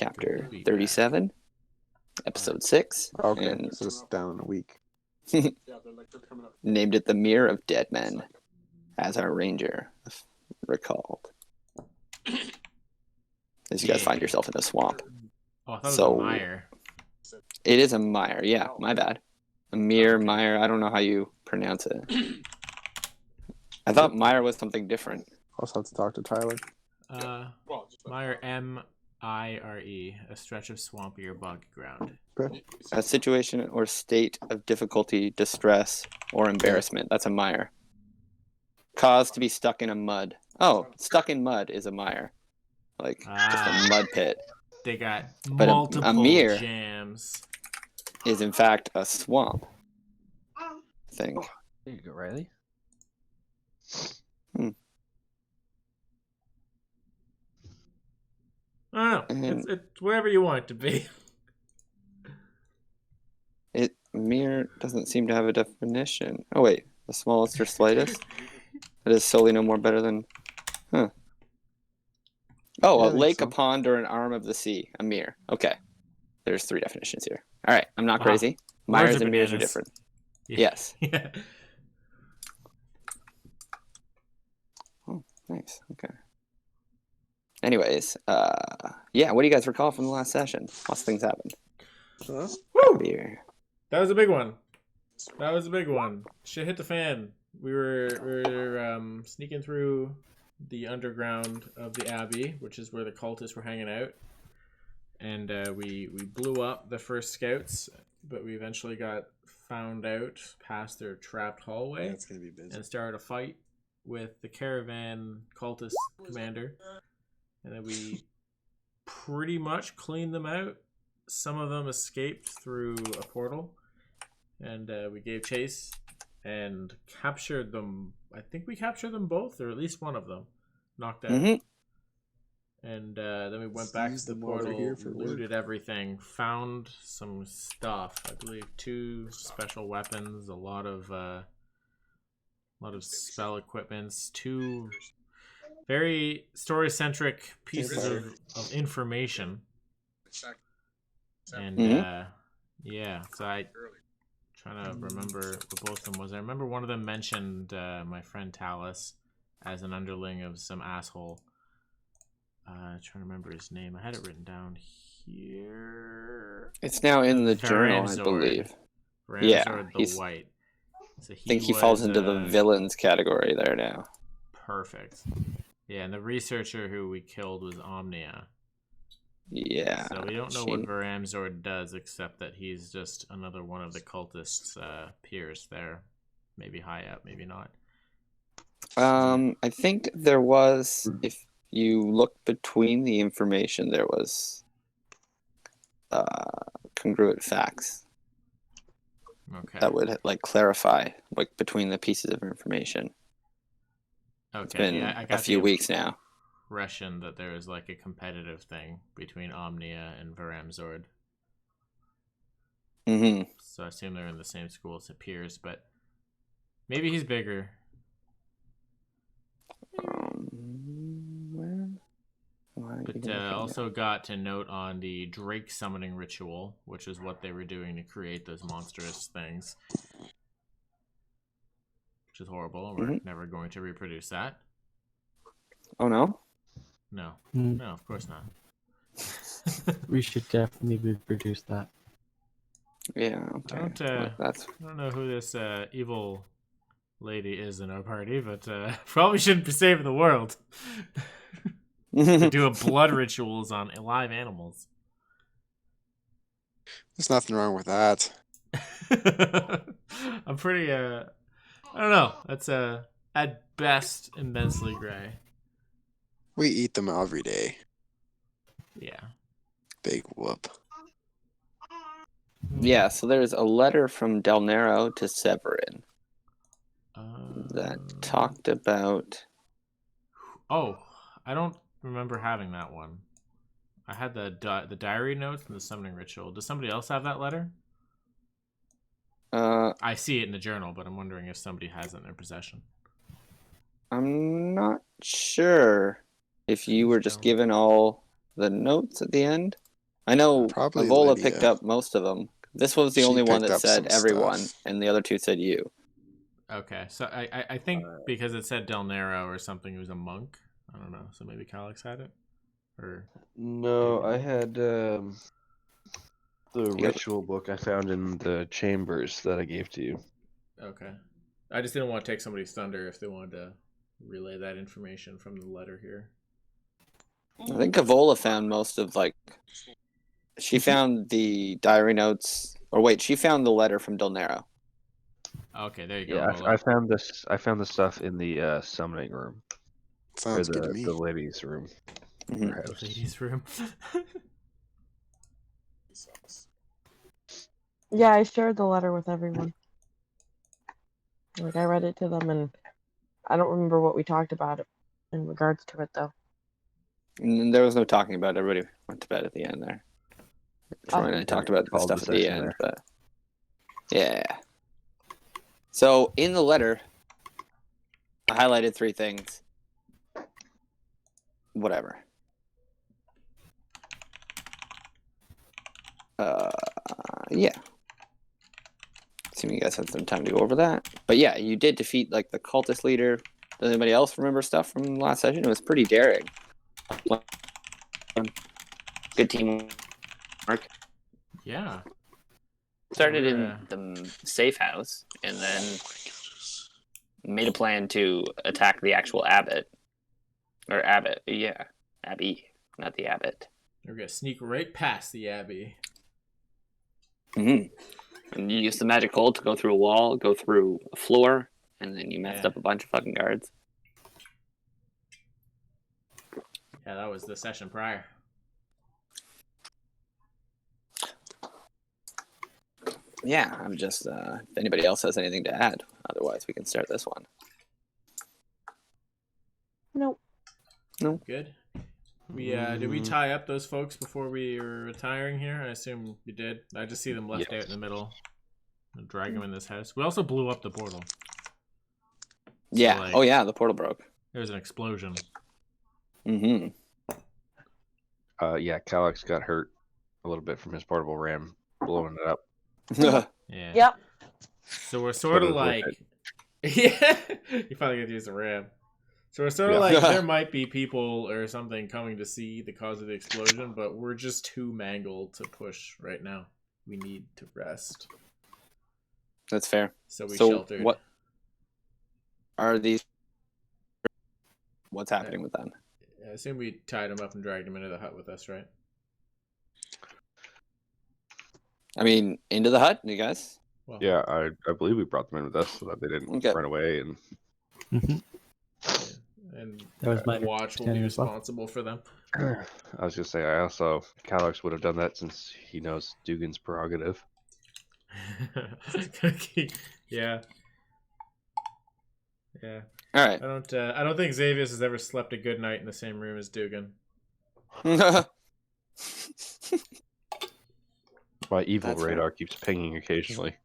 chapter 37, episode 6. Okay, And so it's down in a week. named it The Mirror of Dead Men, as our ranger recalled. As you guys find yourself in a swamp. Oh, I thought it was a mire. It is a mire, yeah, my bad. A mirror, mire, I don't know how you pronounce it. I thought mire was something different. Also have to talk to Tyler. Mire, M-I-R-E, a stretch of swampy or boggy ground. Okay. A situation or state of difficulty, distress, or embarrassment. That's a mire. Cause to be stuck in a mud. Oh, stuck in mud is a mire. Like, just a mud pit. They got But multiple a mirror jams. is, in fact, a swamp thing. There you go, Riley. I don't know. It's wherever you want it to be. Mirror doesn't seem to have a definition. Oh, wait. The smallest or slightest? That is solely no more better than... Huh. Oh, Yeah, a lake, so. a pond, or an arm of the sea. A mirror. Okay. There's 3 definitions here. All right. I'm not crazy. Mires Words are and mirrors are bananas. different. Yeah. Yes. Yeah. Oh, nice. Okay. Anyways, yeah, what do you guys recall from the last session? Lots of things happened. Woo! Beer. That was a big one. Shit hit the fan. We were sneaking through the underground of the Abbey, which is where the cultists were hanging out. And we blew up the first scouts, but we eventually got found out past their trapped hallway. That's gonna be busy. And started a fight with the caravan cultist commander. And then we pretty much cleaned them out. Some of them escaped through a portal. And we gave chase and captured them. I think we captured them both, or at least one of them. Knocked out. Mm-hmm. And then we went back to the portal, looted everything, found some stuff. I believe 2 special weapons, a lot of spell equipments, 2 very story-centric pieces of information. And yeah, so I trying to remember what both of them was. I remember one of them mentioned my friend Talus as an underling of some asshole. Trying to remember his name. I had it written down here. It's now in the journal, I Varanzord. believe. Varanzord Yeah, the White. So I think he falls into the villains category there now. Perfect. Yeah, and the researcher who we killed was Omnia. Yeah. So we don't know what Varamzord does, except that he's just another one of the cultists' peers there. Maybe high up, maybe not. I think there was, if you look between the information, there was congruent facts Okay. that would like clarify like between the pieces of information. Okay. It's been yeah, I a got few the weeks now. impression that there is like a competitive thing between Omnia and Varamzord. Mm-hmm. So I assume they're in the same school as peers, but maybe he's bigger. But also got to note on the Drake summoning ritual, which is what they were doing to create those monstrous things. Which is horrible. We're never going to reproduce that. Oh, no? No. No, of course not. We should definitely reproduce that. Yeah, okay. I don't know who this evil lady is in our party, but probably shouldn't be saving the world. They're doing blood rituals on live animals. There's nothing wrong with that. I'm pretty, I don't know. That's at best immensely gray. We eat them every day. Yeah. Big whoop. Yeah, so there's a letter from Del Nero to Severin that talked about... Oh, I don't remember having that one. I had the diary notes and the summoning ritual. Does somebody else have that letter? I see it in the journal, but I'm wondering if somebody has it in their possession. I'm not sure if you were just given all the notes at the end. I know Probably Avola Lydia. picked up most of them. This was the She only one picked that up said some everyone, stuff. and the other two said you. Okay, so I think because it said Del Nero or something, it was a monk. I don't know. So maybe Calix had it, or No, I had the got- ritual book I found in the chambers that I gave to you. okay. I just didn't want to take somebody's thunder if they wanted to relay that information from the letter here. I think Avola found most of she found the diary notes, or wait, she found the letter from Del Nero. Okay, there you go. Yeah, Volo. I found this. I found the stuff in the summoning room, or Sounds good to me. the ladies' room. Mhm. Or house. The ladies' room. Yeah, I shared the letter with everyone. Like, I read it to them, and I don't remember what we talked about in regards to it, though. And there was no talking about it. Everybody went to bed at the end there. Troy and I talked about the Called stuff the at the session end, there. but yeah. So in the letter, I highlighted 3 things. Whatever. Yeah. Assuming you guys had some time to go over that. But yeah, you did defeat the cultist leader. Does anybody else remember stuff from last session? It was pretty daring. Good teamwork. Yeah. Started We're, in the safe house and then made a plan to attack the actual abbot. Or abbot, yeah. Abbey, not the abbot. We're gonna sneak right past the abbey. Mm-hmm. And you used the magic hole to go through a wall, go through a floor, and then you messed Yeah. up a bunch of fucking guards. Yeah, that was the session prior. Yeah, I'm just, if anybody else has anything to add, otherwise we can start this one. Nope. Good. We did we tie up those folks before we were retiring here? I assume we did. I just see them left out in the middle. And drag them in this house. We also blew up the portal. Yeah. like- Oh yeah, the portal broke. There was an explosion. Mm-hmm. Yeah, Calix got hurt a little bit from his portable ram blowing it up. Yeah. Yep. So we're sort of it was worth like, yeah, you finally get to use the ram. So we're sort of Yeah. like, there might be people or something coming to see the cause of the explosion, but we're just too mangled to push right now. We need to rest. That's fair. So we So sheltered. what are these? What's happening with them? I assume we tied them up and dragged them into the hut with us, right? I mean, into the hut, you guys? Well, Yeah, I believe we brought them in with us so that they didn't Okay. run away. And and That was my watch will be understanding as well. responsible for them. I was gonna say, I also Calix would have done that since he knows Dugan's prerogative. Yeah. Yeah. All right. I don't think Xavius has ever slept a good night in the same room as Dugan. My evil That's fair. radar keeps pinging occasionally.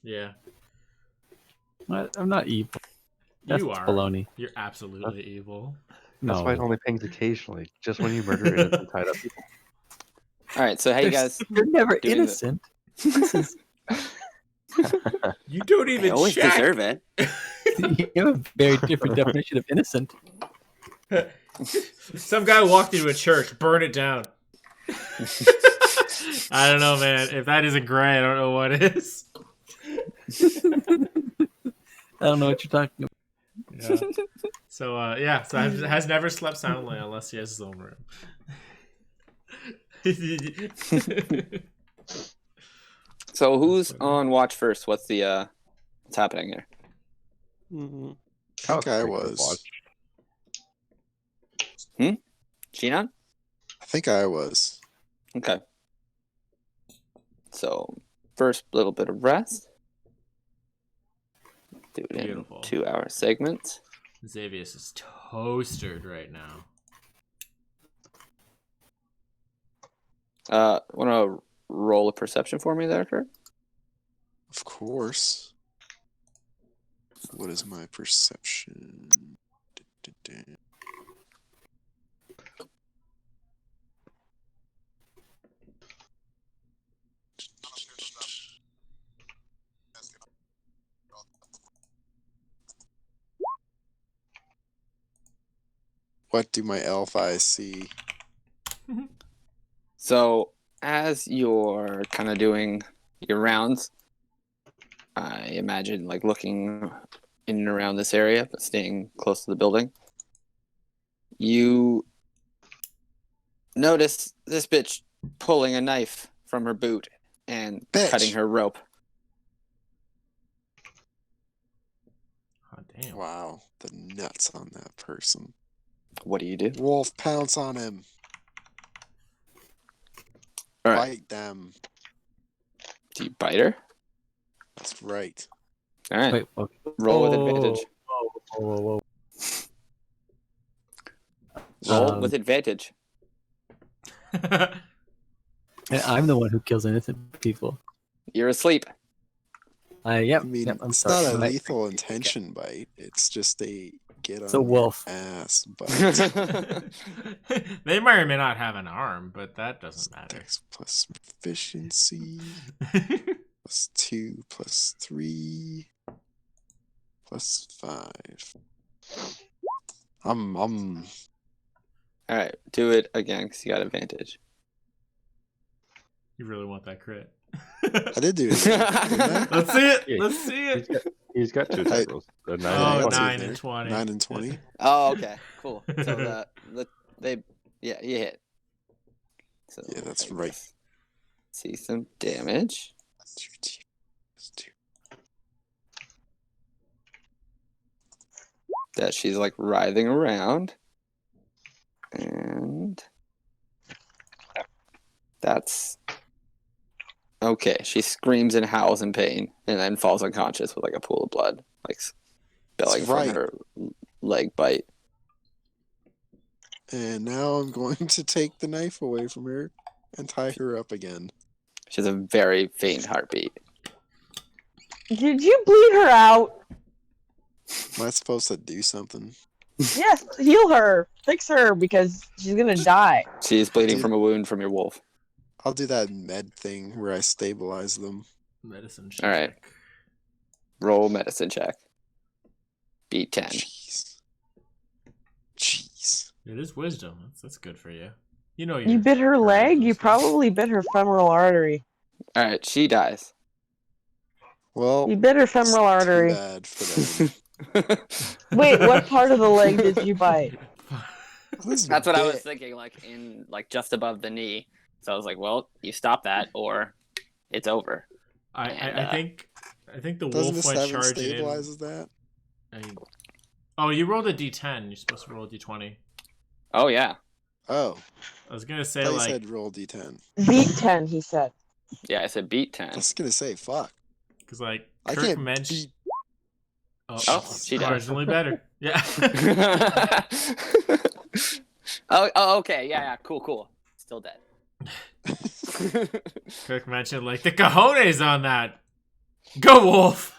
Yeah. I'm not evil. That's You are. baloney. You're absolutely evil. That's why it No. only pings occasionally, just when you murder innocent tied up people. All right. So how you guys? They're never doing innocent. This is You don't They even always check. deserve it. you have a very different definition of innocent. Some guy walked into a church, burn it down. I don't know, man. If that isn't gray, I don't know what is. I don't know what you're talking about. Yeah. So so has never slept soundly unless he has his own room. So who's on watch first? What's happening here? I think I was. Shinan? I think I was. Okay. So first little bit of rest. Do it in Beautiful. 2-hour segments. Xavius is toasted right now. Want to roll a perception for me there, Kurt? Of course. What is my perception? What do my elf eyes see? So as you're kind of doing your rounds, I imagine like looking in and around this area, but staying close to the building, you notice this bitch pulling a knife from her boot and Bitch. cutting her rope. Oh, damn. Wow, the nuts on that person. What do you do? Wolf, pounce on him. All right. Bite them. Do you bite her? That's right. All right. Wait, okay. Roll with advantage. Whoa. Roll with advantage. And I'm the one who kills innocent people. You're asleep. Yep. I mean, yep, I'm it's sorry. not a My- lethal intention bite. It's just a get It's a on wolf. ass bite. They may or may not have an arm, but that doesn't matter. Dex plus efficiency. Plus 2, plus 3, plus 5. All right. Do it again because you got advantage. You really want that crit? I did do it. Didn't I? Let's see it. Yeah, Let's see it. He's got 2 attack rolls. 9 Oh, and 20. 9 there. and 20. 9 and 20. Oh, okay. Cool. So you hit. So Yeah, that's I right. guess see some damage. That she's like writhing around. And that's okay. She screams and howls in pain and then falls unconscious with like a pool of blood, like spilling That's from right. her leg bite. And now I'm going to take the knife away from her and tie her up again. She has a very faint heartbeat. Did you bleed her out? Am I supposed to do something? Yes, heal her, fix her, because she's gonna die. She's bleeding Dude. from a wound from your wolf. I'll do that med thing where I stabilize them. Medicine check. All right. Roll medicine check. Beat 10. Jeez. Jeez. It is wisdom. That's good for you. You know You bit her leg? You probably bit her femoral artery. All right, she dies. Well, You bit her femoral it's too artery. bad for them. Wait, what part of the leg did you bite? This That's what I was bit- thinking, like just above the knee. So I was like, well, you stop that or it's over. I think the Doesn't wolf the went 7 charging stabilizes that? in. Oh, you rolled a d10. You're supposed to roll a d20. Oh yeah. Oh, I was gonna I say thought you like said roll d10. Beat 10, he said. Yeah, I said beat 10. I was gonna say fuck. because like I Kirk can't mentioned. beat. Oh, she died. marginally better. Yeah. oh, okay. Yeah, cool. Still dead. Kirk mentioned like the cojones on that. Go wolf.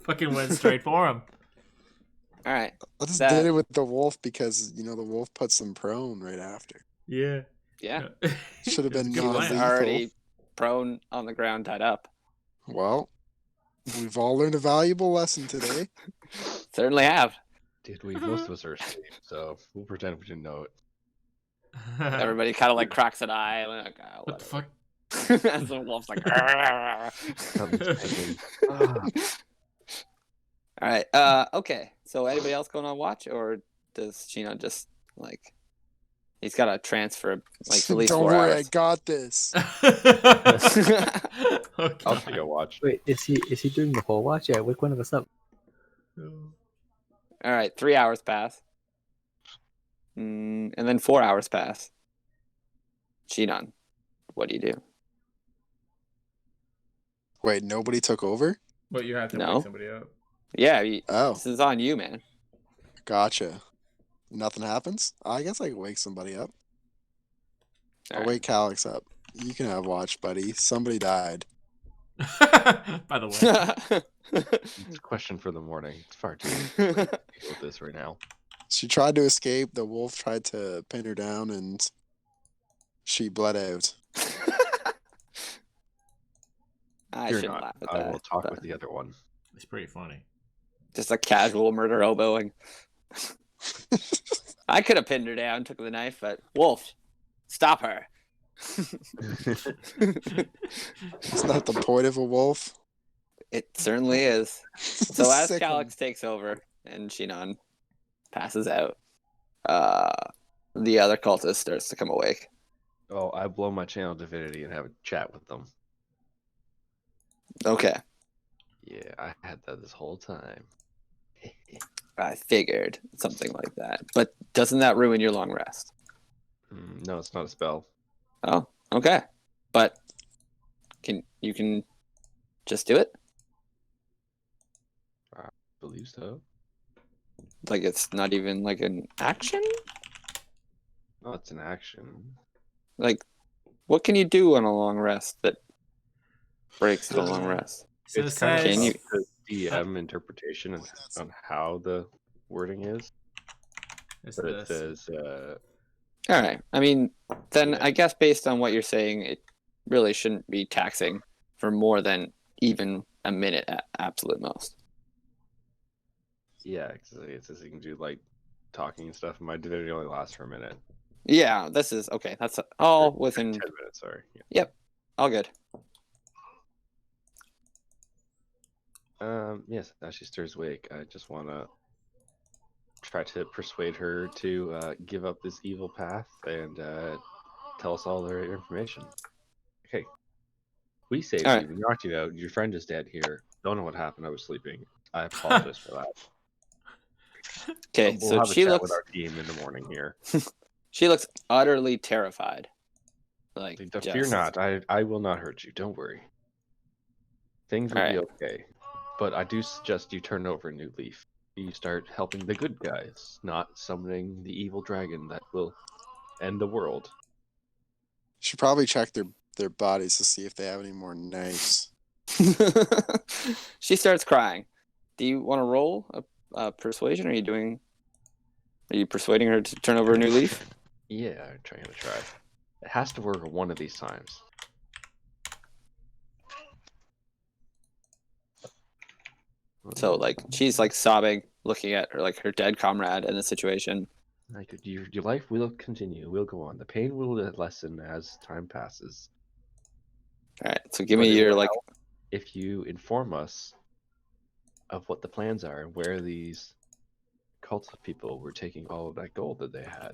Fucking went straight for him. All right. I just That- did it with the wolf because the wolf puts them prone right after. Yeah. Yeah. Should have been It's a good He was plan. non-lethal. already prone on the ground, tied up. Well, we've all learned a valuable lesson today. Certainly have. Dude, most of us are asleep, so we'll pretend we didn't know it. Everybody kind of like cracks an eye. Like, oh, What the fuck? As the wolf's like. Something's thinking, All right. Okay. So anybody else going on watch, or does Chino just like he's got to transfer like at least Don't 4 worry, I hours? got this. Okay. I'll take a watch. Wait, is he doing the whole watch? Yeah, wake one of us up. All right. 3 hours pass. And then 4 hours pass. Shinon, what do you do? Wait, nobody took over? But you have to No. wake somebody up. Yeah, Oh, this is on you, man. gotcha. Nothing happens? I guess I can wake somebody up. All I'll right. wake Calix up. You can have watch, buddy. Somebody died. By the way. It's a question for the morning. It's far too late to deal with this right now. She tried to escape. The wolf tried to pin her down, and she bled out. I Fear shouldn't not. laugh at I that. will talk but with the other one. It's pretty funny. Just a casual murder hoboing. I could have pinned her down, took the knife, but Wolf, stop her. It's not the point of a wolf. It certainly is. So as Sick 'em. Calyx takes over and Shinon passes out, the other cultist starts to come awake. Oh, I blow my channel divinity and have a chat with them. Okay, Yeah, I had that this whole time. I figured something like that. But doesn't that ruin your long rest? No, it's not a spell. Oh, okay. But you can just do it? I believe so. Like it's not even like an action? No, it's an action. Like, what can you do on a long rest that breaks the long rest? So It's it kind of says, Can you- the DM interpretation on how the wording is. it's But it this. says, All right. I mean, then Yeah. I guess based on what you're saying, it really shouldn't be taxing for more than even a minute at absolute most. yeah, it says you can do like talking and stuff. My divinity only lasts for a minute. Yeah, this is okay. That's all Or within 10 minutes, sorry. Yeah. Yep, all good. Yes, now she stirs awake. I just want to try to persuade her to give up this evil path and tell us all their information. Okay. We saved All you. right. We knocked you out. Your friend is dead here. Don't know what happened. I was sleeping. I apologize for that. Okay, We'll so have a she chat looks with our team in the morning here. utterly terrified. Like Fear not. I will not hurt you. Don't worry. Things will be Alright. okay. But I do suggest you turn over a new leaf. You start helping the good guys, not summoning the evil dragon that will end the world. Should probably check their bodies to see if they have any more knives. She starts crying. Do you want to roll a persuasion? Are you persuading her to turn over a new leaf? Yeah, I'm trying to try. It has to work one of these times. So like she's like sobbing, looking at her like her dead comrade in the situation. Like your life will continue, will go on. The pain will lessen as time passes. All right, so give But me it your will like. help if you inform us of what the plans are and where these cult people were taking all of that gold that they had.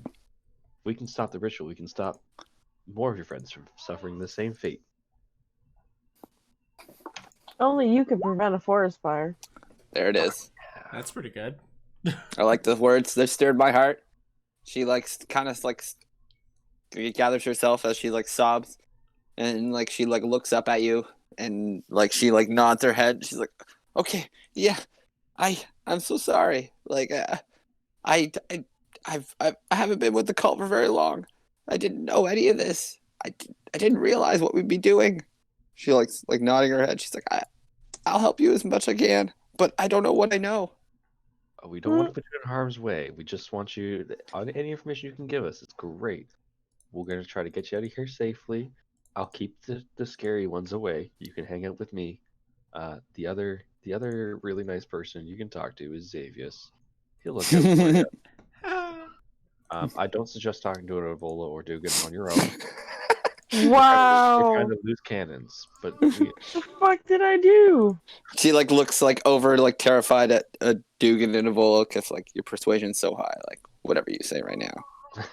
We can stop the ritual. We can stop more of your friends from suffering the same fate. Only you can prevent a forest fire. There it is. That's pretty good. I like the words that stirred my heart. She like kind of like gathers herself as she like sobs, and like she like looks up at you, and like she like nods her head. She's like, "Okay, yeah, I'm so sorry. Like, I haven't been with the cult for very long. I didn't know any of this. I didn't realize what we'd be doing." She like nodding her head. She's like, I'll help you as much as I can, but I don't know what I know. We don't want to put you in harm's way. We just want you, any information you can give us, it's great. We're going to try to get you out of here safely. I'll keep the scary ones away. You can hang out with me. The other really nice person you can talk to is Xavius. He'll look out for you. I don't suggest talking to an Evola or Dugan on your own. Wow. You're kind of loose cannons, but What the fuck did I do? She like looks like over like terrified at Dugan and Evola because like your persuasion's so high. Like whatever you say right now,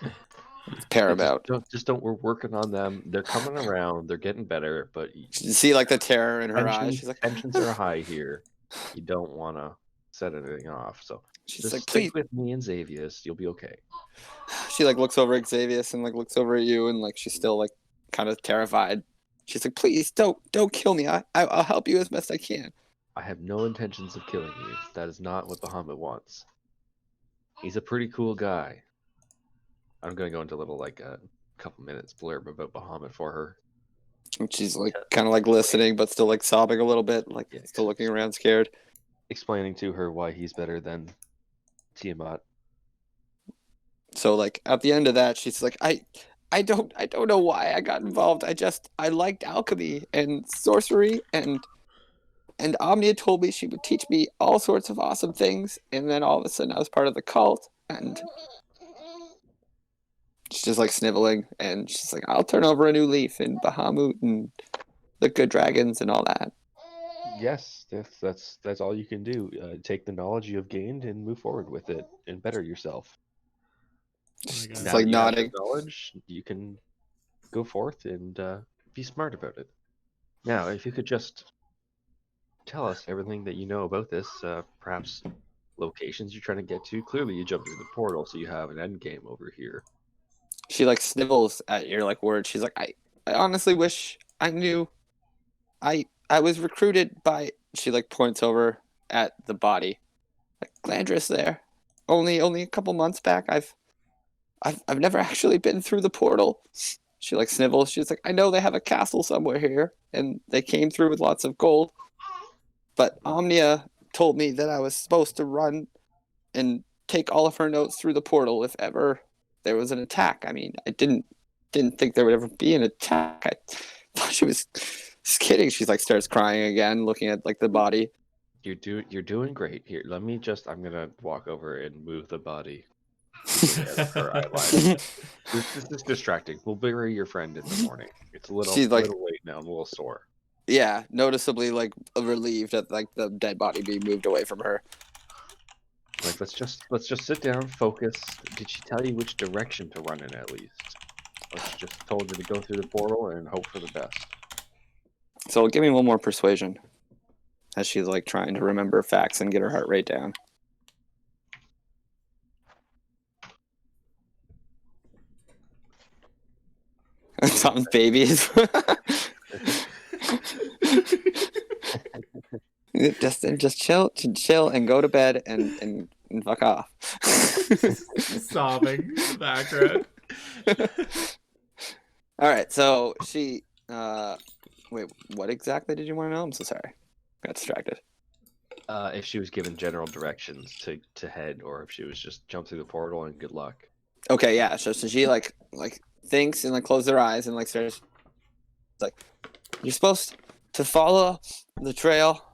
it's paramount. just don't. We're working on them. They're coming around. They're getting better, but You see like the terror in her eyes. tensions, She's like, tensions are high here. You don't want to set anything off. So she's just like, stick please. with me and Xavius. You'll be okay. She like looks over at Xavius and like looks over at you and like she's still like kind of terrified. She's like, please don't kill me. I'll help you as best I can. I have no intentions of killing you. That is not what Bahamut wants. He's a pretty cool guy. I'm gonna go into a little like a couple minutes blurb about Bahamut for her. And she's like kind of like listening, but still like sobbing a little bit, like Yeah, still looking around scared. Explaining to her why he's better than Tiamat. So like at the end of that, she's like, I don't know why I got involved. I liked alchemy and sorcery and Omnia told me she would teach me all sorts of awesome things, and then all of a sudden I was part of the cult, and She's just like sniveling, and she's like, "I'll turn over a new leaf in Bahamut and the good dragons and all that." Yes, that's all you can do. Take the knowledge you have gained and move forward with it and better yourself. Oh my It's God. Now like that you have the nodding. knowledge, you can go forth and be smart about it. Now, if you could just tell us everything that you know about this, perhaps locations you're trying to get to. Clearly, you jumped through the portal, so you have an end game over here. She like snivels at your like words. She's like, I honestly wish I knew. I was recruited by. She like points over at the body, like Glandris there. Only a couple months back. I've never actually been through the portal. She like snivels. She's like, I know they have a castle somewhere here, and they came through with lots of gold. But Omnia told me that I was supposed to run and take all of her notes through the portal if ever there was an attack. I mean, I didn't think there would ever be an attack. I thought she was just kidding. She's like starts crying again, looking at like the body. You're doing great. Here, I'm gonna walk over and move the body out of her eye line. This is distracting. We'll bury your friend in the morning. It's a She's like, little late now and a little sore. yeah, noticeably like relieved at like the dead body being moved away from her. Like let's just sit down, focus. Did she tell you which direction to run in at least? Or she just told you to go through the portal and hope for the best? So give me one more persuasion, as she's like trying to remember facts and get her heart rate down. Tom's babies. just chill and go to bed and fuck off. Sobbing in the background. All right, so she wait, what exactly did you want to know? I'm so sorry. Got distracted. If she was given general directions to head, or if she was just jump through the portal and good luck. Okay, yeah. So she like thinks and like closes her eyes and like starts like, you're supposed to follow the trail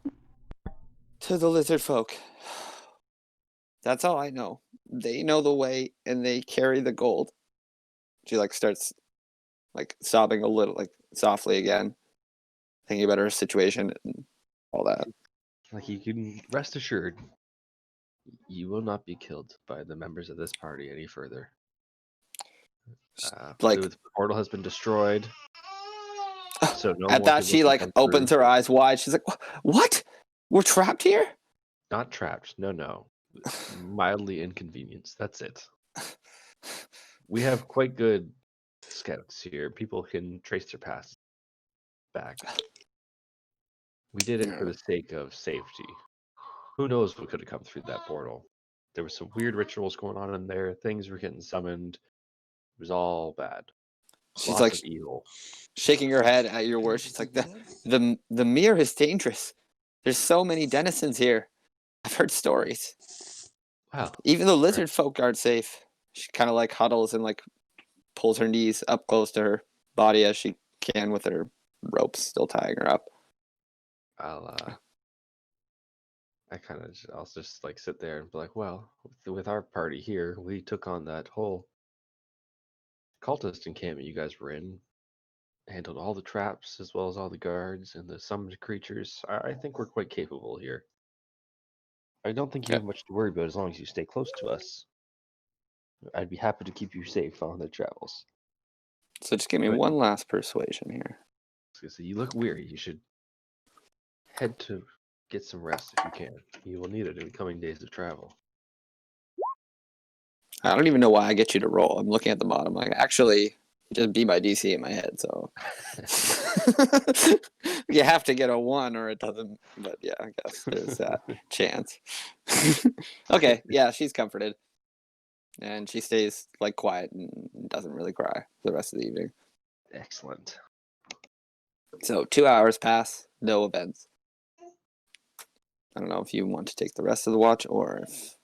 to the lizard folk. That's all I know. They know the way and they carry the gold. She like starts like sobbing a little, like softly again, thinking about her situation and all that. Like you can rest assured, you will not be killed by the members of this party any further. Like the portal has been destroyed, so no at more that, people she can like come opens through. her eyes wide. She's like, "What? We're trapped here?" Not trapped. No. Mildly inconvenienced. That's it. We have quite good scouts here. People can trace their past back. We did it for the sake of safety. Who knows what could have come through that portal? There were some weird rituals going on in there. Things were getting summoned. It was all bad. She's Lots like of evil. shaking her head at your words. She's like, the mirror is dangerous. There's so many denizens here. I've heard stories. Wow. Even the lizard folk aren't safe. She kind of like huddles and like pulls her knees up close to her body as she can with her ropes still tying her up. I'll just like sit there and be like, well, with our party here, we took on that whole cultist encampment you guys were in, handled all the traps as well as all the guards and the summoned creatures. I think we're quite capable here. I don't think you have much to worry about as long as you stay close to us. I'd be happy to keep you safe on the travels. So just give me one last persuasion here. So you look weary. You should head to get some rest if you can. You will need it in the coming days of travel. I don't even know why I get you to roll. I'm looking at the bottom. Like, actually, it just beat my DC in my head. So you have to get a 1 or it doesn't. But yeah, I guess there's that chance. Okay, yeah, she's comforted. And she stays like quiet and doesn't really cry the rest of the evening. Excellent. So 2 hours pass, no events. I don't know if you want to take the rest of the watch or if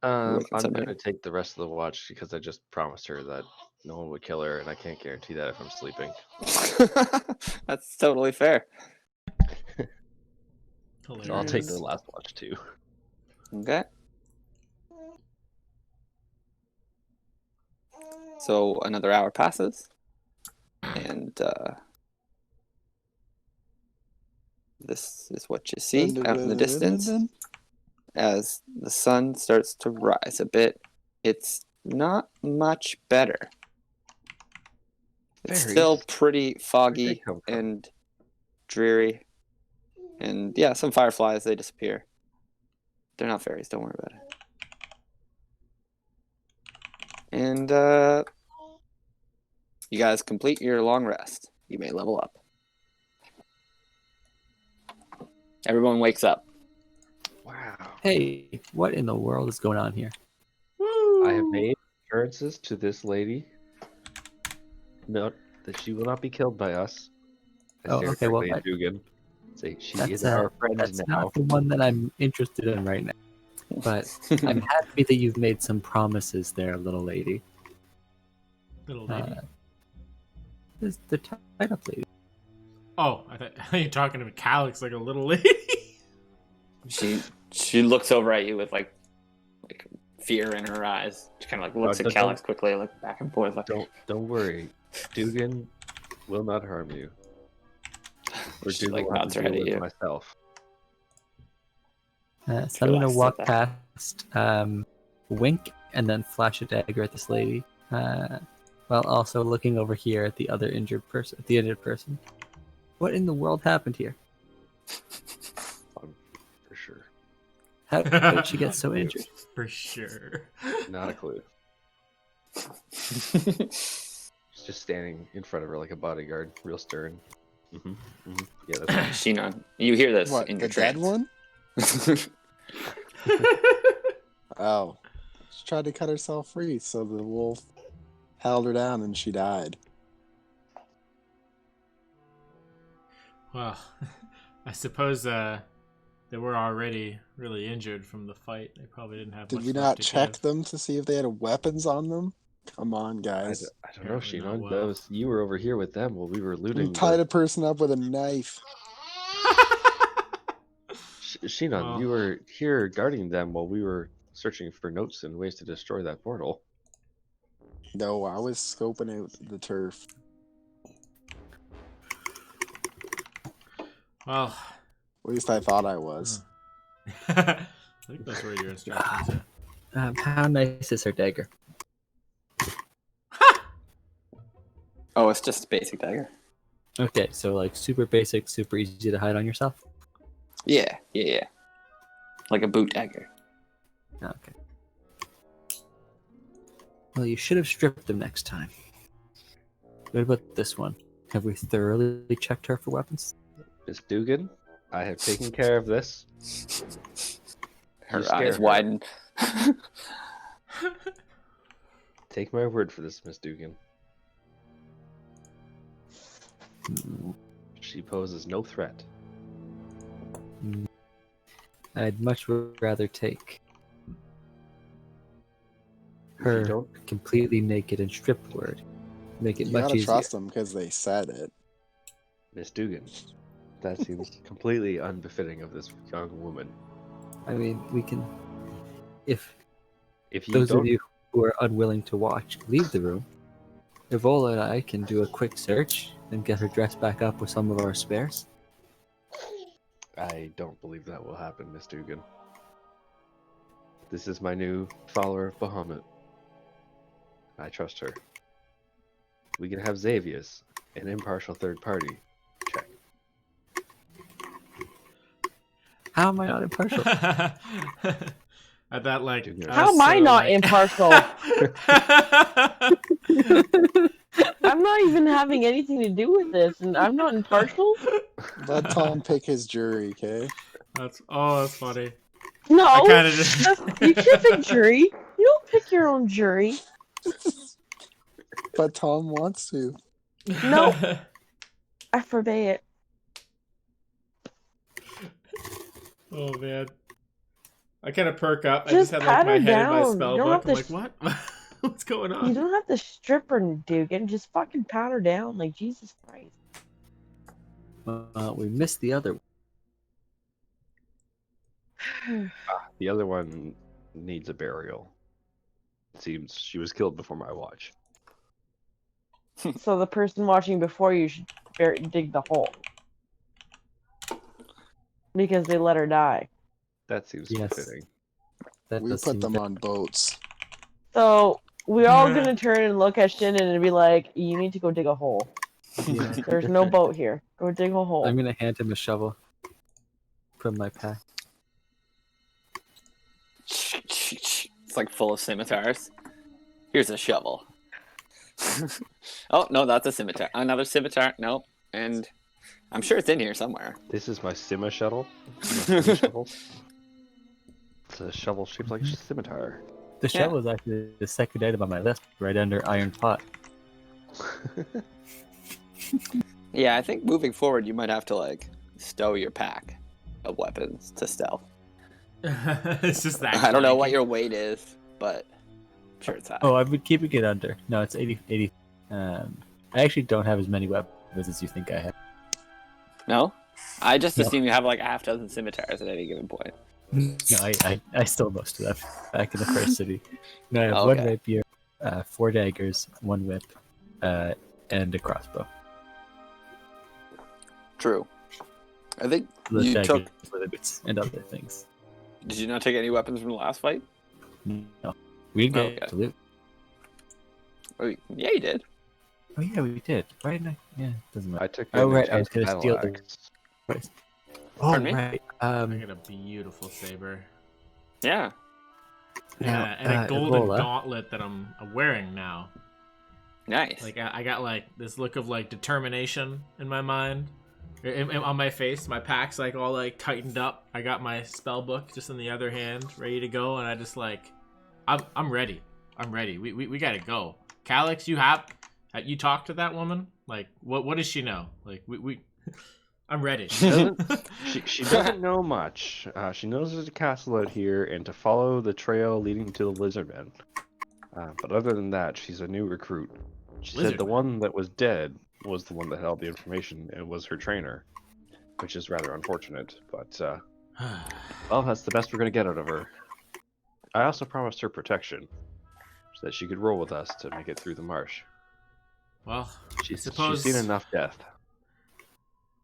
I'm going to take the rest of the watch because I just promised her that no one would kill her, and I can't guarantee that if I'm sleeping. That's totally fair. So I'll take the last watch too. Okay. So another hour passes, and this is what you see out in the distance as the sun starts to rise a bit. It's not much better. It's still Fairies? pretty Where'd they foggy come from? and dreary. And yeah, some fireflies, they disappear. They're not fairies, don't worry about it. And you guys complete your long rest. You may level up. Everyone wakes up. Wow. Hey, what in the world is going on here? Woo! I have made assurances to this lady. Note that she will not be killed by us. I Oh, stare okay, well, directly at Dugan. Say she is That's our friend that's now. not the one that I'm interested in right now. But I'm happy that you've made some promises there, little lady. Little lady. The tied up lady. Oh, I thought you were talking to Calyx like a little lady. She looks over at you with like fear in her eyes. She kind of like looks at don't- Calyx quickly, like back and forth. Like, Don't worry. Dugan will not harm you. Or she Dugan like will have nods to her head deal at with you. myself. So I'm gonna Relax walk at that. past, wink, and then flash a dagger at this lady, while also looking over here at the other injured person. What in the world happened here? For sure. How did she get so injured? For sure. Not a clue. She's just standing in front of her like a bodyguard, real stern. Yeah, that's right. Shinon, you hear this What, in the your dead trance. one? Oh. She tried to cut herself free, so the wolf held her down and she died. Well, I suppose they were already really injured from the fight. They probably didn't have Did much we left not to check give. them to see if they had weapons on them? Come on, I guys. don't know, Apparently not Shinon. well. That was, you were over here with them while we were We looting. tied a person up with a knife. Shinon, Well. you were here guarding them while we were searching for notes and ways to destroy that portal. No, I was scoping out the turf. Well, At least I thought I was. I think those were your instructions. Yeah. How nice is her dagger? Oh, it's just a basic dagger. Okay, so like super basic, super easy to hide on yourself. Yeah. Like a boot dagger. Okay. Well, you should have stripped them next time. What about this one? Have we thoroughly checked her for weapons? Miss Dugan, I have taken care of this. Her You scare eyes her. widen. Take my word for this, Miss Dugan. She poses no threat. I'd much rather take If you her don't, completely naked and stripped word. Make it You much gotta easier. trust them because they said it. Miss Dugan, that seems completely unbefitting of this young woman. I mean, we can. If If you those don't, of you who are unwilling to watch leave the room, Evola and I can do a quick search and get her dressed back up with some of our spares. I don't believe that will happen, Miss Dugan. This is my new follower of Bahamut. I trust her. We can have Xavius, an impartial third party. Check. How am I not impartial? At that, like, Dugan. How am I so, not like- impartial? I'm not even having anything to do with this, and I'm not impartial. Let Tom pick his jury, okay? that's funny. No, I kind of just. you can't pick jury. You don't pick your own jury. But Tom wants to. No. I forbade it. Oh man, I kind of perk up. I Just just had like pat my her head in my down. spell You don't book. I'm have like, to what? What's going You on? don't have to strip her, Dugan. Just fucking pat her down, like Jesus Christ. We missed the other one. The other one needs a burial. It seems she was killed before my watch. So the person watching before you should dig the hole. Because they let her die. That seems Yes. befitting. That We does put seem them that- on boats. So we're all gonna turn and look at Shannon and be like, you need to go dig a hole. Yeah. There's no boat here. Go dig a hole. I'm gonna hand him a shovel from my pack. It's like full of scimitars. Here's a shovel. Oh no, that's a scimitar. Another scimitar. Nope. And I'm sure it's in here somewhere. This is my Sima shuttle. My Sima shovel. It's a shovel shaped like a scimitar. The Yeah. shovel is actually the second item on my list, right under iron pot. Yeah, I think moving forward, you might have to like stow your pack of weapons to stealth. It's just that. I don't know what clanky. your weight is, but I'm sure it's high. Oh, I've been keeping it under. No, it's 80. I actually don't have as many weapons as you think I have. No? I just No. assume you have like a half dozen scimitars at any given point. No, I stole most of them back in the first city. No, I have one Okay. rapier, 4 daggers, 1 whip, and a crossbow. True. I think The you daggers took. for the bits and other things. Did you not take any weapons from the last fight? No, we didn't get Okay. to loot. Oh, yeah, you did. Oh yeah, we did. Why didn't I? Yeah, doesn't matter. I took Oh, an right, I was enchanted gonna steal battle the- axe. Oh Pardon me? right. I got a beautiful saber. Yeah. Yeah, Now, and a golden Ebola. gauntlet that I'm wearing now. Nice. Like I got like this look of like determination in my mind, on my face. My pack's like all like tightened up. I got my spell book just in the other hand, ready to go, and I just like, I'm ready. I'm ready. We gotta go. Calix, you talked to that woman? Like what does she know? Like we I'm ready. She doesn't know much. She knows there's a castle out here and to follow the trail leading to the Lizardmen. But other than that, she's a new recruit. She said the Lizardmen? one that was dead was the one that held the information and was her trainer, which is rather unfortunate. But well, that's the best we're gonna get out of her. I also promised her protection, so that she could roll with us to make it through the marsh. Well, She's suppose- seen enough death.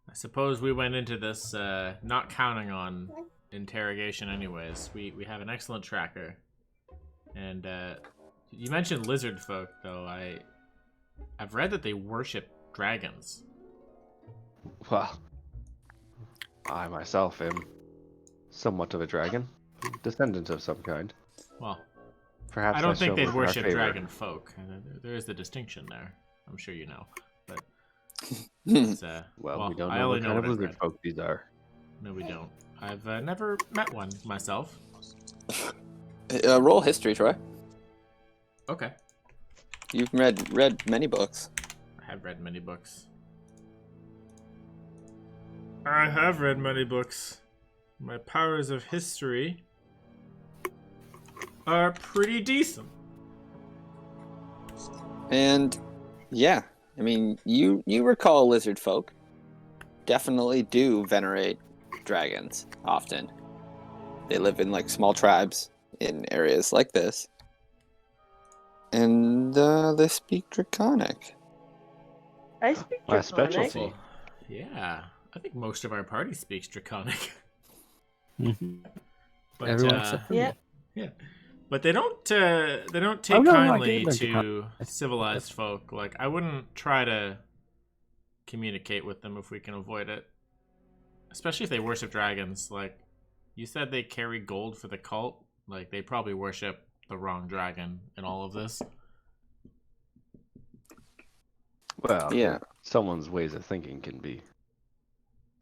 I suppose we went into this not counting on interrogation anyways. We have an excellent tracker. And you mentioned lizard folk though. I've read that they worship dragons. Well, I myself am somewhat of a dragon, descendant of some kind. Well, Perhaps I don't think show they'd work in our worship favor. dragon folk. There is the distinction there. I'm sure you know. But Hmm. it's, Well, we don't I know only what kind of what I've lizard read. folk these are. No, we don't. I've never met one myself. Roll history, Troy. Okay. You've read many books. I have read many books. I have read many books. My powers of history are pretty decent. And yeah, I mean, you recall lizard folk definitely do venerate dragons often. They live in like small tribes in areas like this. And they speak Draconic. I speak My Draconic. specialty. Yeah, I think most of our party speaks Draconic. Mhm. But, Everyone except for Yeah. me. yeah, but they don't take Oh, no, I kindly did learn to Draconic. civilized folk. Like I wouldn't try to communicate with them if we can avoid it, especially if they worship dragons. Like you said, they carry gold for the cult. Like they probably worship the wrong dragon in all of this. Well, Yeah. someone's ways of thinking can be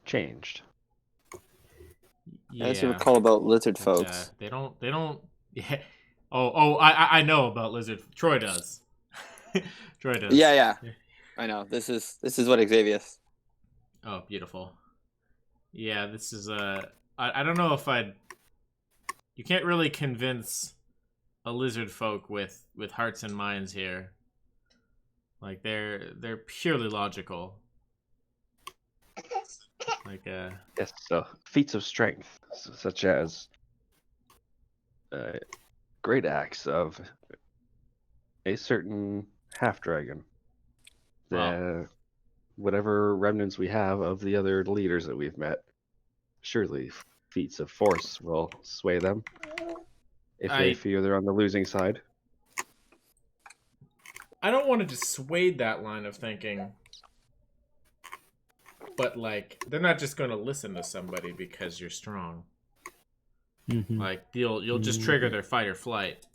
changed. As you recall about lizard but, folks. they don't. Yeah. I know about lizard. Troy does. Troy does. Yeah. I know. This is what Xavius. Oh, beautiful. Yeah, this is I don't know if I'd. You can't really convince a lizard folk with hearts and minds here. Like they're purely logical. Like Yes, so feats of strength, such as great acts of a certain half dragon. whatever remnants we have of the other leaders that we've met. Surely feats of force will sway them if they fear they're on the losing side. I don't want to dissuade that line of thinking, but like they're not just going to listen to somebody because you're strong. Mm-hmm. Like you'll just trigger their fight or flight.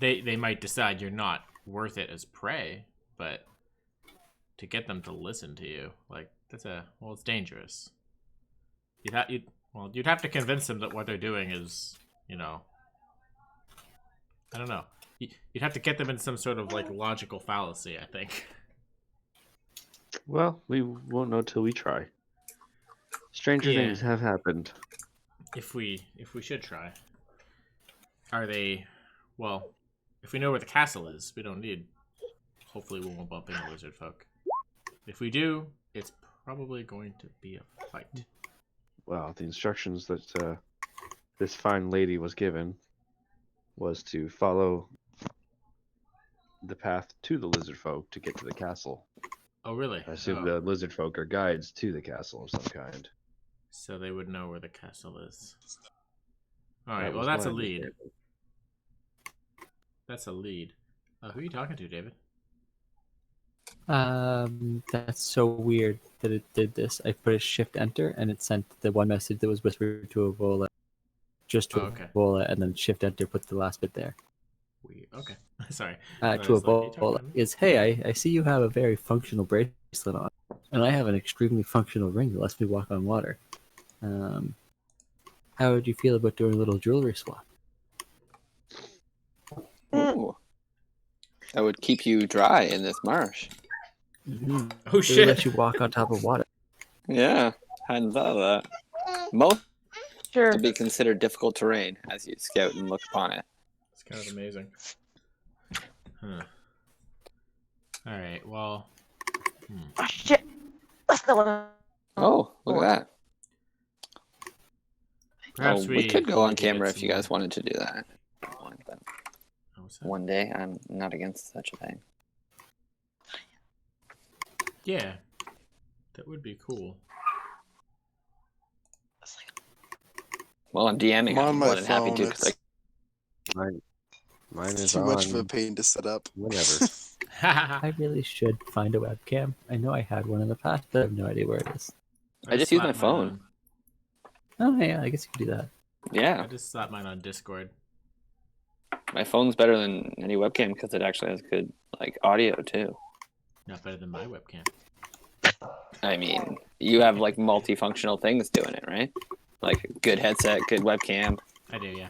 They might decide you're not worth it as prey, but to get them to listen to you, like it's dangerous. You'd have to convince them that what they're doing is, I don't know. You'd have to get them in some sort of like logical fallacy, I think. Well, we won't know till we try. Stranger things have happened. If we should try. Are they? Well, if we know where the castle is, we don't need. Hopefully, we won't bump into lizard folk. If we do, it's probably going to be a fight. Well, the instructions that this fine lady was given was to follow the path to the lizard folk to get to the castle. Oh, really? I assume the lizard folk are guides to the castle of some kind. So they would know where the castle is. Alright, well that's a lead. That's a lead. Who are you talking to, David? That's so weird that it did this. I put a shift enter and it sent the one message that was whispered to Evola, just to Evola, and then shift enter put the last bit there. Weird. Okay. Sorry. To Evola is, hey, I see you have a very functional bracelet on, and I have an extremely functional ring that lets me walk on water. How would you feel about doing a little jewelry swap? Ooh. That would keep you dry in this marsh. Mm-hmm. Oh It shit! would let you walk on top of water. Yeah, hadn't thought of that. Most Sure. would be considered difficult terrain as you scout and look upon it. It's kind of amazing. Huh. Alright, well... Oh shit! Let's go. Oh, look at that. Perhaps we could go on camera if you some guys wanted to do that. But that? one day, I'm not against such a thing. Yeah. That would be cool. Well, I'm DMing. I'm on I'm my more than happy phone, to. 'Cause Mine is Too much of a on pain to set up. whenever. I really should find a webcam. I know I had one in the past, but I have no idea where it is. I just use my slapped phone. Oh, yeah, I guess you could do that. Yeah, I just slapped mine on Discord. my phone's better than any webcam because it actually has good audio too. Not better than my webcam. I mean, you have multifunctional things doing it, right? Like good headset, good webcam. I do, yeah.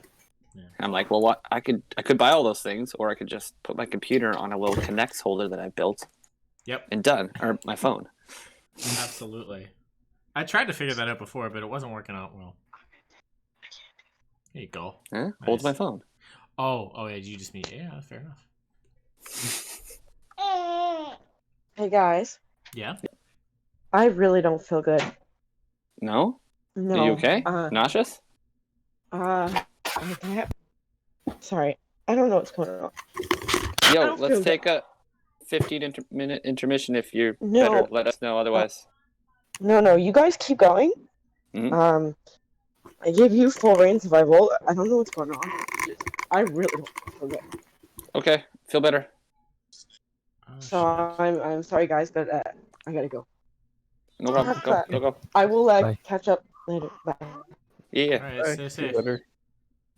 I'm like, well, what? I could buy all those things, or I could just put my computer on a little Connect holder that I built. Yep. And done. Or my phone. Absolutely. I tried to figure that out before, but it wasn't working out well. There you go. Huh? Hold Nice. my phone. Oh yeah, you just meet. Yeah, fair enough. Hey guys, Yeah. I really don't feel good. No? No. Are you okay? Nauseous? Sorry, I don't know what's going on. Yo, don't let's feel take a 15-minute intermission if you're No. better. Let us know otherwise. No, you guys keep going. Mhm. I give you full reigns if I roll. I don't know what's going on. I really don't feel good. Okay, feel better. Oh, So shit. I'm sorry guys, but I gotta go. No problem. Go. I will Bye. catch up later. Bye. Yeah. Alright, stay safe.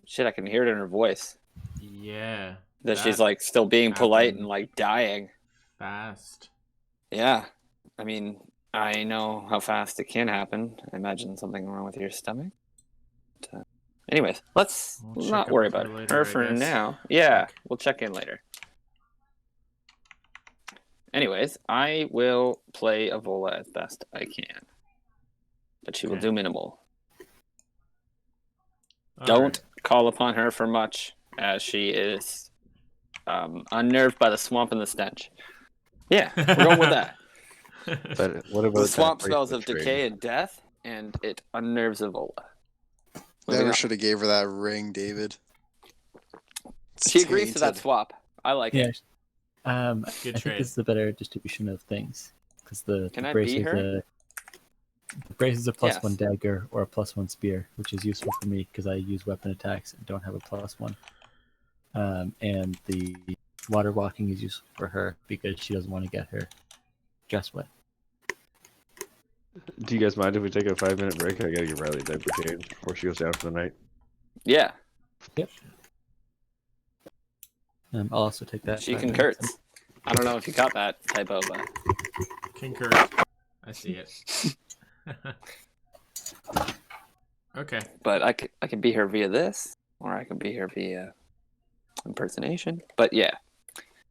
Shit, I can hear it in her voice. Yeah. That she's still being polite and dying. Fast. Yeah. I mean, I know how fast it can happen. I imagine something wrong with your stomach. But, anyways, let's We'll not check worry up with about her her later, I for guess. now. Yeah, we'll check in later. Anyways, I will play Evola as best I can. But she will Okay. do minimal. All Don't call upon her for much, as she is unnerved by the swamp and the stench. Yeah, we're going with that. But what about The swamp that smells of bracelet decay trade? and death, and it unnerves Evola. Moving Never on. should have gave her that ring, David. It's She agrees to that tainted. swap. I like Yeah, it. I Good think trade. this is a better distribution of things because the Can I brace be is her? the brace is a +1 Yes. dagger or a +1 spear, which is useful for me because I use weapon attacks and don't have a +1. And the water walking is useful for her because she doesn't want to get her dress wet. Do you guys mind if we take a 5-minute break? I gotta get Riley a diaper change before she goes down for the night. Yeah, I'll also take that. she 5 minutes. concurs. I don't know if you got that typo, but Concur. I see it. Okay. but I can be her via this, or I can be her via impersonation. But yeah,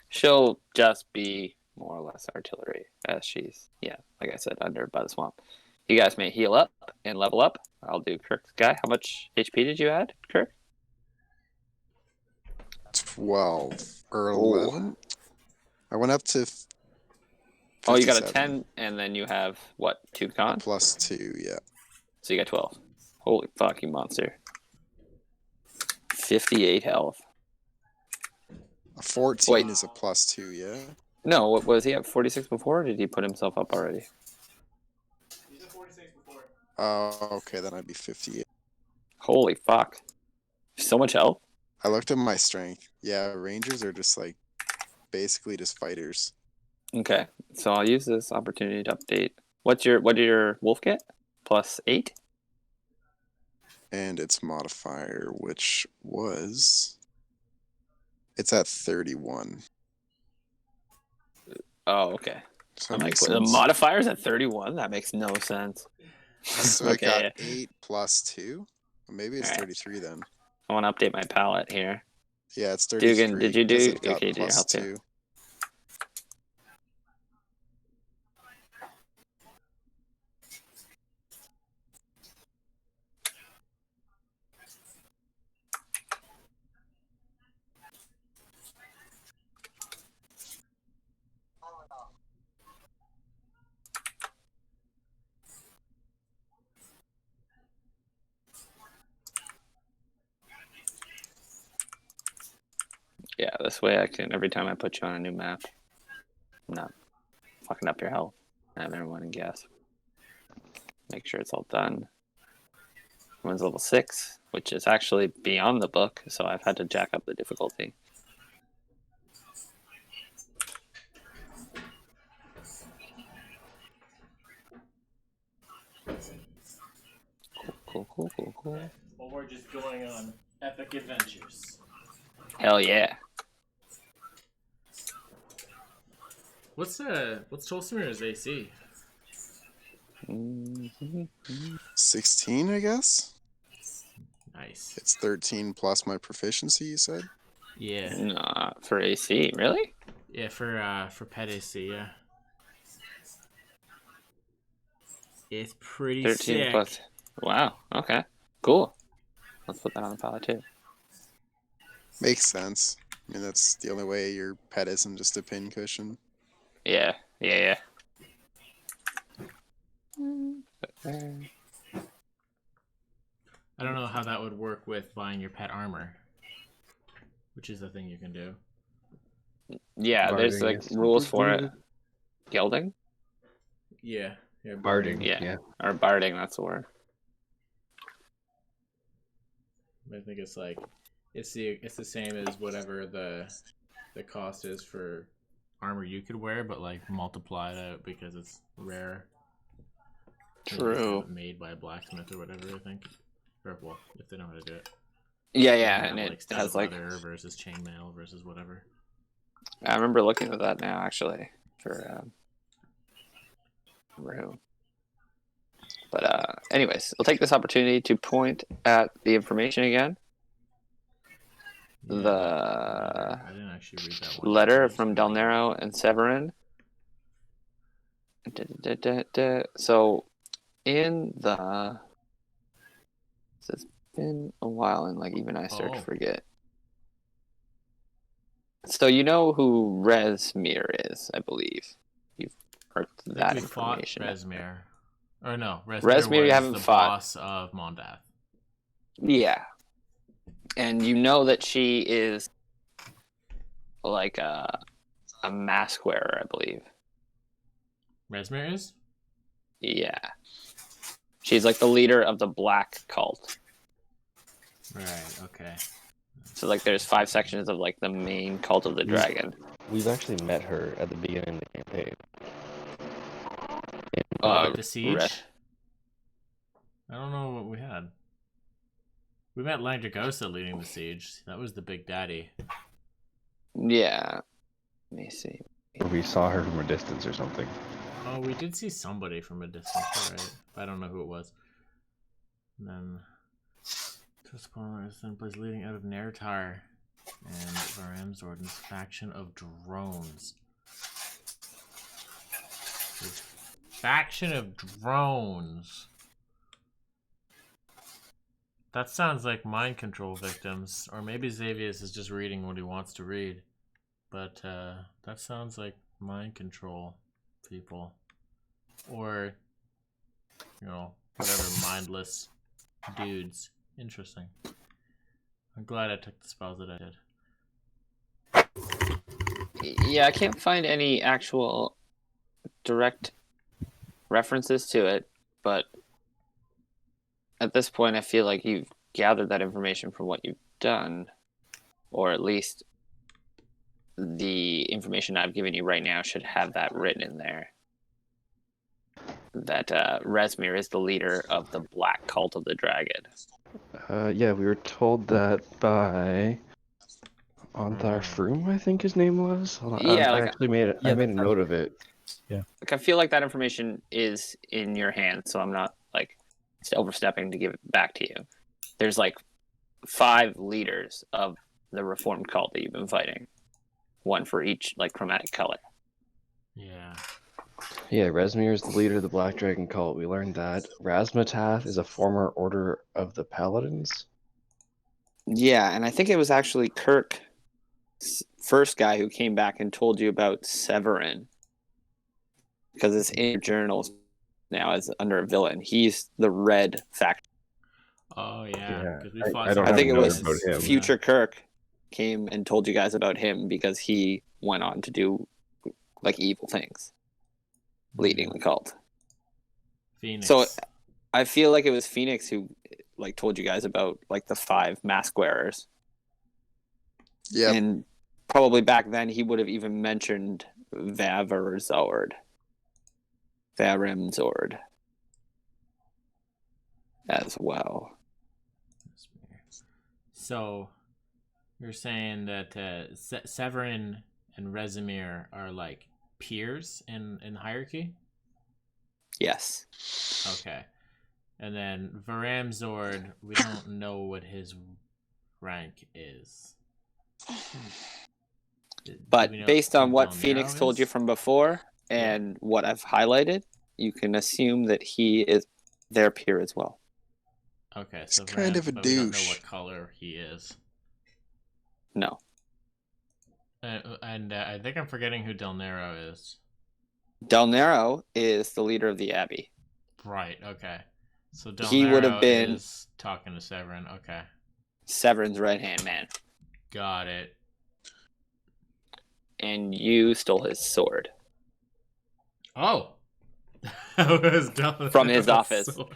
she'll just be more or less artillery as she's like I said, under by the swamp. You guys may heal up and level up. I'll do Kirk's guy. How much HP did you add, Kirk? 12 or Ooh. 11. I went up to. Oh, you got a 57 10, and then you have what? 2 con. plus 2. Yeah. So you got 12. Holy fuck, you monster! 58 health. A 14 Wait. is a plus 2. Yeah. No, what was he at 46 before? Or did he put himself up already? He's at 46 before. Oh, okay. Then I'd be 58. Holy fuck! So much health. I looked at my strength. Yeah, rangers are just like basically just fighters. Okay, so I'll use this opportunity to update. What did your wolf get? +8? And its modifier, which was. It's at 31. Oh, okay. So I'm that like, makes the sense. modifier's at 31? That makes no sense. So I Okay, got yeah. 8 plus 2. Or maybe it's Alright. 33 then. I want to update my palette here. Yeah, it's 33. Dugan, did you 'cause do? it got Okay, did you plus help 2. too? Yeah, this way I can, every time I put you on a new map, I'm not fucking up your health. I have everyone guess. Make sure it's all done. One's level 6, which is actually beyond the book, so I've had to jack up the difficulty. Cool. Well, we're just going on epic adventures. Hell yeah. What's Tolstoy's AC? 16, I guess? Nice. It's 13 plus my proficiency, you said? Yeah. Nah, for AC, really? Yeah, for pet AC, yeah. It's pretty 13 sick. plus. Wow, okay. Cool. Let's put that on the palette too. Makes sense. I mean, that's the only way your pet isn't just a pincushion. Yeah. I don't know how that would work with buying your pet armor, which is a thing you can do. Yeah, there's Barding like is rules for it. super Gelding? Yeah. Barding. Yeah. Or barding, that's the word. I think it's like it's the same as whatever the cost is for armor you could wear, but like multiplied out because it's rare. You know, True. have it made by a blacksmith or whatever, I think. Or well, if they know how to do it. Yeah, They and have, it like studded has like. leather versus chainmail versus whatever. I remember looking at that now, actually, for room. But anyways, I'll take this opportunity to point at the information again. Yeah, The I didn't actually read that one. letter from Del Nero and Severin. So, in the... It's been a while, and like even I start to forget. So you know who Resmir is, I believe. You've heard that information. Resmir. Or no, Resmir was you haven't the fought. boss of Mondath. Yeah. And you know that she is like a mask wearer, I believe. Resmir is? Yeah. She's like the leader of the black cult. Right, okay. So like there's 5 sections of like the main cult of the dragon. We've actually met her at the beginning of the campaign. With the siege? Re- I don't know what we had. We met Langdragosa leading the siege. That was the big daddy. Yeah. Let me see. Or we saw her from a distance or something. Oh, we did see somebody from a distance, right? But I don't know who it was. And then Tuscarora is then plays leading out of Nertar and Varamzord's faction of drones. This faction of drones. That sounds like mind control victims, or maybe Xavius is just reading what he wants to read. But that sounds like mind control people, or you know, whatever mindless dudes. Interesting. I'm glad I took the spells that I did. Yeah, I can't find any actual direct references to it, but at this point I feel like you've gathered that information from what you've done, or at least the information I've given you right now should have that written in there. That Resmir is the leader of the Black Cult of the Dragon. Yeah, we were told that by Onthar Froom, I think his name was. Hold on, Yeah, I like, actually made it. I made a note of it. Like I feel like that information is in your hands, so I'm not like overstepping to give it back to you. There's like 5 leaders of the reformed cult that you've been fighting, one for each like chromatic color. Yeah. Yeah, Resmir is the leader of the Black Dragon cult. We learned that. Razmatath is a former order of the Paladins. Yeah, and I think it was actually Kirk, first guy who came back and told you about Severin, because it's in your journals now as under a villain. He's the red faction. Oh yeah. Yeah, 'Cause we fought I don't I some think it know was about him. future Kirk came and told you guys about him because he went on to do like evil things, leading the cult. Phoenix. So I feel like it was Phoenix who like told you guys about like the 5 mask wearers. Yeah. And probably back then he would have even mentioned Varamzord as well. So you're saying that Severin and Rezimir are like peers in hierarchy? Yes. Okay. And then Varamzord, we don't know what his rank is. Do But we know based on who what Del Phoenix Nero told you is? from before and what I've highlighted, you can assume that he is their peer as well. Okay, so He's kind of a but we don't know douche. what color he is. No. And I think I'm forgetting who Del Nero is. Del Nero is the leader of the Abbey. Right, okay. So Del He Nero would have been is talking to Severin. Okay, Severin's right-hand man. got it. And you stole his sword. Oh! That was Del From his Nero's office. sword.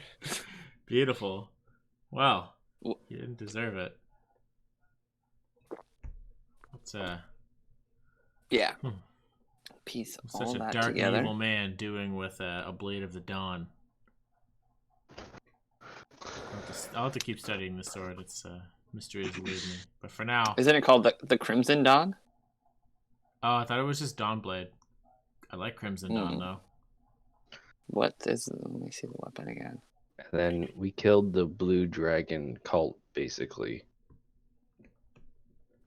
Beautiful. Wow. W- You didn't deserve it. What's Yeah. Hmm. Piece what's all such a that dark and together. evil man doing with a Blade of the Dawn? I'll have to keep studying this sword. Its mysteries elude me. But for now, Isn't it called the Crimson Dawn? oh, I thought it was just Dawnblade. I like Crimson Dawn though. What is? Let me see the weapon again. And then we killed the Blue Dragon cult, basically.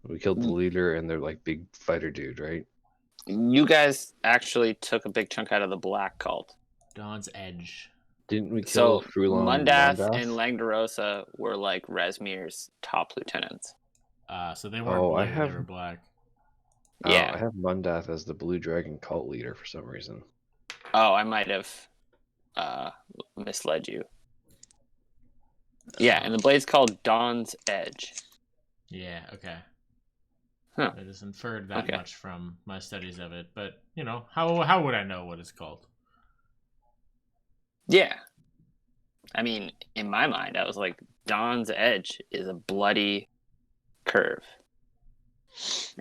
We killed the leader and their like big fighter dude, right? You guys actually took a big chunk out of the Black Cult. Dawn's Edge. Didn't we So kill Frulon Mundath Mondath? and Langdarosa were like Resmir's top lieutenants. So they weren't Oh, blue, I have- they were black. Oh, Yeah. I have Mundath as the Blue Dragon cult leader for some reason. Oh, I might have misled you. Yeah, and the blade's called Dawn's Edge. Yeah, okay. Huh. I just inferred that Okay. much from my studies of it. But, you know, how would I know what it's called? Yeah. I mean, in my mind, I was like, Dawn's Edge is a bloody curve.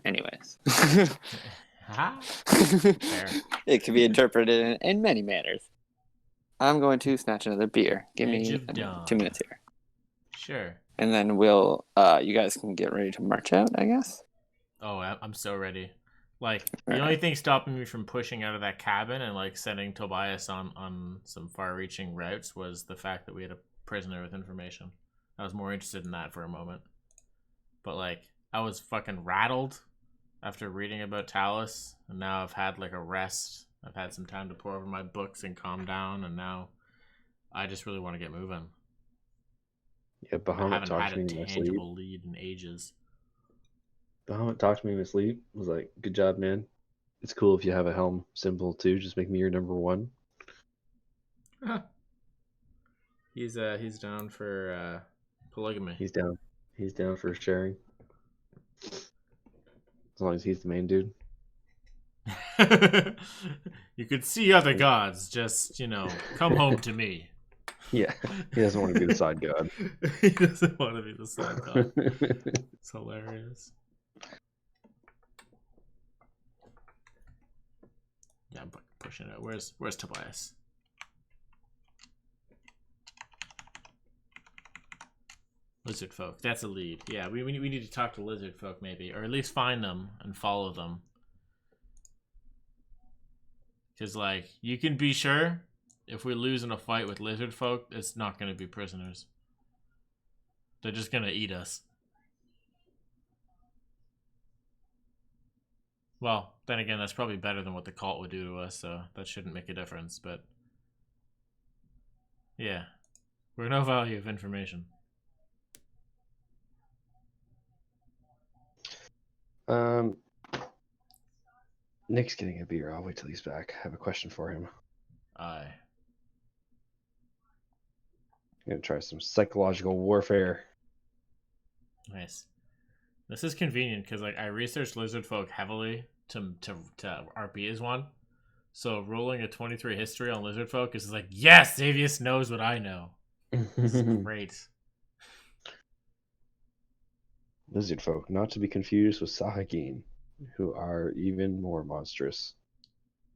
Anyways. Ha? Fair. It can be interpreted in many manners. I'm going to snatch another beer. Give Edge me of dawn. 2 minutes here. Sure. And then we'll, you guys can get ready to march out, I guess. Oh, I'm so ready. Like, the Right. only thing stopping me from pushing out of that cabin and, like, sending Tobias on some far-reaching routes was the fact that we had a prisoner with information. I was more interested in that for a moment. But, like, I was fucking rattled after reading about Talus, and now I've had, like, a rest. I've had some time to pour over my books and calm down, and now I just really want to get moving. Yeah, I Bahamut haven't talked had to a me in my sleep. tangible lead in ages. Bahamut talked to me in my sleep. Was like, "Good job, man. It's cool if you have a helm symbol too. Just make me your number one." He's down for polygamy. He's down. He's down for sharing. As long as he's the main dude. You could see other gods, just, you know, come home to me. Yeah, he doesn't want to be the side god. He doesn't want to be the side god. It's hilarious. Yeah, I'm pushing it. Where's Tobias? Lizard folk. That's a lead. Yeah, we need to talk to lizard folk maybe, or at least find them and follow them. Because, like, you can be sure if we lose in a fight with lizard folk, it's not going to be prisoners. They're just going to eat us. Well, then again, that's probably better than what the cult would do to us, so that shouldn't make a difference, but... yeah. We're no value of information. Nick's getting a beer. I'll wait till he's back. I have a question for him. Aye. I'm gonna try some psychological warfare. Nice. This is convenient because, like, I researched lizard folk heavily to RP as one. So rolling a 23 history on lizard folk is like, yes, Xavius knows what I know. It's great. Lizard folk, not to be confused with Sahagin, who are even more monstrous.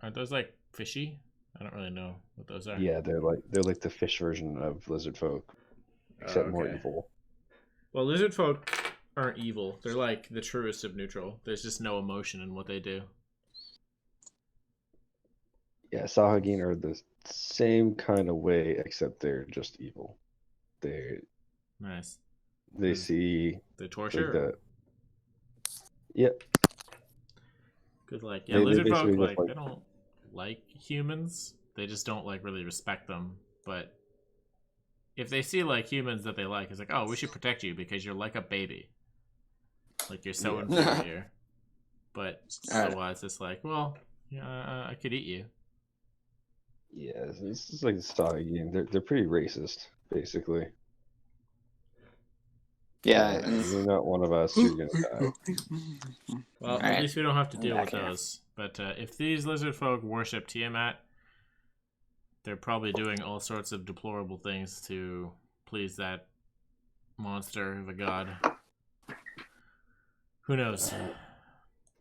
Aren't those like fishy? I don't really know what those are. Yeah, they're like the fish version of lizard folk, except more okay. evil. Well, lizard folk aren't evil. They're like the truest of neutral. There's just no emotion in what they do. Yeah, Sahagin are the same kind of way, except they're just evil. Nice. They see The like torture. Yep. Because like yeah, They lizard folk basically like just, they don't like humans. They just don't like really respect them. But if they see like humans that they like, it's like, oh, we should protect you because you're like a baby. Like you're so Yeah. inferior. But otherwise, it's like, well, yeah, I could eat you. Yeah, this is like the Sahagin. They're pretty racist, basically. Yeah. You're not one of us. You're gonna die. Well, Alright. at least we don't have to deal back with here. those. But if these lizard folk worship Tiamat, they're probably doing all sorts of deplorable things to please that monster of a god. Who knows?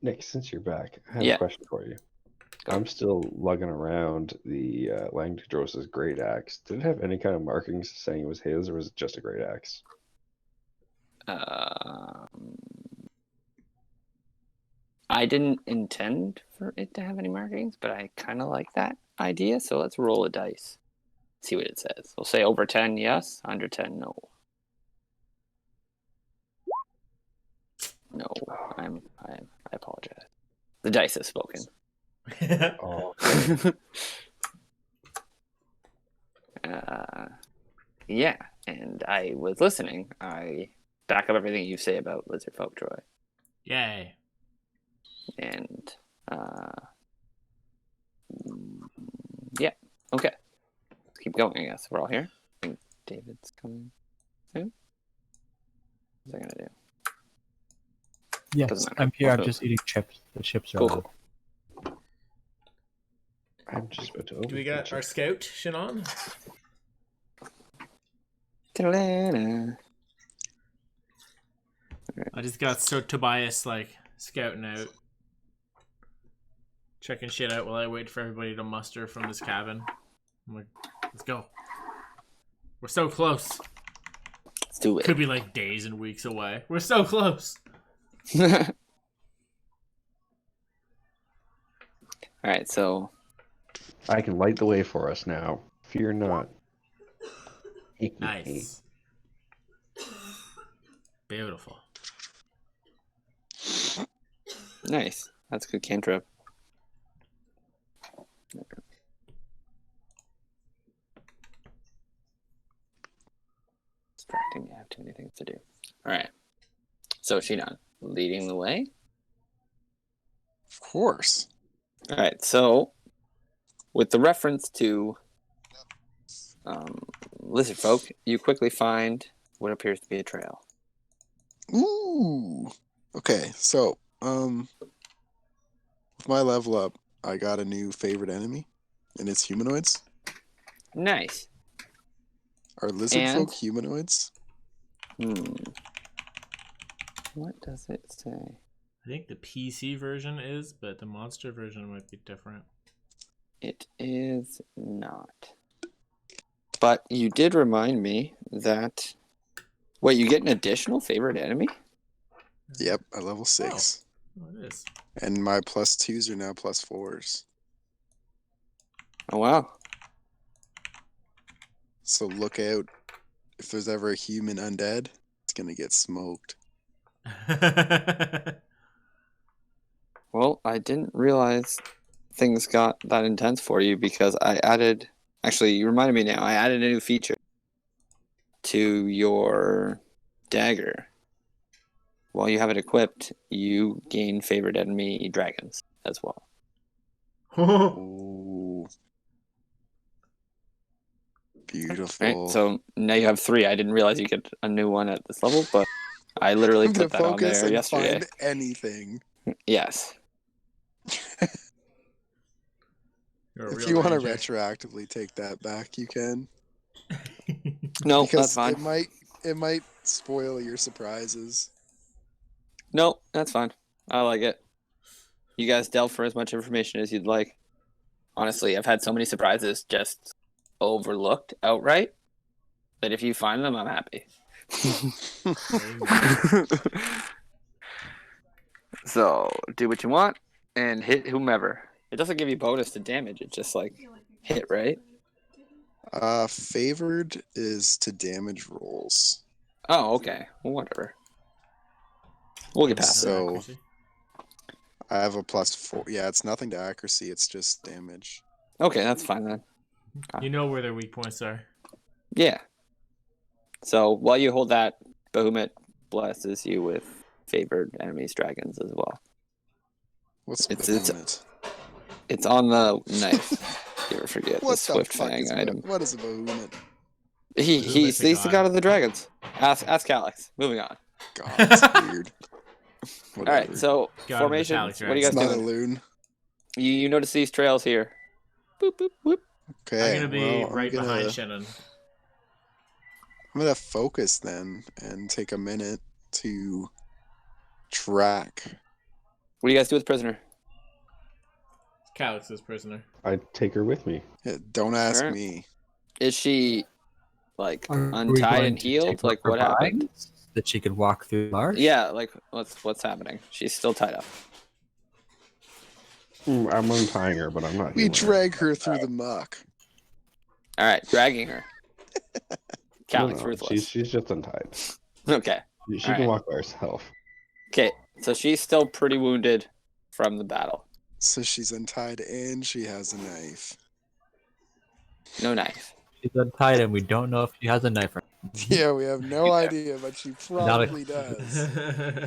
Nick, since you're back, I have Yeah. a question for you. I'm still lugging around the Langdrodos's great axe. Did it have any kind of markings saying it was his, or was it just a great axe? I didn't intend for it to have any markings, but I kind of like that idea. So let's roll a dice. See what it says. We'll say over 10, yes. Under 10, no. No, I apologize. The dice has spoken. Oh, Yeah, and I was listening. I back up everything you say about lizard folk, Troy. Yay. And yeah, okay. Let's keep going. I guess we're all here. I think David's coming soon. What's I gonna do? Yes, Doesn't matter. I'm here. We'll I'm move. just eating chips. The chips are Cool, on. cool. I'm just about to Do we got our scout, Shannon? Ta-da-da. I just got Tobias like scouting out, checking shit out while I wait for everybody to muster from this cabin. I'm like, let's go. We're so close. Let's do it. Could be like days and weeks away. We're so close. Alright, so I can light the way for us now. Fear not. Nice. Beautiful. nice. That's a good cantrip. Distracting, you have too many things to do. Alright. So Shinon, leading the way. Of course. Alright, so with the reference to lizard folk, you quickly find what appears to be a trail. Ooh. Okay, so with my level up, I got a new favorite enemy, and it's humanoids. Nice. Are lizard And? folk humanoids? What does it say? I think the PC version is, but the monster version might be different. It is not. But you did remind me that... Wait, you get an additional favorite enemy? Yep, at level 6. Oh, it is. And my +2s are now +4s. Oh, wow. So look out. If there's ever a human undead, it's going to get smoked. Well, I didn't realize things got that intense for you because I added... Actually, you reminded me now. I added a new feature to your dagger. While you have it equipped, you gain favorite enemy dragons as well. Ooh. Beautiful. Right, so now you have 3. I didn't realize you get a new one at this level, but I literally I'm going put to that on focus there and yesterday. find anything. Yes. You're a If real you want to ranger. retroactively take that back, you can. No, Because that's fine. it might spoil your surprises. No, that's fine. I like it. You guys delve for as much information as you'd like. Honestly, I've had so many surprises just overlooked outright that if you find them, I'm happy. So, do what you want and hit whomever. It doesn't give you bonus to damage, it's just like hit, right? Favored is to damage rolls. Oh, okay. Well, whatever. We'll get past it. So- Accuracy. I have a +4. Yeah, it's nothing to accuracy, it's just damage. Okay, that's fine then. You know where their weak points are. Yeah. So while you hold that, Bahamut blesses you with favored enemies, dragons as well. What's It's- Bahamut? It's on the knife. You ever forget the What the Swift fuck Fang is item? what is a Bahamut? He's Bahamut's a the god. god of the dragons. Ask Alex. Moving on. God, that's weird. All right, so God of formations. metallic What are you It's guys not a doing? loon. You notice these trails here. Boop boop boop. Okay, I'm gonna be well, right behind Shannon. I'm gonna focus then and take a minute to track. What do you guys do with the prisoner? Calix's prisoner. I take her with me. Yeah, don't ask Alright. me. Is she like Are we untied going and to healed? take her Like for what happened? vines that she could walk through marsh? Yeah, like what's happening? She's still tied up. I'm untying her, but I'm not. We healing her. drag her through the muck. All right, dragging her. No, Calix no, ruthless. she's just untied. Okay. She All can right. walk by herself. Okay. So she's still pretty wounded from the battle. So she's untied and she has a knife. No knife. She's untied and we don't know if she has a knife. Or... Yeah, we have no idea, but she Not a- probably does.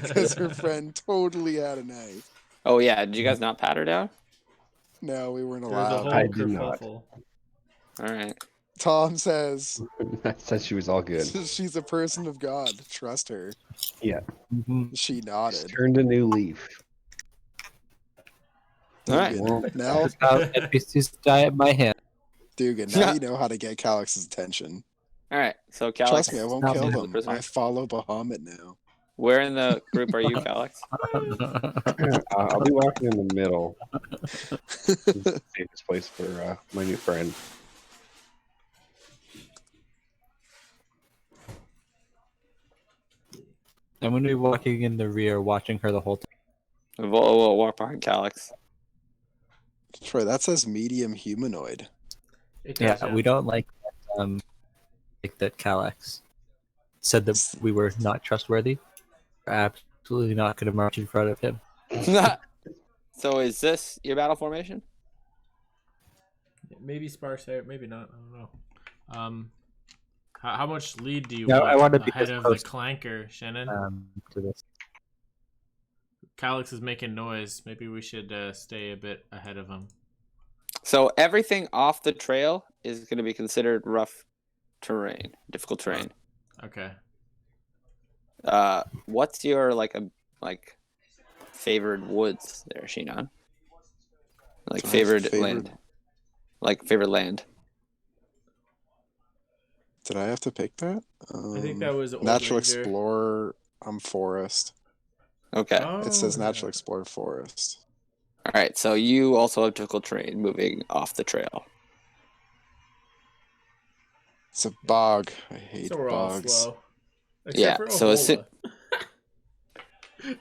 Because her friend totally had a knife. Oh yeah. Did you guys not pat her down? No, we weren't There's a allowed. whole I did not. kerfuffle. All right. Tom says I said she was all good. she's a person of God. Trust her. Yeah. Mhm. She She's nodded. turned a new leaf. All right. Dugan, now, NPC's die at my hand. Dugan, now you know how to get Calix's attention. All right. So Trust Calix, me, I won't Not kill me. the them. prisoner. I follow Bahamut now. Where in the group are you, Calix? I'll be walking in the middle. This is the safest place for my new friend. I'm gonna be walking in the rear, watching her the whole time. Volo will walk behind Calix. Troy, that says medium humanoid. It Yeah, does, we don't like that Calyx said that we were not trustworthy. We're absolutely not going to march in front of him. So is this your battle formation? Maybe sparse out, maybe not. I don't know. How much lead do you No, want I want to be ahead as of close the clanker, Shannon? to this. Calix is making noise. Maybe we should stay a bit ahead of him. So everything off the trail is going to be considered rough terrain, difficult terrain. Okay. What's your like favored woods there, Shinon? Like My favored favorite- land. Like favorite land. Did I have to pick that? I think that was Old Natural Ranger. Explorer. I'm forest. Okay. Oh, It says Natural yeah. Explorer forest. All right. So you also have difficult terrain moving off the trail. It's a bog. I hate So we're all bogs. slow. Except Yeah, for so it's- Ohola.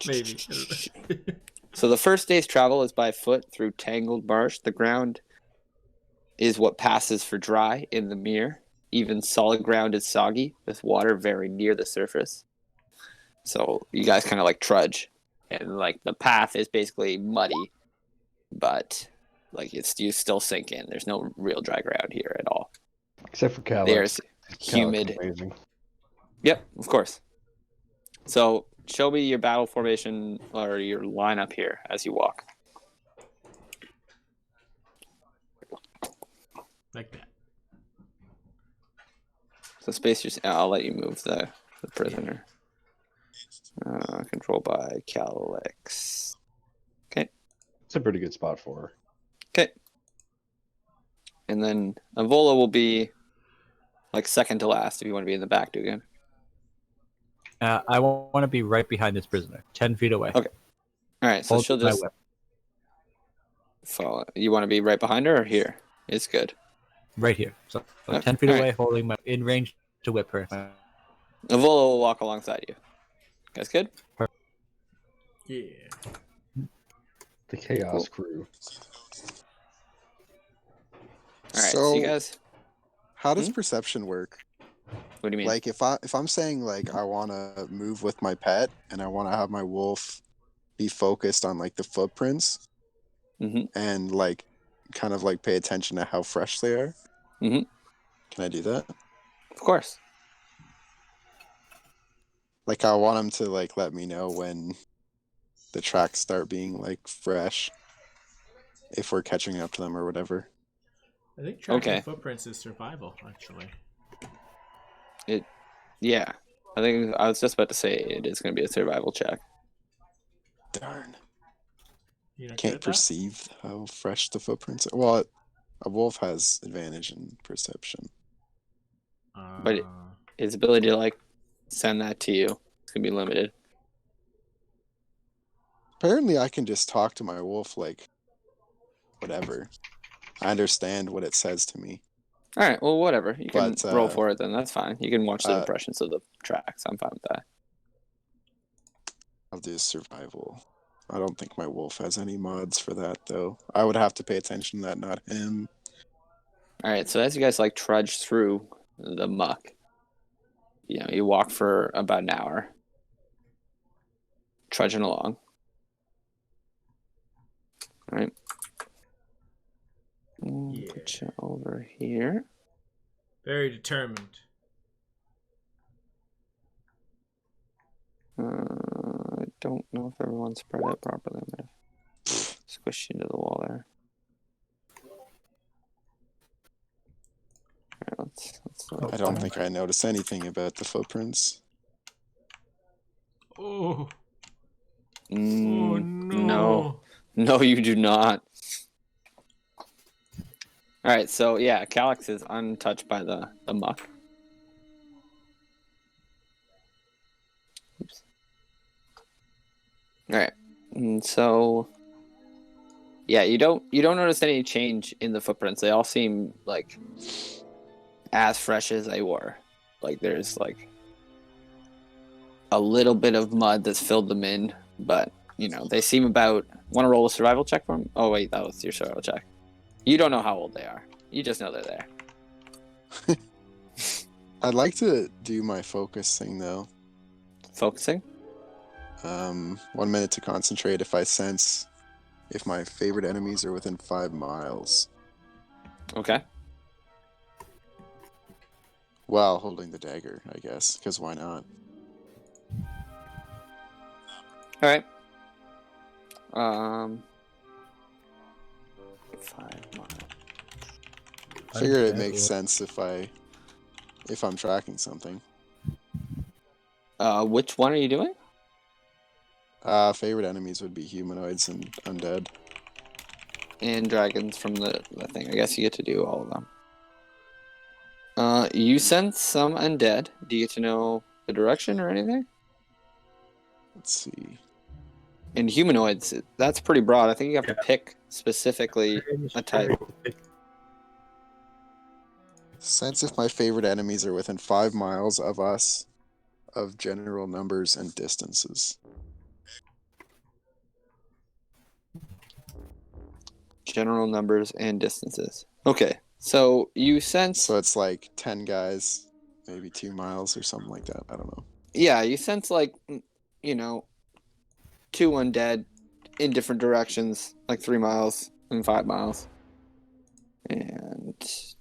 Maybe. So the first day's travel is by foot through tangled marsh. The ground is what passes for dry in the mere. Even solid ground is soggy, with water very near the surface. So you guys kind of like trudge, and like the path is basically muddy, but like you still sink in. There's no real dry ground here at all. Except for Calix. There's Calix is humid. amazing. Yep, of course. So show me your battle formation or your lineup here as you walk. Like that. So space your. I'll let you move the prisoner. Controlled by Calix. Okay. It's a pretty good spot for her. Okay. And then Avola will be like second to last if you want to be in the back, Dugan. I want to be right behind this prisoner, 10 feet away. Okay. All right, so Hold she'll my just whip. follow. You want to be right behind her or here? It's good. Right here. So Okay, 10 feet all away, right. holding my in range to whip her. Avola will walk alongside you. Guys, good? Yeah. The Chaos Crew. All right, so you So- guys. How does perception work? What do you mean? Like if I'm saying like I want to move with my pet and I want to have my wolf be focused on like the footprints Mhm. and like kind of like pay attention to how fresh they are. Mhm. Can I do that? Of course. Like I want them to like let me know when the tracks start being like fresh if we're catching up to them or whatever. I think tracking Okay. footprints is survival, actually. Yeah. I think I was just about to say it is going to be a survival check. Darn. You not good Can't at that? perceive how fresh the footprints are. Well, a wolf has advantage in perception. But his ability to like send that to you is going to be limited. Apparently I can just talk to my wolf like whatever. I understand what it says to me. All right, well, whatever. You can But, roll for it then. That's fine. You can watch the uh, impressions of the tracks. I'm fine with that. I'll do survival. I don't think my wolf has any mods for that though. I would have to pay attention to that, not him. All right, so as you guys like trudge through the muck, you walk for about an hour, trudging along. All right. Yeah. Put you over here. Very determined. I don't know if everyone's spread out properly. I might have squished you into the wall there. All right, I don't think I noticed anything about the footprints. Oh. Oh No. No, you do not. Alright, so yeah, Calyx is untouched by the muck. Oops. Alright. So yeah, you don't notice any change in the footprints. They all seem like as fresh as they were. Like there's like a little bit of mud that's filled them in, but you know, they seem about. Want to roll a survival check for them? Oh wait, that was your survival check. You don't know how old they are. You just know they're there. I'd like to do my focus thing though. Focusing? 1 minute to concentrate if I sense if my favorite enemies are within 5 miles. Okay. While holding the dagger, I guess, because why not? Alright. 5 miles. Figured it makes sense if I'm tracking something. Which one are you doing? Favorite enemies would be humanoids and undead. And dragons from the thing. I guess you get to do all of them. You sense some undead. Do you get to know the direction or anything? Let's see. And humanoids, that's pretty broad. I think you have to pick specifically a type. Sense if my favorite enemies are within 5 miles of us, of general numbers and distances. General numbers and distances. Okay, so you sense. So it's like 10 guys, maybe 2 miles or something like that. I don't know. Yeah, you sense like, you know, 2 undead in different directions, like 3 miles and 5 miles. And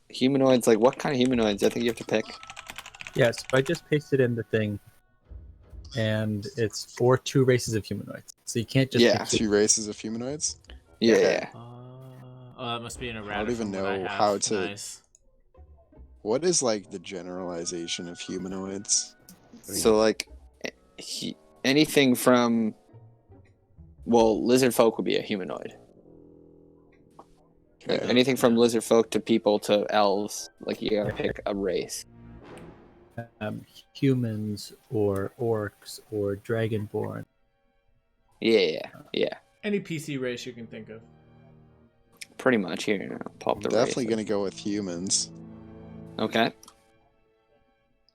humanoids, like what kind of humanoids? I think you have to pick. Yeah, so I just pasted in the thing, and it's for 2 races of humanoids. So you can't just pick 2 races of humanoids? Yeah. Okay. Oh, that must be an errata. I don't even from what know I have. how to. Nice. What is like the generalization of humanoids? So like anything from, well, lizard folk would be a humanoid. Like Okay. anything from lizard folk to people to elves, like you gotta pick a race. humans or orcs or dragonborn. Yeah. Any PC race you can think of. Pretty much. Here, now, pop I'm the definitely race. gonna go with humans. Okay.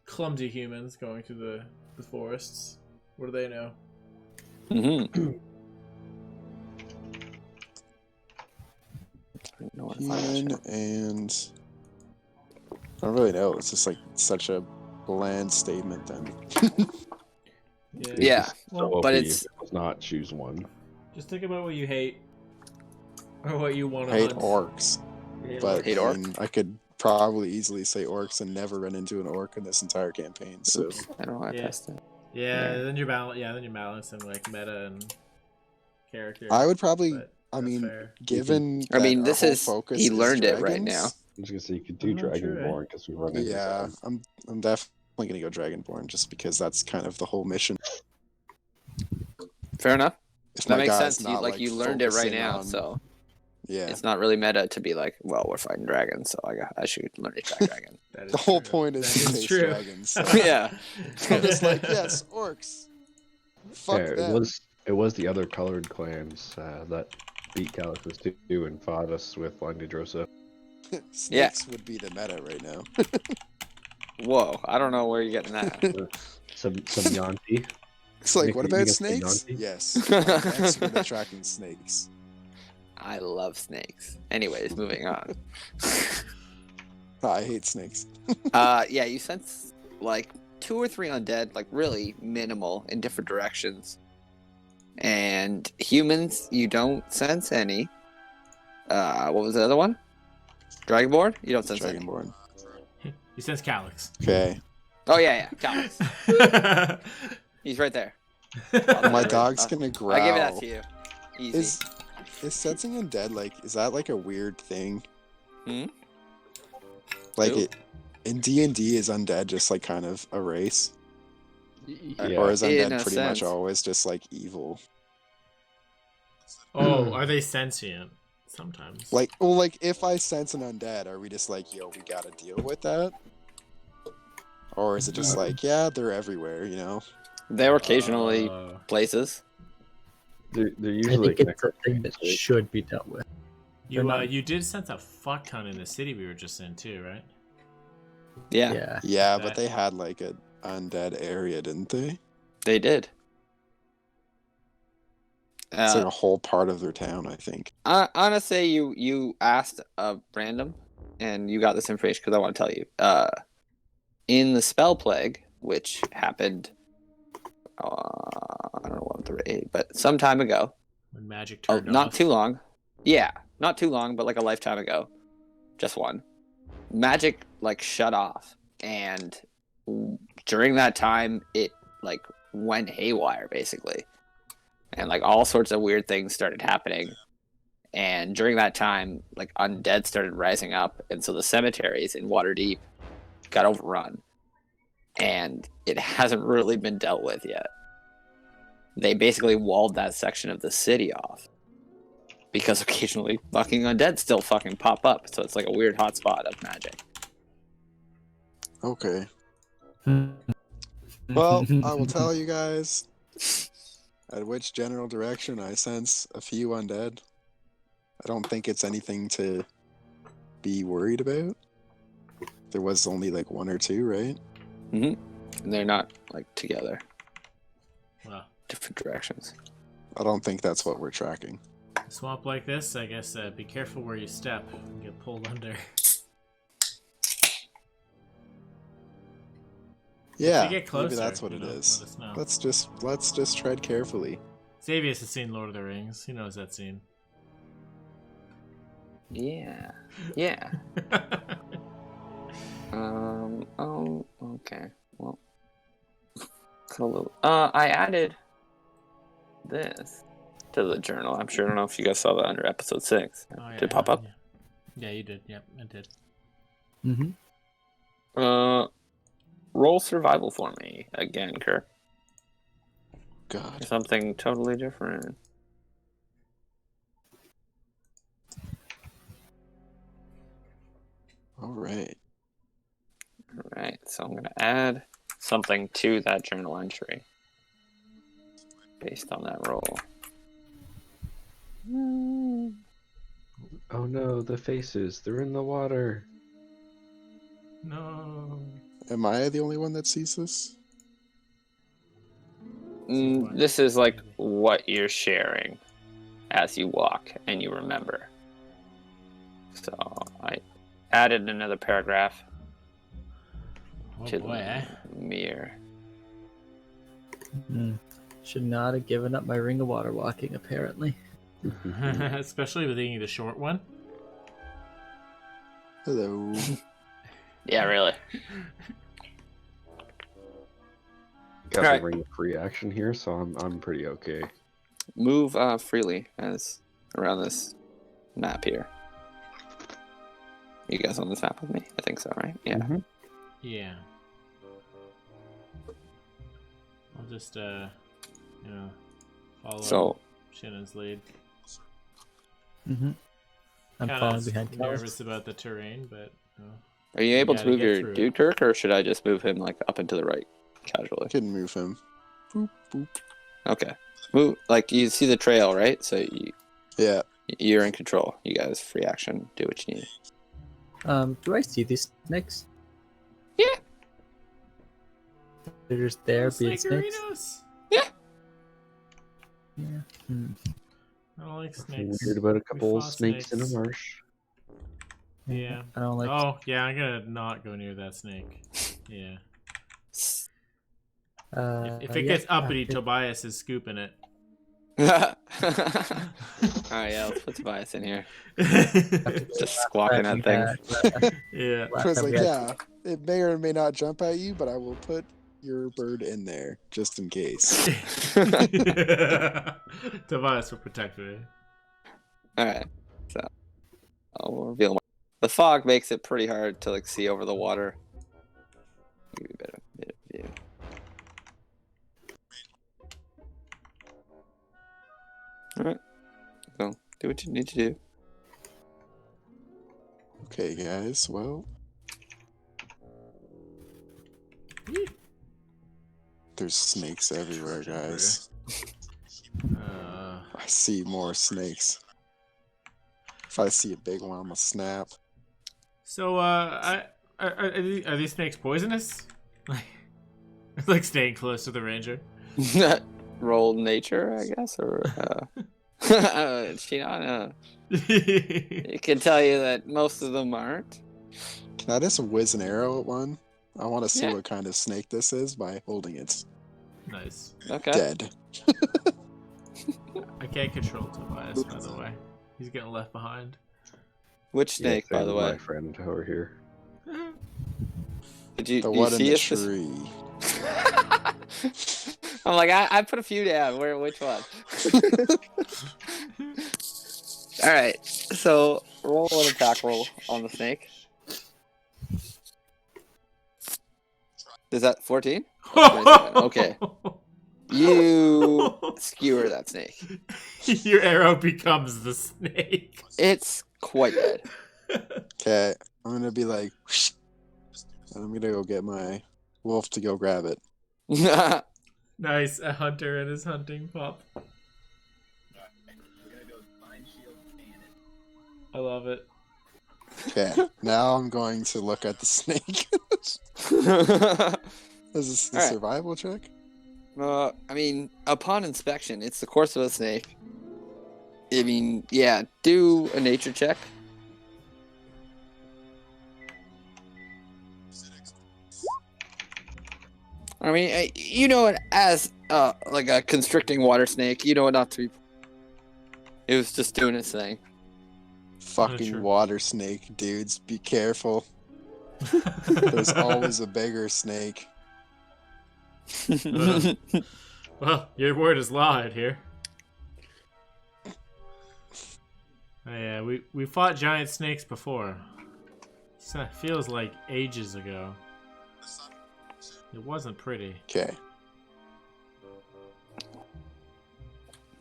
Clumsy humans going through the forests. What do they know? Mm-hmm. I don't know what to find Human this and I don't really know. It's just like such a bland statement then. Yeah, So but OP it's- if it does not choose one. Just think about what you hate. Or what you want to I hate hunt. orcs. You hate But Hate I orc? mean, I could probably easily say orcs and never run into an orc in this entire campaign. So Oops, I don't know why I Yeah. pressed it. Yeah, Yeah. then you're balancing like meta and character. I would probably. but I that's mean, fair. given I mean, that our this whole is- focus he is learned it right dragons, now. I'm just gonna say you could do Oh, true, eh? Dragonborn because we run into Yeah, them. I'm definitely gonna go Dragonborn just because that's kind of the whole mission. Fair enough. If That my makes guy's sense. You not, you learned it right focusing now, on- so yeah. it's not really meta to be like, well, we're fighting dragons, so I should learn to track dragon. That is The whole true. point is That to is face true. dragons. So Yeah. I'm just like, yes, orcs. Fuck Yeah, them. it was the other colored clans that beat Calyxus too and fought us with Langdedrosa. Snakes would be the meta right now. Whoa, I don't know where you're getting that. Some Yanti. It's like, Nick, what you about can say snakes? Yanti? Yes, I'm expert at tracking snakes. I love snakes. Anyways, moving on. I hate snakes. Yeah, you sense like 2 or 3 undead, like really minimal in different directions. And humans, you don't sense any. What was the other one? Dragonborn? You don't sense any. Dragonborn. He says Calyx. Okay. Oh yeah, Calyx. He's right there. My dog's gonna growl. I give it that to you. Easy. Is sensing undead like? Is that like a weird thing? Hmm? Like Who? In D&D, is undead just like kind of a race, Yeah. or is In undead a pretty much sense. always just like evil? Oh, are they sentient? Sometimes. Like, well, like if I sense an undead, are we just like, yo, we gotta deal with that? Or is it just like, yeah, they're everywhere, you know? There were occasionally places. They're I usually think it's a thing that should be dealt with. You did sense a fuck ton in the city we were just in too, right? Yeah, Yeah. Yeah, That- but they had like a undead area, didn't they? they did. It's like a whole part of their town, I think. Honestly, you asked a random, and you got this information because I want to tell you. In the spell plague, which happened, I don't know what the rate, but some time ago. When magic Oh, turned not off. too long. Yeah, not too long, but like a lifetime ago. Just one. Magic like shut off, and during that time, it like went haywire basically, and like all sorts of weird things started happening. And during that time, like undead started rising up, and so the cemeteries in Waterdeep got overrun, and it hasn't really been dealt with yet. They basically walled that section of the city off because occasionally fucking undead still fucking pop up, so it's like a weird hotspot of magic. Okay. Well, I will tell you guys at which general direction I sense a few undead. I don't think it's anything to be worried about. There was only like one or two, right? And they're not like together, Well, different directions. I don't think that's what we're tracking. a swamp like this, I guess. Be careful where you step and get pulled under. Yeah, If you get closer, maybe that's what you it know, is. let us know. Let's just tread carefully. Xavius has seen Lord of the Rings. He knows that scene. Yeah. Oh, okay. Well, cool. I added this to the journal. I'm sure. I don't know if you guys saw that under episode 6. Oh, Did it pop up? Yeah, you did. Yep, it did. Roll survival for me again, Kirk. God. Something totally different. All right. Alright, so I'm going to add something to that journal entry based on that roll. Oh no, the faces. They're in the water. No. Am I the only one that sees this? This is like what you're sharing as you walk and you remember. So I added another paragraph Oh to boy, eh? the mirror. Should not have given up my ring of water walking, apparently. Especially with eating the short one. Hello. Yeah, really. Got Alright. the ring of free action here, so I'm pretty okay. Move freely as around this map here. You guys on this map with me? I think so, right? Yeah. Yeah. I'll just follow So Shannon's lead. I'm Kinda following behind Kels. nervous about the terrain, but are you able to gotta move get your through it. dude, Kirk, or should I just move him like up and to the right casually? I can move him. Boop, boop. Okay. Move like you see the trail, right? So Yeah. you're in control. You guys free action, do what you need. Do I see these snakes? Yeah. They're just there being snakes? Snakerinos! Yeah. I don't like snakes. Weird about a couple fought snakes in a snakes. marsh. Yeah. I don't like. Oh, yeah, I'm gonna not go near that snake. Yeah. If it gets uppity, Tobias is scooping it. Alright, yeah, let's put Tobias in here. Just squawking at things. Yeah. I was like, yeah, it may or may not jump at you, but I will put your bird in there just in case. Tobias will protect me. Alright, so I'll reveal my... The fog makes it pretty hard to like see over the water, give you a bit of view. Alright. So, do what you need to do. Okay, guys. Well, there's snakes everywhere, guys. I see more snakes. If I see a big one, I'm gonna snap. So, are these snakes poisonous? Like staying close to the ranger. Roll nature, I guess, or she not. It can tell you that most of them aren't. Can I just whiz an arrow at one? I want to see Yeah. what kind of snake this is by holding it. Nice. Okay. Dead. I can't control Tobias, by the way. He's getting left behind. Which snake, Yeah, by the same with way? my friend over here. Did you? The do you one in see the us? tree. I'm like, I put a few down. Which one? All right. So roll an attack roll on the snake. Is that 14? Okay. You skewer that snake. Your arrow becomes the snake. It's quite dead. Okay, I'm gonna be like, whoosh, and I'm gonna go get my wolf to go grab it. Nice, a hunter and his hunting pup. I love it. Okay, now I'm going to look at the snake. Is this a All right. survival check? I mean, upon inspection, it's the course of a snake. I mean, yeah, do a nature check. I mean, you know it as like a constricting water snake. You know it not to be. It was just doing its thing. Fucking true. water snake, dudes. Be careful. There's always a bigger snake. Well, your word is law out here. Oh, yeah, we fought giant snakes before. So it feels like ages ago. It wasn't pretty. Okay.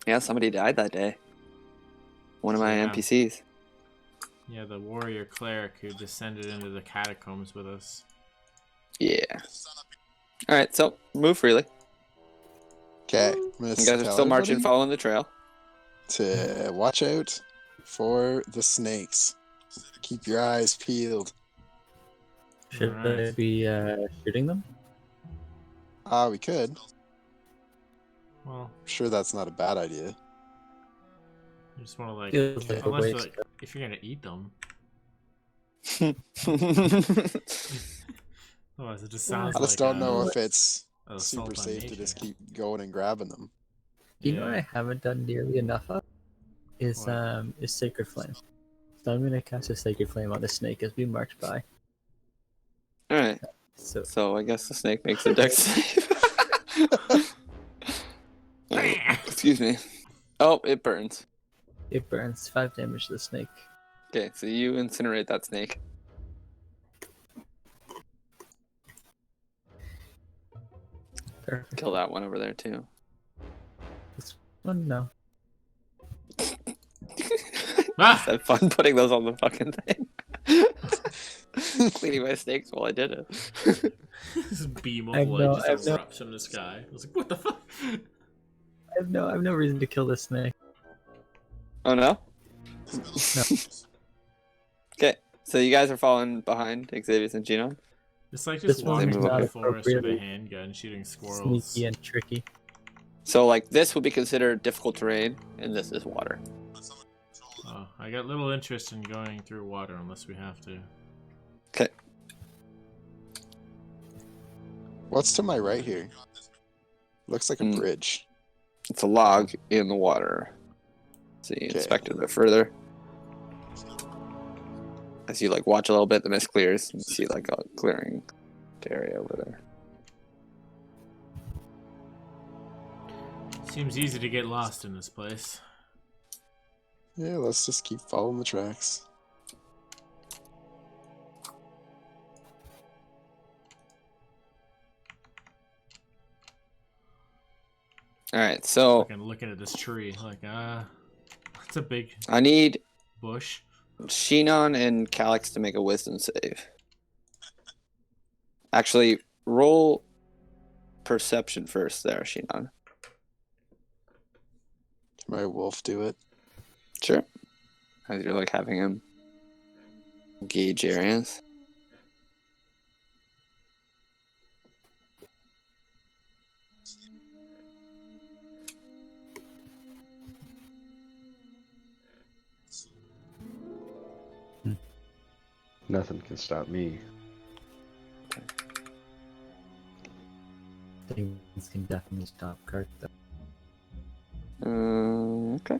Yeah, somebody died that day. One of my Yeah. NPCs. Yeah, the warrior cleric who descended into the catacombs with us. Yeah. All right, so move freely. Okay. I'm gonna You guys are tell still marching, everybody following the trail. to watch out for the snakes. Keep your eyes peeled. Should Alright. I be shooting them? We could. Well, I'm sure that's not a bad idea. you just want to like, Feels like a unless waste. like, if you're gonna eat them. Otherwise, it just sounds I just like don't know if it's a super assault on safe to nature. just keep going and grabbing them. You know Yeah. what I haven't done nearly enough of? Is What? Sacred Flame. So I'm gonna cast a Sacred Flame on the snake as we march by. All right. So I guess the snake makes a dex save. Excuse me. Oh, it burns. it burns 5 damage to the snake. Okay, so you incinerate that snake. Perfect. Kill that one over there too. This one, no. Ah! Had fun putting those on the fucking thing. Cleaning my snakes while I did it. This beam of I have light no- just I have no- erupts from the sky. I was like, what the fuck? I have no reason to kill this snake. Oh no? No. Okay, so you guys are following behind Xavius and Genon? It's like This just one's walking through not the forest with a appropriately handgun shooting squirrels. Sneaky and tricky. So like this would be considered difficult terrain, and this is water. Oh, I got little interest in going through water unless we have to. Okay. What's to my right here? Looks like a Hmm. bridge. It's a log in the water. So you Okay. inspect it a bit further. As you like watch a little bit, the mist clears and you see like a clearing area over there. Seems easy to get lost in this place. Yeah, let's just keep following the tracks. All right, so Fucking looking at this tree, like, it's a big I need bush. Shinon and Calyx to make a wisdom save. Actually, roll perception first there, Shinon. Can my wolf do it? Sure. As you're like having him gauge areas. Nothing can stop me. Things can definitely stop Kurt, though. Okay.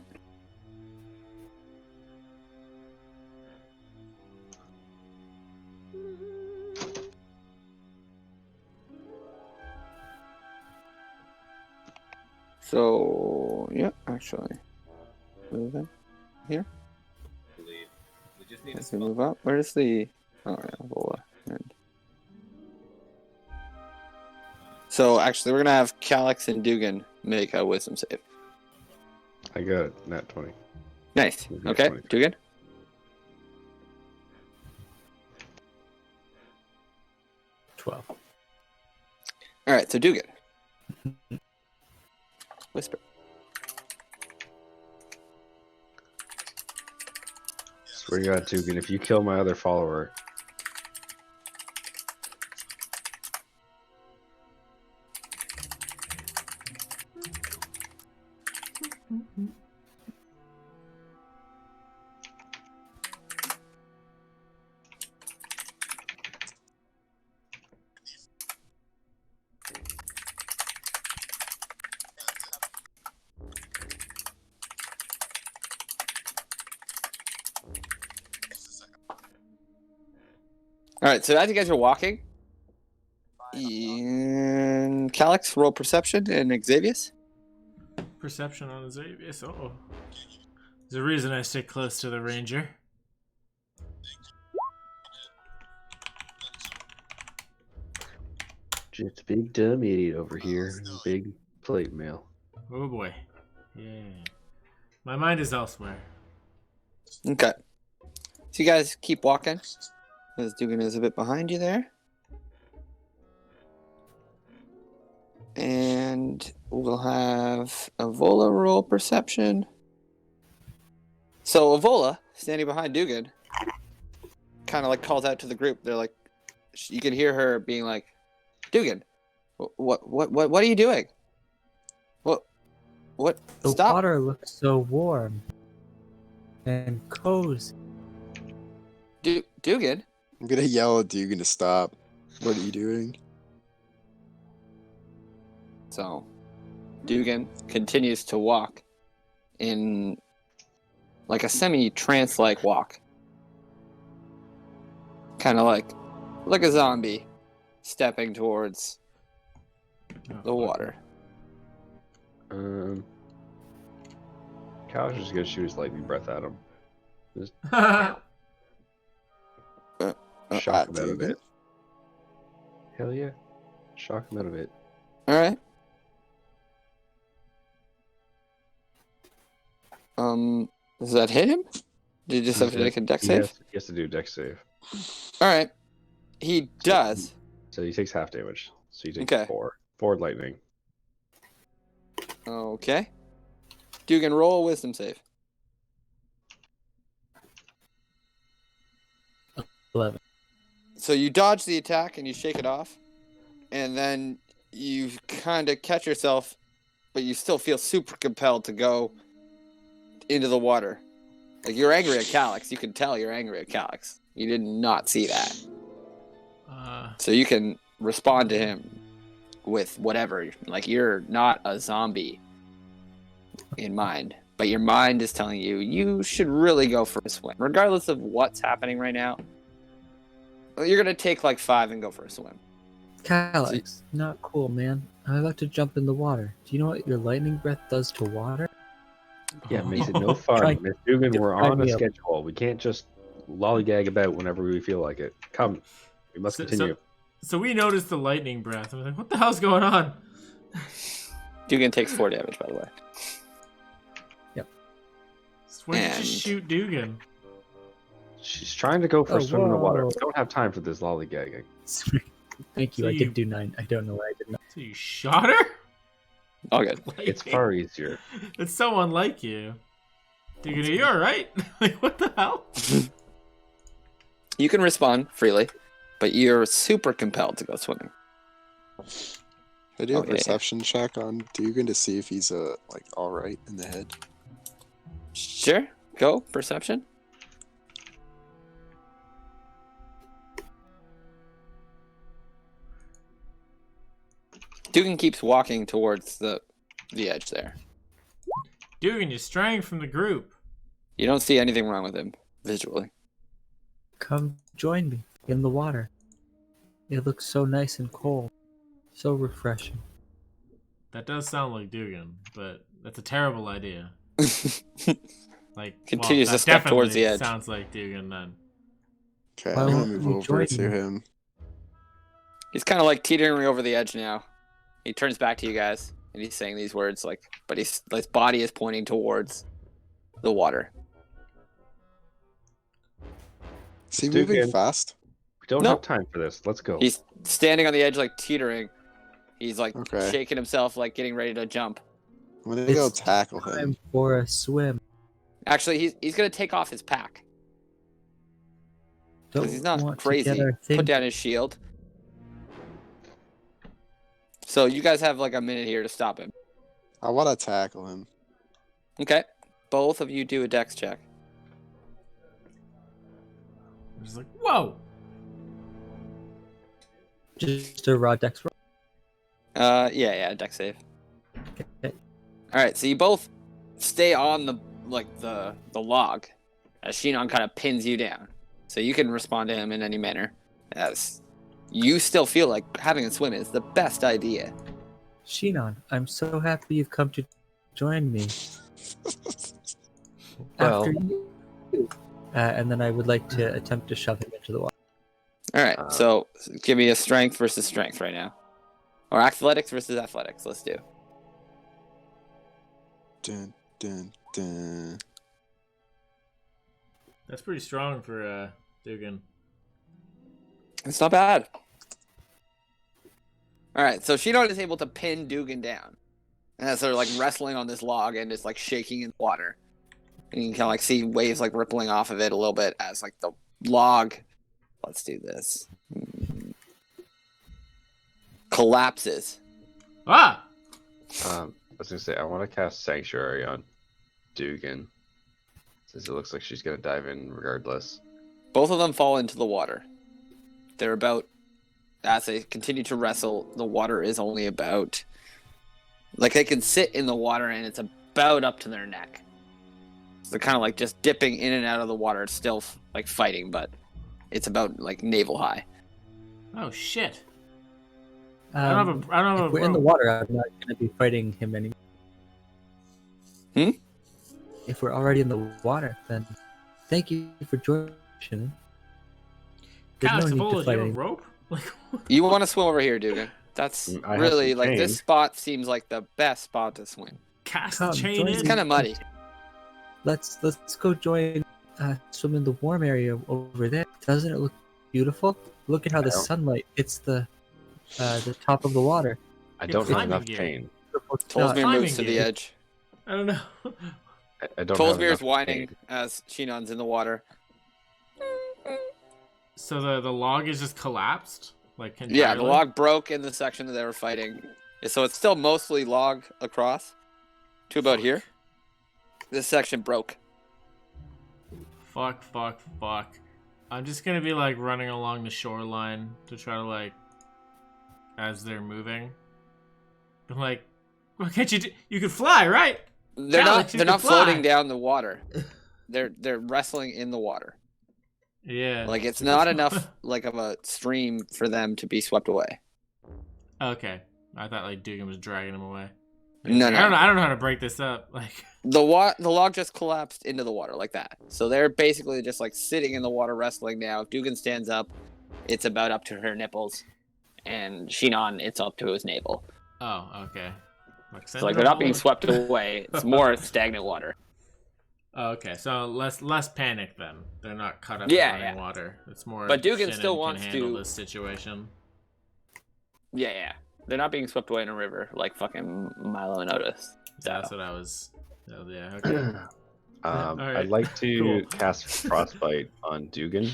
So, yeah, actually. Move it here. As we move up, where's the... Oh, yeah, Vola. And... So, actually, we're going to have Calyx and Dugan make a wisdom save. I got it. Nat 20. Nice. Maybe Okay, 20. Dugan? $12. All right, so Dugan. Whisper. Swear to God, Tugan, if you kill my other follower, All right, so as you guys are walking, and Calyx, roll perception, and Xavius. Perception on Xavius. Oh, there's a reason I stay close to the ranger. just big dumb idiot over here. Big plate mail. Oh boy. Yeah. My mind is elsewhere. Okay. So you guys keep walking. As Dugan is a bit behind you there. And we'll have Avola roll perception. So Avola, standing behind Dugan, kind of like calls out to the group. They're like, you can hear her being like, Dugan, what are you doing? What? The Stop. water looks so warm and cozy. Dugan? I'm gonna yell at Dugan to stop. What are you doing? So, Dugan continues to walk in like a semi-trance-like walk. Kind of like a zombie stepping towards the water. Cal's just gonna shoot his lightning breath at him. Just shock him out of Dugan? it. Hell yeah. Shock him out of it. All right. Does that hit him? Did you just have to make a dex save? He has to do a dex save. All right. He does. So he takes half damage. So he takes Okay. 4. Forward lightning. Okay. Dugan, roll a wisdom save. 11. So you dodge the attack and you shake it off, and then you kind of catch yourself, but you still feel super compelled to go into the water. Like, you're angry at Calyx. You can tell you're angry at Calyx. You did not see that. So you can respond to him with whatever. Like, you're not a zombie in mind, but your mind is telling you you should really go for a swim. Regardless of what's happening right now, you're going to take like 5 and go for a swim. Calyx, not cool, man. I'm about to jump in the water. Do you know what your lightning breath does to water? Yeah, it makes it no fun. Try- Miss Dugan, we're try on a me up. schedule. We can't just lollygag about whenever we feel like it. Come. We must continue. So we noticed the lightning breath. I was like, what the hell's going on? Dugan takes 4 damage, by the way. When did you And- shoot Dugan? She's trying to go for a Oh, swim in the water. whoa. We don't have time for this lollygagging. Thank you. So I you- did do 9. I don't know why I did not. So you shot her? All good. Like, It's far easier. It's so unlike you. Dugan, are you alright? Like, what the hell? You can respond freely, but you're super compelled to go swimming. I do a Okay. perception check on Dugan to see if he's like all right in the head. Sure. Go. Perception. Dugan keeps walking towards the edge there. Dugan, you're straying from the group. You don't see anything wrong with him visually. Come join me in the water. It looks so nice and cold. So refreshing. That does sound like Dugan, but that's a terrible idea. Like, Continues well, to that step towards definitely the edge. Sounds like Dugan then. Okay, Why I'm gonna won't move you over join to me? him. He's kind of like teetering over the edge now. He turns back to you guys, and he's saying these words but his body is pointing towards the water. Is he Dugan. moving fast? We don't No. have time for this. Let's go. He's standing on the edge, like teetering. He's like Okay. shaking himself, like getting ready to jump. I'm gonna go It's tackle Time him. for a swim. Actually, he's gonna take off his pack Don't because he's not want to crazy. get our Put thing- down his shield. So you guys have like a minute here to stop him. I want to tackle him. Okay. Both of you do a dex check. I'm just like, whoa! Just a raw dex roll. Yeah, dex save. Okay. All right, so you both stay on the log as Shinon kind of pins you down. So you can respond to him in any manner. As you still feel like having a swim is the best idea. Shinon, I'm so happy you've come to join me. Well- After you. And then I would like to attempt to shove him into the water. All right, so give me a strength versus strength right now, or athletics versus athletics. Let's do. Dun, dun, dun. That's pretty strong for Dugan. It's not bad. All right, so Shinon is able to pin Dugan down, and as they're like wrestling on this log and it's like shaking in water, and you can kind of like see waves like rippling off of it a little bit as like the log. Let's do this. Collapses. Ah! I was gonna say I want to cast Sanctuary on Dugan, since it looks like she's gonna dive in regardless. Both of them fall into the water. They're about, as they continue to wrestle, the water is only about, like they can sit in the water and it's about up to their neck. So they're kind of like just dipping in and out of the water. It's still like fighting, but it's about like navel high. Oh shit! I don't have If a we're in the rope. water, I'm not going to be fighting him anymore. Hmm? If we're already in the water, then thank you for joining. There's no need Castivola, to do fight you have a anymore. rope? Like, You want to swim over here, Dugan. That's I have really some like chain. this spot seems like the best spot to swim. cast Come, the chain join in. It's kind of muddy. Let's go join. Swim in the warm area over there. Doesn't it look beautiful? Look at how the I don't- sunlight hits the top of the water. I You're don't have climbing enough gear. chain. Tolsmere climbing moves to the gear. edge. I don't know. I don't have Tolsmere enough is whining chain. as Shinon's in the water. So the log is just collapsed? Like Yeah, the entirely? log broke in the section that they were fighting. So it's still mostly log across to about here. This section broke. Fuck. I'm just gonna be like running along the shoreline to try to like, as they're moving. I'm like, what can't you do? You can fly, right? They're Alex, you they're can not fly. floating down the water. They're wrestling in the water. Yeah. Like it's not enough like of a stream for them to be swept away. Okay. I thought like Dugan was dragging him away. No, I don't know. no. I don't know how to break this up. Like, The log just collapsed into the water like that. So they're basically just like sitting in the water wrestling now. If Dugan stands up, it's about up to her nipples. And Shinon, it's up to his navel. oh, okay. So like they're not being swept away. It's more stagnant water. Oh, okay, so less panic then. They're not caught up Yeah, in running yeah. water. It's more. But Dugan Shannon still can wants handle to- this situation. Yeah. They're not being swept away in a river like fucking Milo and Otis. So that's what I was. Oh, yeah. Okay. Alright, I'd like to cool. cast Frostbite on Dugan.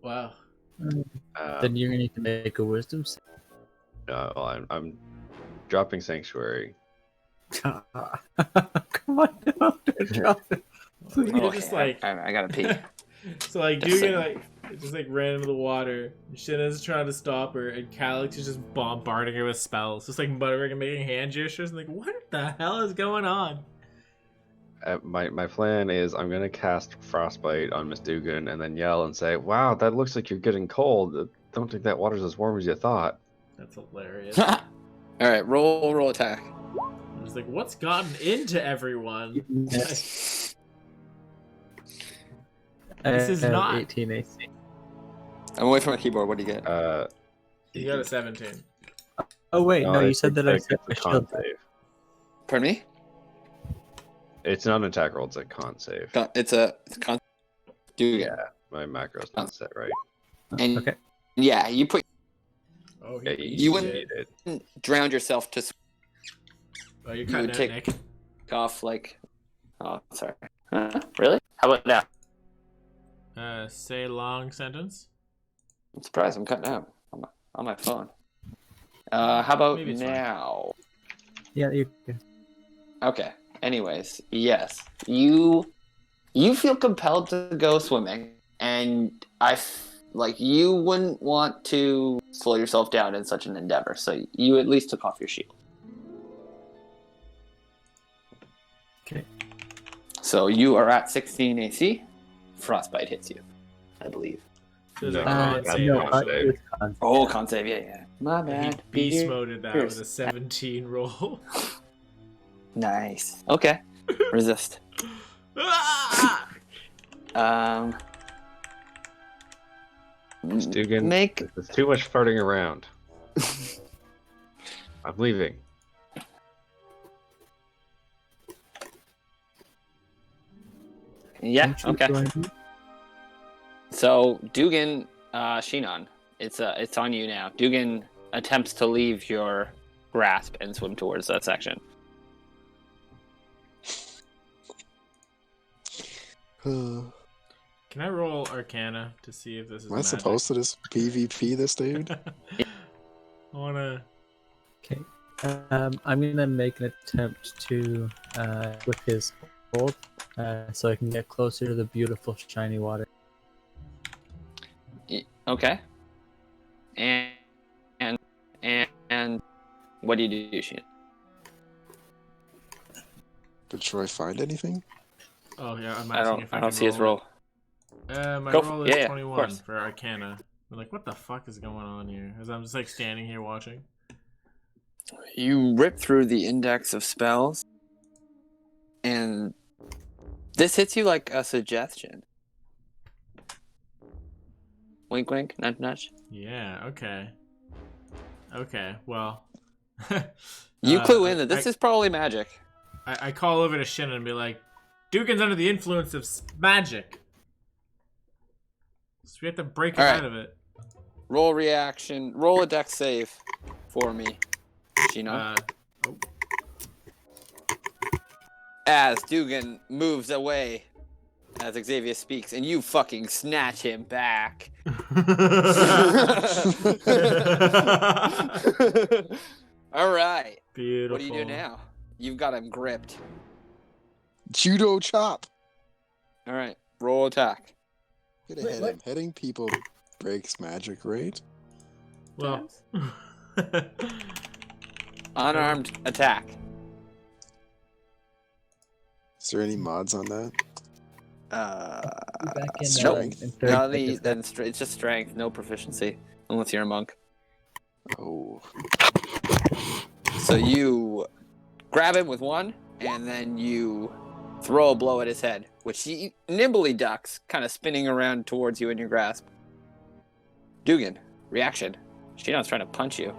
Wow. Then you're gonna need to make a wisdom save. Well, I'm dropping Sanctuary. Come on, don't drop it. You're just like. I gotta pee. So like Just Dugan saying. just like ran into the water. Shannon's trying to stop her, and Calyx is just bombarding her with spells, just like muttering and making hand gestures. And like, what the hell is going on? My plan is I'm gonna cast Frostbite on Miss Dugan and then yell and say, "Wow, that looks like you're getting cold. Don't think that water's as warm as you thought." That's hilarious. All right, roll attack. I was like, what's gotten into everyone? This is not- 18 AC. I'm away from my keyboard. What do you get? You got a 17. Oh wait, no, you it's said that I it's said a a con shield. save. Pardon me? It's not an attack roll. It's a con save. It's a con. Dugan. Yeah, my macro's not set right. And Okay. yeah, you put Oh, Yeah, You wouldn't- did. drowned yourself to Oh, you're you cutting would out, take- Nick. off like. Oh, sorry. Really? How about now? Say long sentence. I'm surprised I'm cutting out on my phone. How about Maybe it's fine. now? Yeah, you can. Okay. Anyways, yes, you feel compelled to go swimming, and like you wouldn't want to slow yourself down in such an endeavor, so you at least took off your shield. Okay. So you are at 16 AC. Frostbite hits you, I believe. There's a No, con that's save. no, actually. save. it's con. Oh, con save, yeah. My bad. He beast moded that Cheers. with a 17 roll. Nice. Okay. Resist. Ah! Miss Dugan, Make there's too much farting around. I'm leaving. yeah. Don't you Okay. join me? So Dugan, Shinon, it's on you now. Dugan attempts to leave your grasp and swim towards that section. Am Can I roll Arcana to see if this is I magic? supposed to just PvP this dude? I wanna. Okay. I'm gonna make an attempt to with his hold, so I can get closer to the beautiful shiny water. Okay. And what do you do, Shinon? Did Troy find anything? Oh yeah, I'm I asking don't. if I I don't can see his roll. My Go roll for- is yeah, of 21 course. for Arcana. I'm like, what the fuck is going on here? As I'm just like standing here watching. You rip through the index of spells, and this hits you like a suggestion. Wink, wink, nudge, nudge. Yeah. Okay. Okay. Well. You clue in that this is probably magic. I call over to Shannon and be like, Dugan's under the influence of magic. So we have to break him All right. out of it. Roll reaction. Roll a dex save for me, Shinon. As Dugan moves away, as Xavier speaks, and you fucking snatch him back. All right. Beautiful. What do you do now? You've got him gripped. Judo chop! All right. Roll attack. Get ahead him. Hitting people breaks magic, right? Well. Unarmed attack. Is there any mods on that? Back in, Strength. in third No, seconds. then it's just strength, no proficiency, unless you're a monk. Oh. So you grab him with one, and then you throw a blow at his head, which he nimbly ducks, kind of spinning around towards you in your grasp. Dugan, reaction. Shinon's trying to punch you.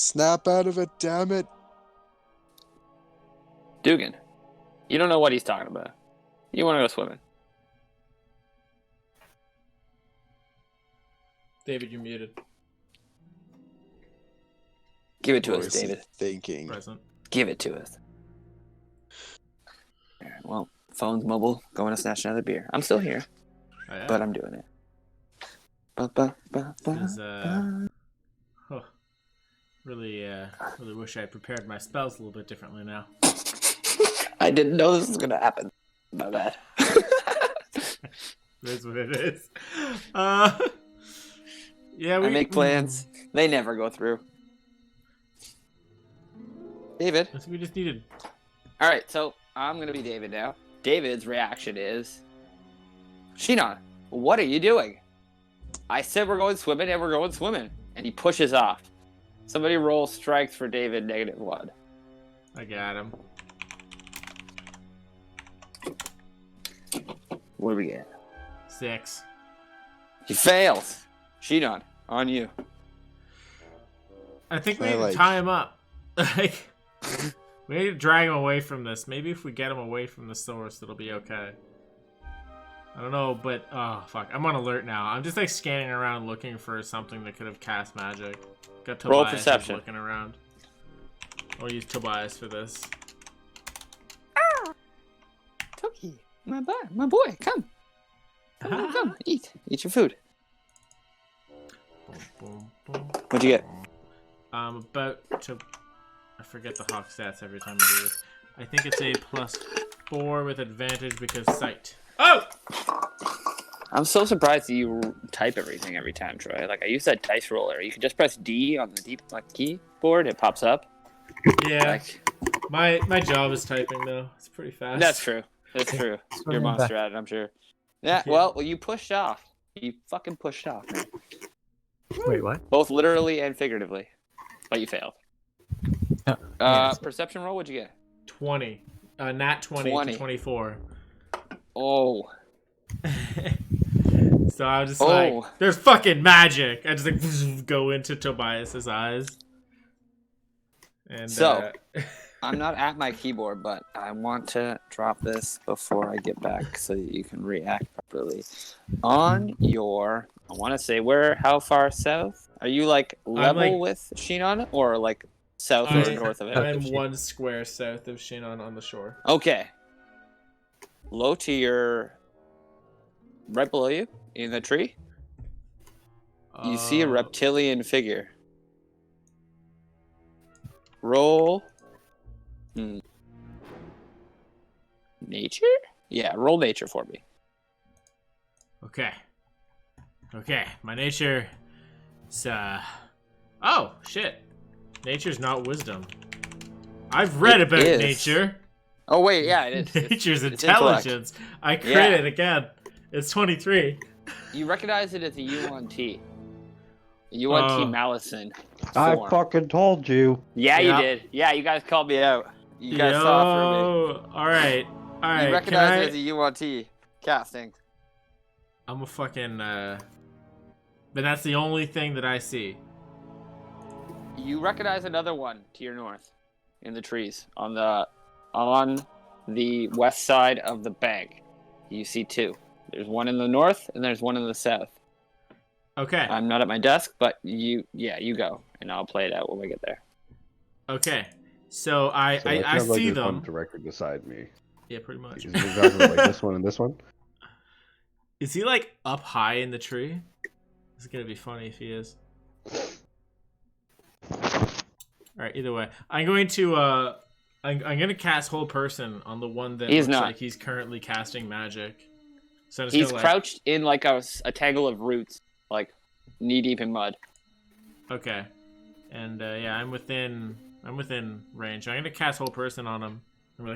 Snap out of it, damn it. Dugan, you don't know what he's talking about. You want to go swimming. David, you're muted. Give it to What us, was he David. thinking? Present. Give it to us. Alright, well, phone's mobile. Going to snatch another beer. I'm still here, Oh, yeah? but I'm doing it. Ba, ba, ba, ba, Is, ba. oh, really wish I prepared my spells a little bit differently now. I didn't know this was gonna happen. My bad. That's what it is. Yeah, I make plans. They never go through. David. I think we just needed. All right, so I'm gonna be David now. David's reaction is, Shinon, what are you doing? I said we're going swimming, and we're going swimming, and he pushes off. Somebody roll strength for David, -1. I got him. What do we get? 6. He fails. Shinon, on you. I think we I need to like- tie him up. Like, we need to drag him away from this. Maybe if we get him away from the source, it'll be okay. I don't know, but oh fuck, I'm on alert now. I'm just like scanning around looking for something that could have cast magic. Got Tobias Roll who's perception. looking around. I'll use Tobias for this. Toki, my boy, come. Come, eat your food. Boom, boom, boom. What'd you get? I'm about to. I forget the hawk stats every time I do this. I think it's a +4 with advantage because sight. Oh! I'm so surprised that you type everything every time, Troy. Like, I use that dice roller. You can just press D on the keyboard, it pops up. Yeah. Like, My job is typing though. It's pretty fast. that's true. That's true. You're Swimming monster back. at it, I'm sure. Yeah, Yeah. well, you pushed off. You fucking pushed off, man. Wait, what? Both literally and figuratively. But you failed. Oh, yeah. Perception roll, what'd you get? 20. Nat 20 20. to 24. Oh. So I was just Oh. like, there's fucking magic. I just like go into Tobias's eyes. And So- I'm not at my keyboard, but I want to drop this before I get back so that you can react properly. On your, I want to say, how far south? Are you like level like- with Shinon or like south or north of it? I'm 1 square south of Shinon on the shore. Okay. Low to your, right below you in the tree, you see a reptilian figure. Roll. Nature? Yeah, roll nature for me. Okay. Okay, my nature is, oh, shit. Nature's not wisdom. I've read It about is. nature. Oh wait, yeah, it is. Nature's it's intelligence. I crit Yeah. it again. It's 23. You recognize it as a U1T. A U1T Oh. Malison. I form. fucking told you. Yeah, Yeah. you did. Yeah, you guys called me out. You guys saw through me. Alright. Alright. You recognize it as a U1T casting. I'm a fucking, but that's the only thing that I see. You recognize another one to your north, in the trees, on the west side of the bank. You see 2. There's one in the north and there's one in the south. Okay. I'm not at my desk, but you go, and I'll play it out when we get there. Okay. So I sounds like see there's one them. directly beside me. Yeah, pretty much. Is it exactly like this one and this one? Is he like up high in the tree? It's gonna be funny if he is. Alright, either way. I'm going to I'm gonna cast whole person on the one that He's looks not. like he's currently casting magic. So I'm just He's gonna, like, crouched in like a tangle of roots, like knee deep in mud. Okay. And yeah, I'm within range. I'm gonna cast whole person on him. I'm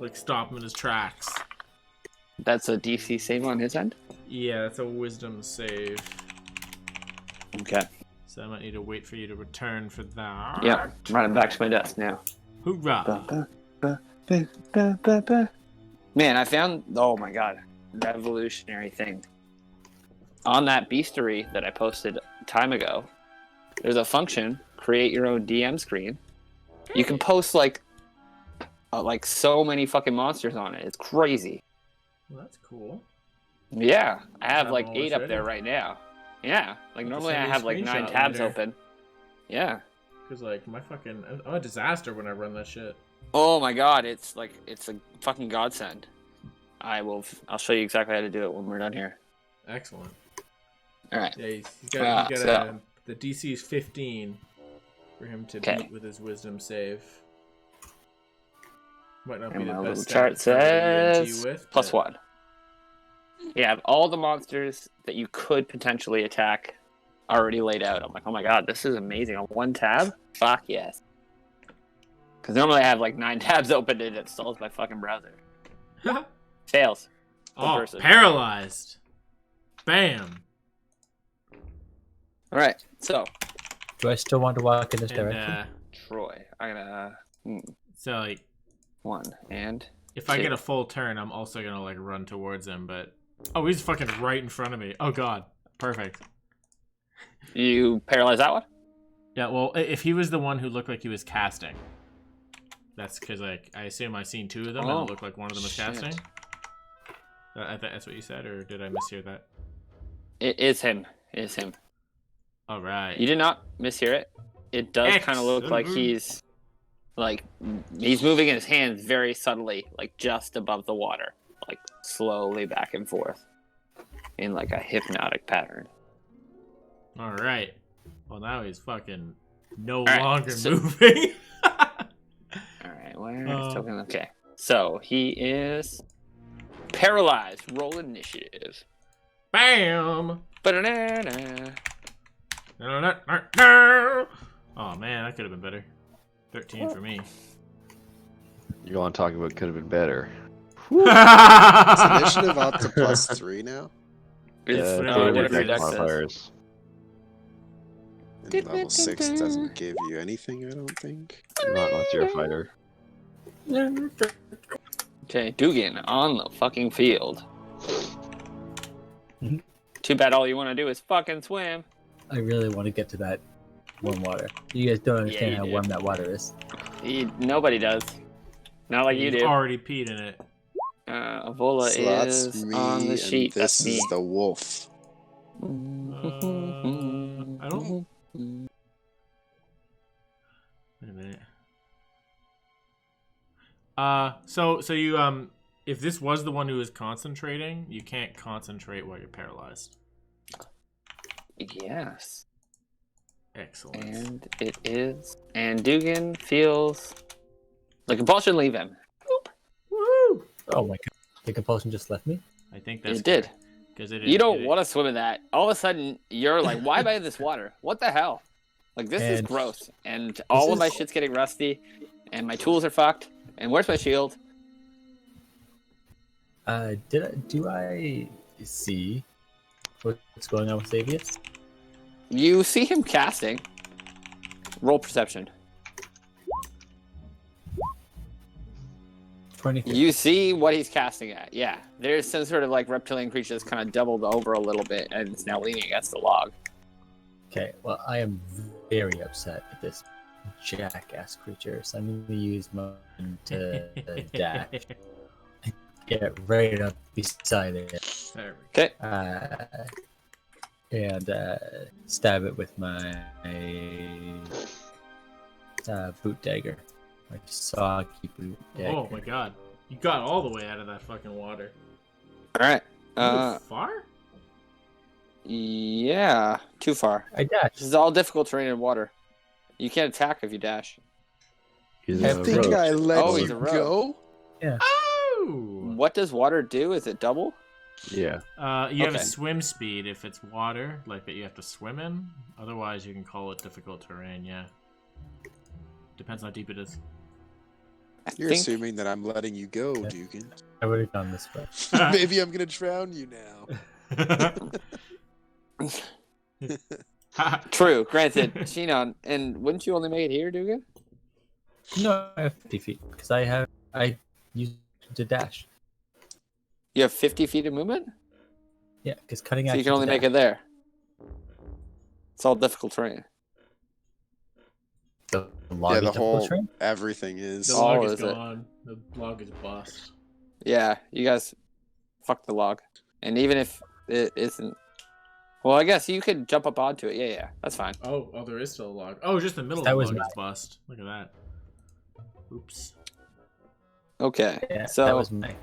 like stop him in his tracks. That's a DC save on his end. Yeah, that's a wisdom save. Okay. So I might need to wait for you to return for that. Yep. I'm running back to my desk now. Hoorah! Man, I found, oh my god, revolutionary thing. On that beastery that I posted time ago, there's a function create your own DM screen. You can post like so many fucking monsters on it. It's crazy. Well, that's cool. Yeah, I have Have like them 8 always up there ready? right now. Yeah, like Have to normally send I me a have like 9 screenshot tabs later. open. Yeah. Because like my fucking, I'm a disaster when I run that shit. Oh my god, it's a fucking godsend. I'll show you exactly how to do it when we're done here. Excellent. All right. Yeah, he's got so- the DC is 15 for him to Okay. beat with his wisdom save. Might not And be my the little best chart stat to ENG says with, plus but 1. You have all the monsters that you could potentially attack already laid out. I'm like, oh my god, this is amazing. On one tab? Fuck yes. Because normally I have like 9 tabs open and it stalls my fucking browser. Fails. oh, person. paralyzed. Bam. All right, so Do I still want to walk in this And direction? Troy, I'm gonna so like, 1 and if I 2. get a full turn, I'm also gonna like run towards him. But oh, he's fucking right in front of me. Oh god, perfect. You paralyze that one? Yeah, well, if he was the one who looked like he was casting, that's because like I assume I seen 2 of them and Oh, it looked like one of them was shit. casting. That's what you said, or did I mishear that? It is him. It is him. All right. You did not mishear it. It does kind of look like he's moving his hands very subtly, like just above the water, like slowly back and forth in like a hypnotic pattern. All right. Well, now he's fucking no right, longer so- moving. All right, where is token? Okay, so he is paralyzed. Roll initiative. Bam. Ba-da-da-da. Oh man, that could have been better. 13 for me. You want to talk about could have been better. Is initiative up to +3 now? It's, whatever your whatever your dex dex says. modifiers. And level 6 doesn't give you anything, I don't think. Not unless you're a fighter. Okay, Dugan on the fucking field. Mhm. Too bad all you want to do is fucking swim. I really want to get to that warm water. You guys don't understand you how do. warm that water is. Nobody does. Not like you You've do. already peed in it. Avola So that's is me, on the and sheet. this That's me. is the wolf. I don't. Wait a minute. So you if this was the one who was concentrating, you can't concentrate while you're paralyzed. Yes. Excellent. And it is. And Dugan feels the compulsion leave him. Woo! Oh my god. The compulsion just left me? I think that's It did. because it. You don't want to swim in that. All of a sudden, you're like, why am I in this water? What the hell? Like, this is And gross. And all of my is- shit's getting rusty. And my tools are fucked. And where's my shield? Do I see what's going on with Xavius? You see him casting. Roll perception. 23. You see what he's casting at. Yeah. There's some sort of like reptilian creature that's kind of doubled over a little bit and it's now leaning against the log. Okay, well, I am very upset at this jackass creature, so I'm going to use mine to dash. Get right up beside it. There we Okay. And stab it with my boot dagger. My soggy boot go. dagger. Oh my god, you got all the way out of that fucking water. All right. You moved far? Yeah. Too far. I dashed. This is all difficult terrain in water. You can't attack if you dash. He's I a think rogue. I let Oh, you he's a rogue. go. Oh! What does water do? Is it double? Yeah. You have a Okay. swim speed if it's water, like that you have to swim in. Otherwise, you can call it difficult terrain, yeah. Depends how deep it is. I You're think assuming that I'm letting you go, Yeah. Dugan. I would have gone this way. Maybe I'm gonna drown you now. true. Granted, Shinon, and wouldn't you only make it here, Dugan? No, I have 50 feet because I used to dash. You have 50 feet of movement, Yeah, because cutting so action. you can only make it there. It's all difficult terrain. log Yeah, is the difficult whole terrain? everything is. The all log is is it? gone. The log is bust. Yeah, you guys fuck the log. And even if it isn't, well, I guess you could jump up onto it. Yeah, that's fine. Oh, there is still a log. Oh, just the middle That of the was log is mine. bust. Look at that. Oops. Okay, Yeah, so that was my.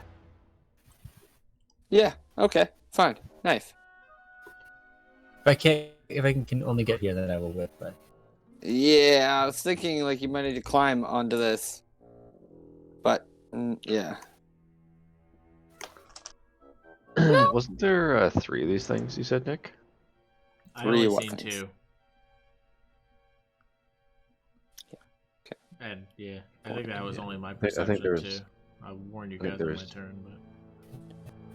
yeah, okay, fine, nice. If I can only get here, then I will whip. But Yeah, I was thinking like you might need to climb onto this, but yeah. Wasn't there 3 of these things you said, Nick? I Three only what seen things? 2. Okay. And yeah, I think that was only my I think perception there was- too. I warned you I think guys there on my was- turn, but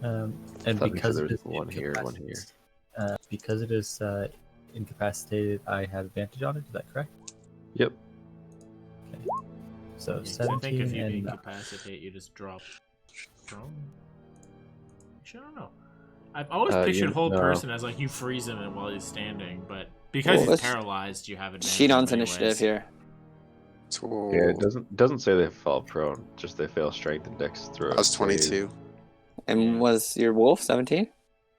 and Thought you said because there it was is one here, one here. because it is incapacitated, I have advantage on it. Is that correct? Yep. So yeah, 'cause I 17 think if you and incapacitate, you just drop. Actually, I don't know. I've always pictured you- hold no. person as like you freeze him while he's standing, but because Well, he's let's- paralyzed, you have advantage. Sheenon's anyways. initiative here. So, Yeah, it doesn't say they fall prone. Just they fail strength and dex throw. I was 22. And Yeah. was your wolf 17?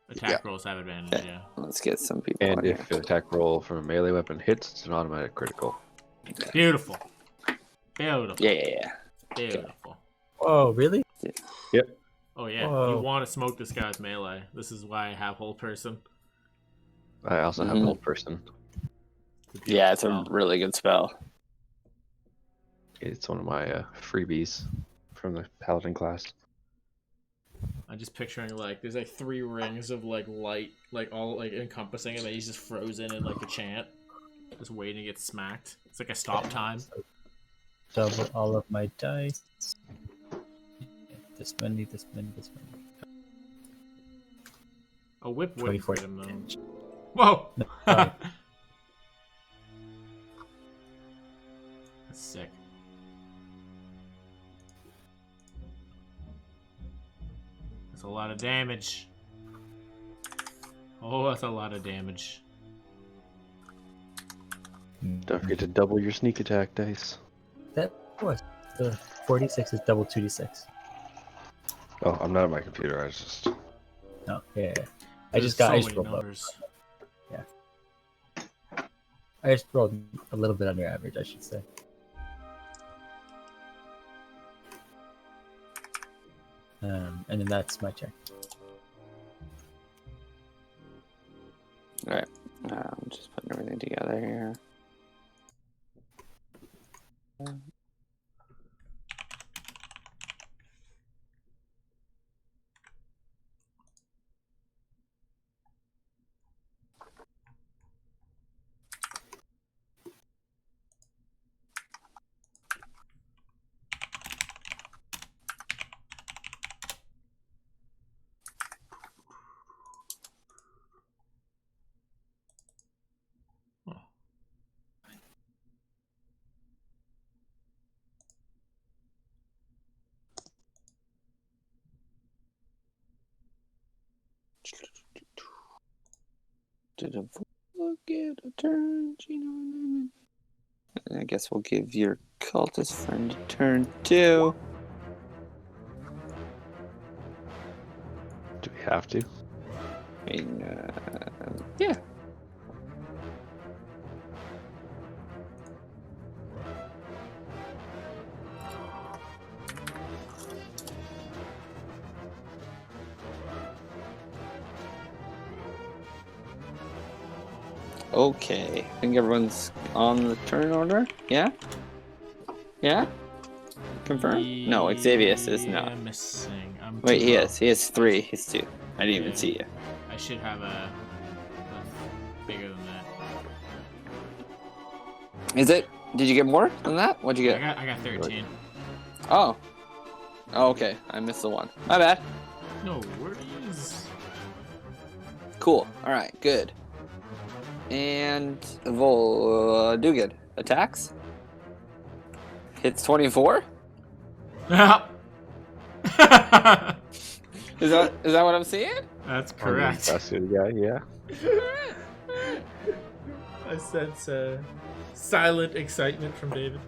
Attack rolls have advantage. Okay. Yeah. Let's get some people And on if here. an attack roll from a melee weapon hits, it's an automatic critical. Beautiful. Beautiful. Yeah. Beautiful. oh, really? Yep. Oh yeah, Whoa. you want to smoke this guy's melee. This is why I have hold person. I also have Mhm. hold person. Yeah, it's a Wow. really good spell. It's one of my freebies from the paladin class. I'm just picturing like there's like 3 rings of like light, like all like encompassing him, and he's just frozen in like a chant, just waiting to get smacked. It's like a stop time. Double all of my dice. This many, this many, this many. A whip wouldn't 24 hit him though. damage. Whoa! No, sorry. That's sick. That's a lot of damage. Oh, that's a lot of damage. Don't forget to double your sneak attack dice. That was the 46 is double 2d6. Oh, I'm not at my computer. I was just. No, yeah. I There's just got so I just many rolled low. numbers. I just rolled a little bit under average, I should say. And then that's my turn. Alright. I'm just putting everything together here. Did a look at a turn, Gino? I guess we'll give your cultist friend a turn too. Do we have to? I mean, yeah. Okay, I think everyone's on the turn order. Yeah? Yeah? Confirm? No, Xavius is Yeah, not. missing. I'm Wait, too he low. is. He has 3. He's 2. I didn't even Yeah. see you. I should have a bigger than that. Is it? Did you get more than that? What'd you get? I got 13. Oh. Oh, okay. I missed the one. My bad. No worries. Cool. Alright, good. And do good. Attacks? Hits 24? That's Is that what I'm seeing? correct. That's the guy, yeah. I sense Silent excitement from David.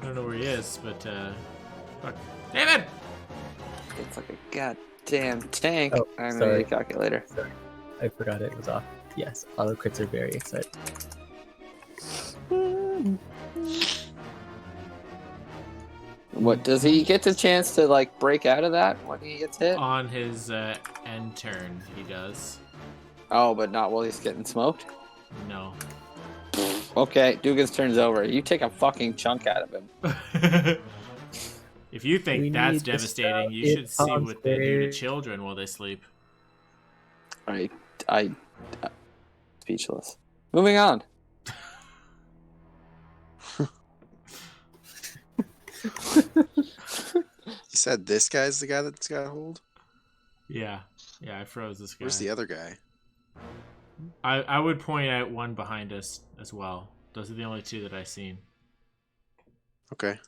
I don't know where he is, but fuck. David! It's like a goddamn tank. Oh, I'm gonna sorry. need a calculator. Sorry, I forgot it was off. Yes, auto crits are very exciting. What does he get the chance to like break out of that when he gets hit? On his end turn, he does. Oh, but not while he's getting smoked. No. Okay, Dugan's turn's over. You take a fucking chunk out of him. If you think We that's need to devastating, stop you it, should see what they do to monster. children while they sleep. I speechless. Moving on. You said this guy's the guy that's got hold? Yeah. Yeah, I froze this guy. Where's the other guy? I would point out one behind us as well. Those are the only two that I've seen. Okay.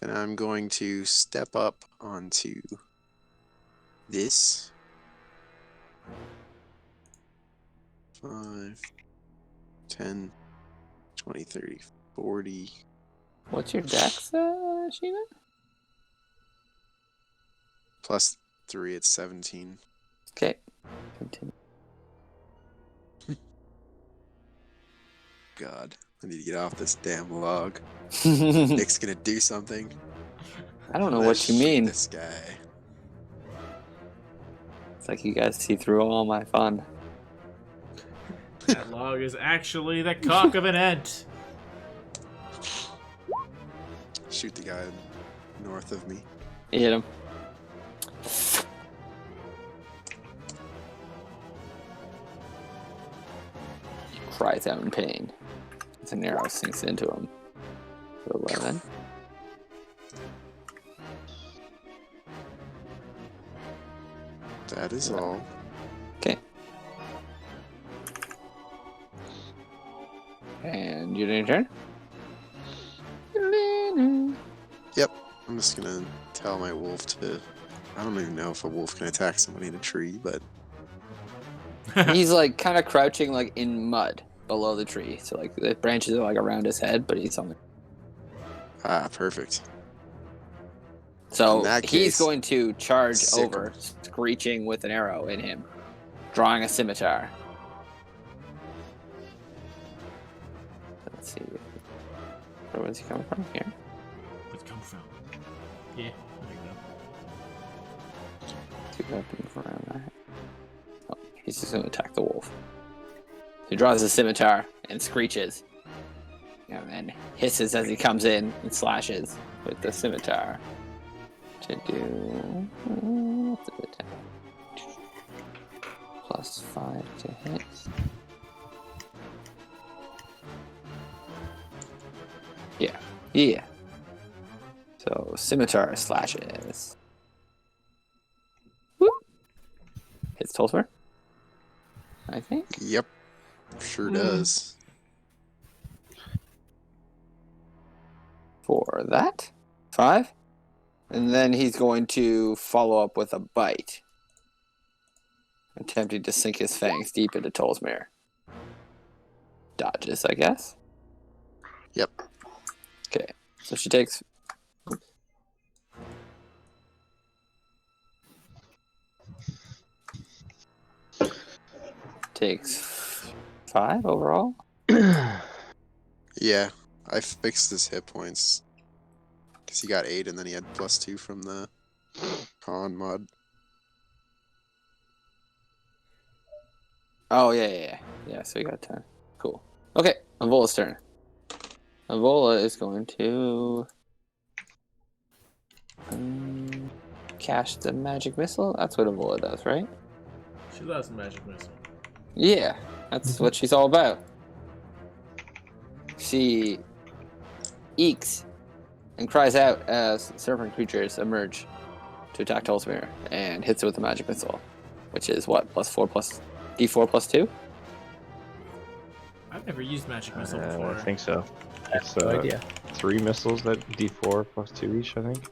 Then I'm going to step up onto this. 5, 10, 20, 30, 40. What's your dex, Sheena? Plus 3, it's 17. Okay. Continue. God, I need to get off this damn log. I Nick's gonna do something. don't know Let's what you shoot mean. This guy. It's like you guys see through all my fun. That log is actually the cock of an ant. Shoot the guy north of me. You hit him. He cries out in pain. As an arrow sinks into him. For 11. That is all. Okay. And you're in your turn? Yep. I'm just gonna tell my wolf to. I don't even know if a wolf can attack somebody in a tree, but He's like kind of crouching like in mud below the tree. So like the branches are like around his head, but he's on the perfect. So In that he's case, going to charge sick over, screeching with an arrow in him, drawing a scimitar. Let's see. Where's he coming from? Here. Where's it come from? Yeah, there you go. Two weapons around that. Oh, he's just going to attack the wolf. He draws a scimitar and screeches, and then hisses as he comes in and slashes with the scimitar. To do what's the attack? +5 to hit. Yeah. So scimitar slashes. Whoop. Hits Tolsver, I think. Yep. Sure does. For that, 5. And then he's going to follow up with a bite, attempting to sink his fangs deep into Tolsmere. Dodges, I guess. Yep. Okay, so she takes. Takes 5 overall. Yeah. I fixed his hit points. Because he got 8 and then he had +2 from the con mod. Oh, yeah. Yeah, so we got 10. Cool. Okay, Avola's turn. Avola is going to cast the magic missile. That's what Avola does, right? She loves magic missile. Yeah, that's what she's all about. She eeks and cries out as serpent creatures emerge to attack Tolsmere and hits it with the magic missile, which is what, +4 plus D4 +2? I've never used magic missile before. I think so. It's No idea. 3 missiles that D4 +2 each, I think.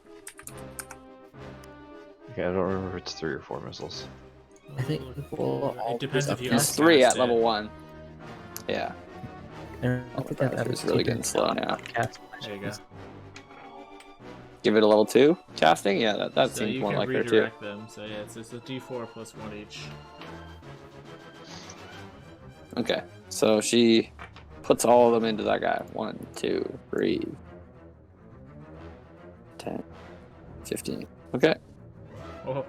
Okay, I don't remember if it's 3 or 4 missiles. I think we'll It depends if you He's upcast 3 at it. level 1. Yeah. I think I've ever It's really taken getting slow now. cast There you go. Give it a level 2 casting? Yeah, that So seems you more can like her too. redirect them. So yeah, it's a D4 plus 1 each. Okay, so she puts all of them into that guy. 1, 2, 3, 10, 15. Okay. Oh,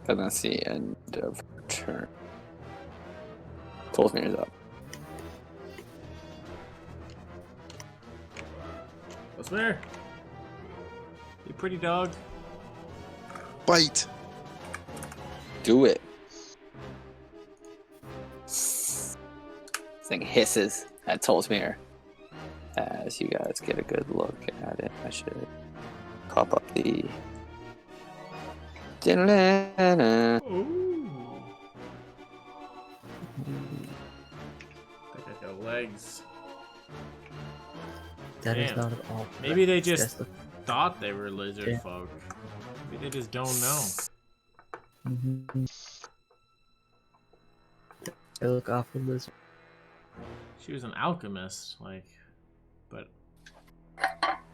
And that's the end of her turn. Tolsmir's up. what's there? You pretty dog. Bite. Do it. This thing hisses at Tolsmir. As you guys get a good look at it, I should pop up the. Ooh. I think I got legs. That is Damn. not at all. Maybe they correct. just That's thought they were lizard Yeah. folk. Maybe they just don't know. Mhm. They look awful lizard. She was an alchemist, like, but.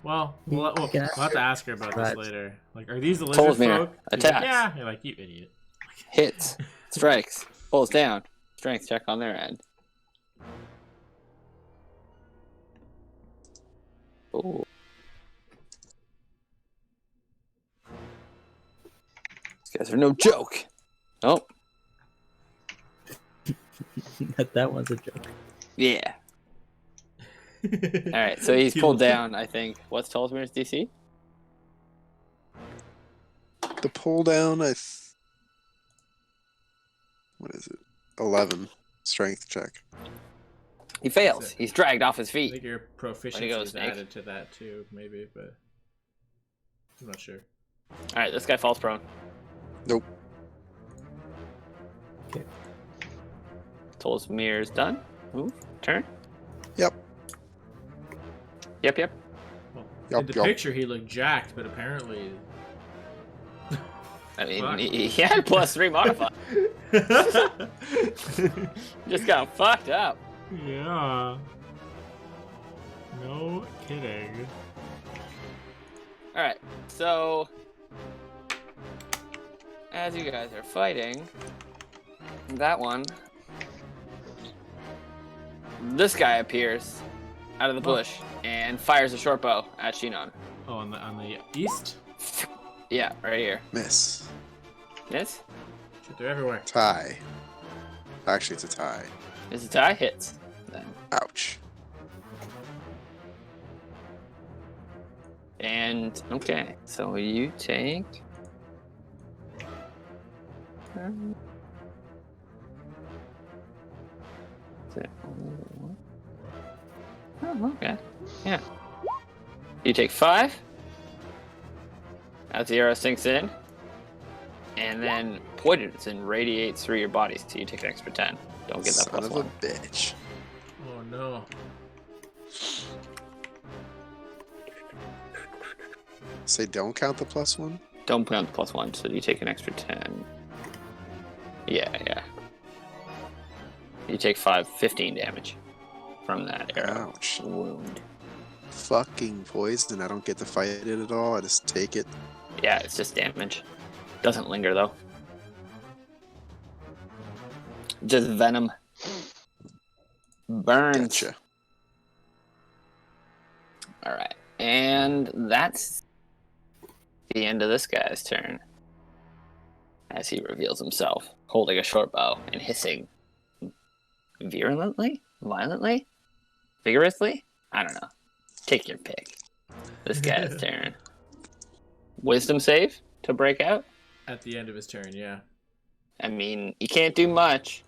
Well, You we'll can have ask to her. ask her about this Right. later. Like, are these the lizard Tolsmir, folk? She's like, attacks. yeah. You're like, you idiot. Hits, strikes, pulls down. Strength check on their end. Ooh. These guys are no joke. Oh, That one's a joke. yeah. All right, so he's pulled down, I think. What's Tolsmir's DC? The pull down, what is it? 11 strength check. He fails. He's dragged off his I feet. think your proficiency go, is Snake. added to that too, maybe, but I'm not sure. All right, this guy falls prone. Nope. Okay. Tolsmir's done. Move. Turn. Yep. Yep. Well, Yup, in the yup. picture, he looked jacked, but apparently. I mean, Fuck. he had +3 modifier. Just got fucked up. Yeah. No kidding. All right, so as you guys are fighting, that one, this guy appears out of the bush and fires a short bow at Shinon. Oh, on the east? Yeah, right here. Miss. Miss? Shit, they're everywhere. Tie. Actually, it's a tie. Is a tie? Hits. Then. Ouch. And okay, so you take. Oh, okay. Yeah. You take 5 as the arrow sinks in, and then poison radiates through your body, so you take an extra 10. Don't get that Son of +1. a bitch. Oh no. Say don't count the +1? Don't put on the +1, so you take an extra 10. Yeah. You take 15 damage from that arrow Ouch. wound. Fucking poison. I don't get to fight it at all. I just take it. Yeah, it's just damage. Doesn't linger though. Just venom. Burns. Gotcha. Alright. And that's the end of this guy's turn. As he reveals himself, holding a short bow and hissing virulently? Violently? Vigorously? I don't know. Take your pick. This guy's turn. Wisdom save to break out? At the end of his turn, yeah. I mean, he can't do much.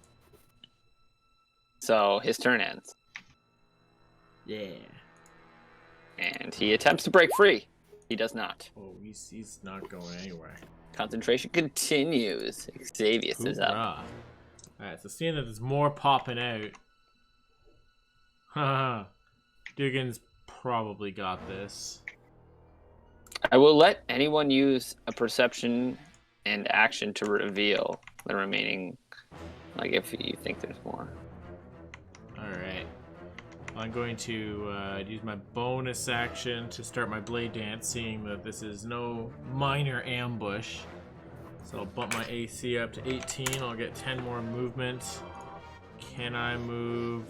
So his turn ends. Yeah. And he attempts to break free. He does not. Oh, he's not going anywhere. Concentration continues. Xavius is up. Hoorah. Alright, so seeing that there's more popping out. Haha. Dugan's probably got this. I will let anyone use a perception and action to reveal the remaining, like if you think there's more. Alright. I'm going to use my bonus action to start my blade dance, seeing that this is no minor ambush. So I'll bump my AC up to 18. I'll get 10 more movement. Can I move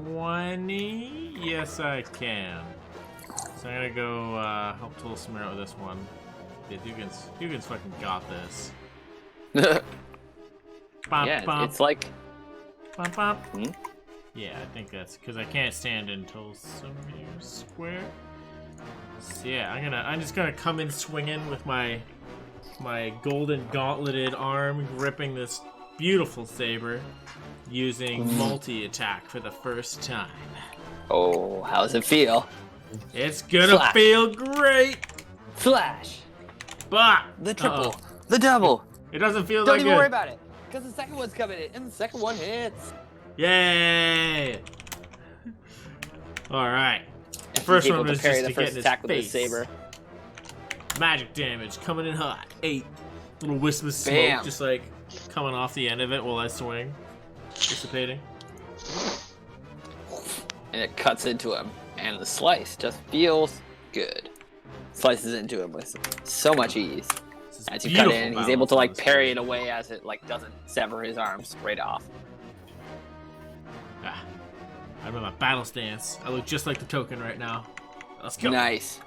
20? Yes, I can. So I'm gonna go help Tulsimir out with this one. Yeah, Dugan's fucking got this. Bop, Yeah, bop, it's like bop, bop. Hmm? Yeah, I think that's because I can't stand in Tulsimir Square. So yeah, I'm just gonna come in swinging with my golden gauntleted arm, gripping this beautiful saber, using multi-attack for the first time. Oh, how's it feel? It's gonna Flash. feel great! Flash! But The triple! The double! it doesn't feel Don't that even good. worry about it! Because the second one's coming in, and the second one hits! Yay! Alright. The He's first able one to was parry just the to get first in his attack with his face. saber. Magic damage coming in hot. 8. Little wisp of smoke Bam. just like coming off the end of it while I swing. Dissipating. And it cuts into him, and the slice just feels good. Slices into him with so much ease. This is As you cut beautiful in, he's able balance to on like this parry blade. it away as it like doesn't sever his arm straight off. Ah, I'm in my battle stance. I look just like the token right now. Let's go. Nice.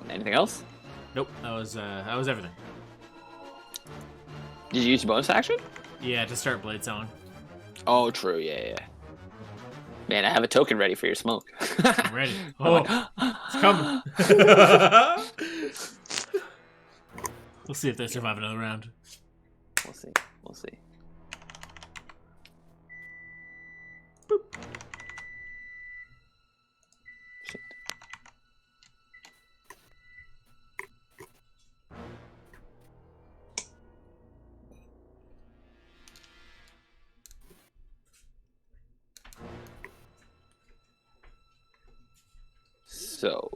Anything else? Nope, that was everything. Did you use your bonus action? Yeah, to start blade song. Oh, true. Yeah. Man, I have a token ready for your smoke. I'm ready. I'm Oh, like, it's coming. We'll see if they survive another round. We'll see. Shit. So,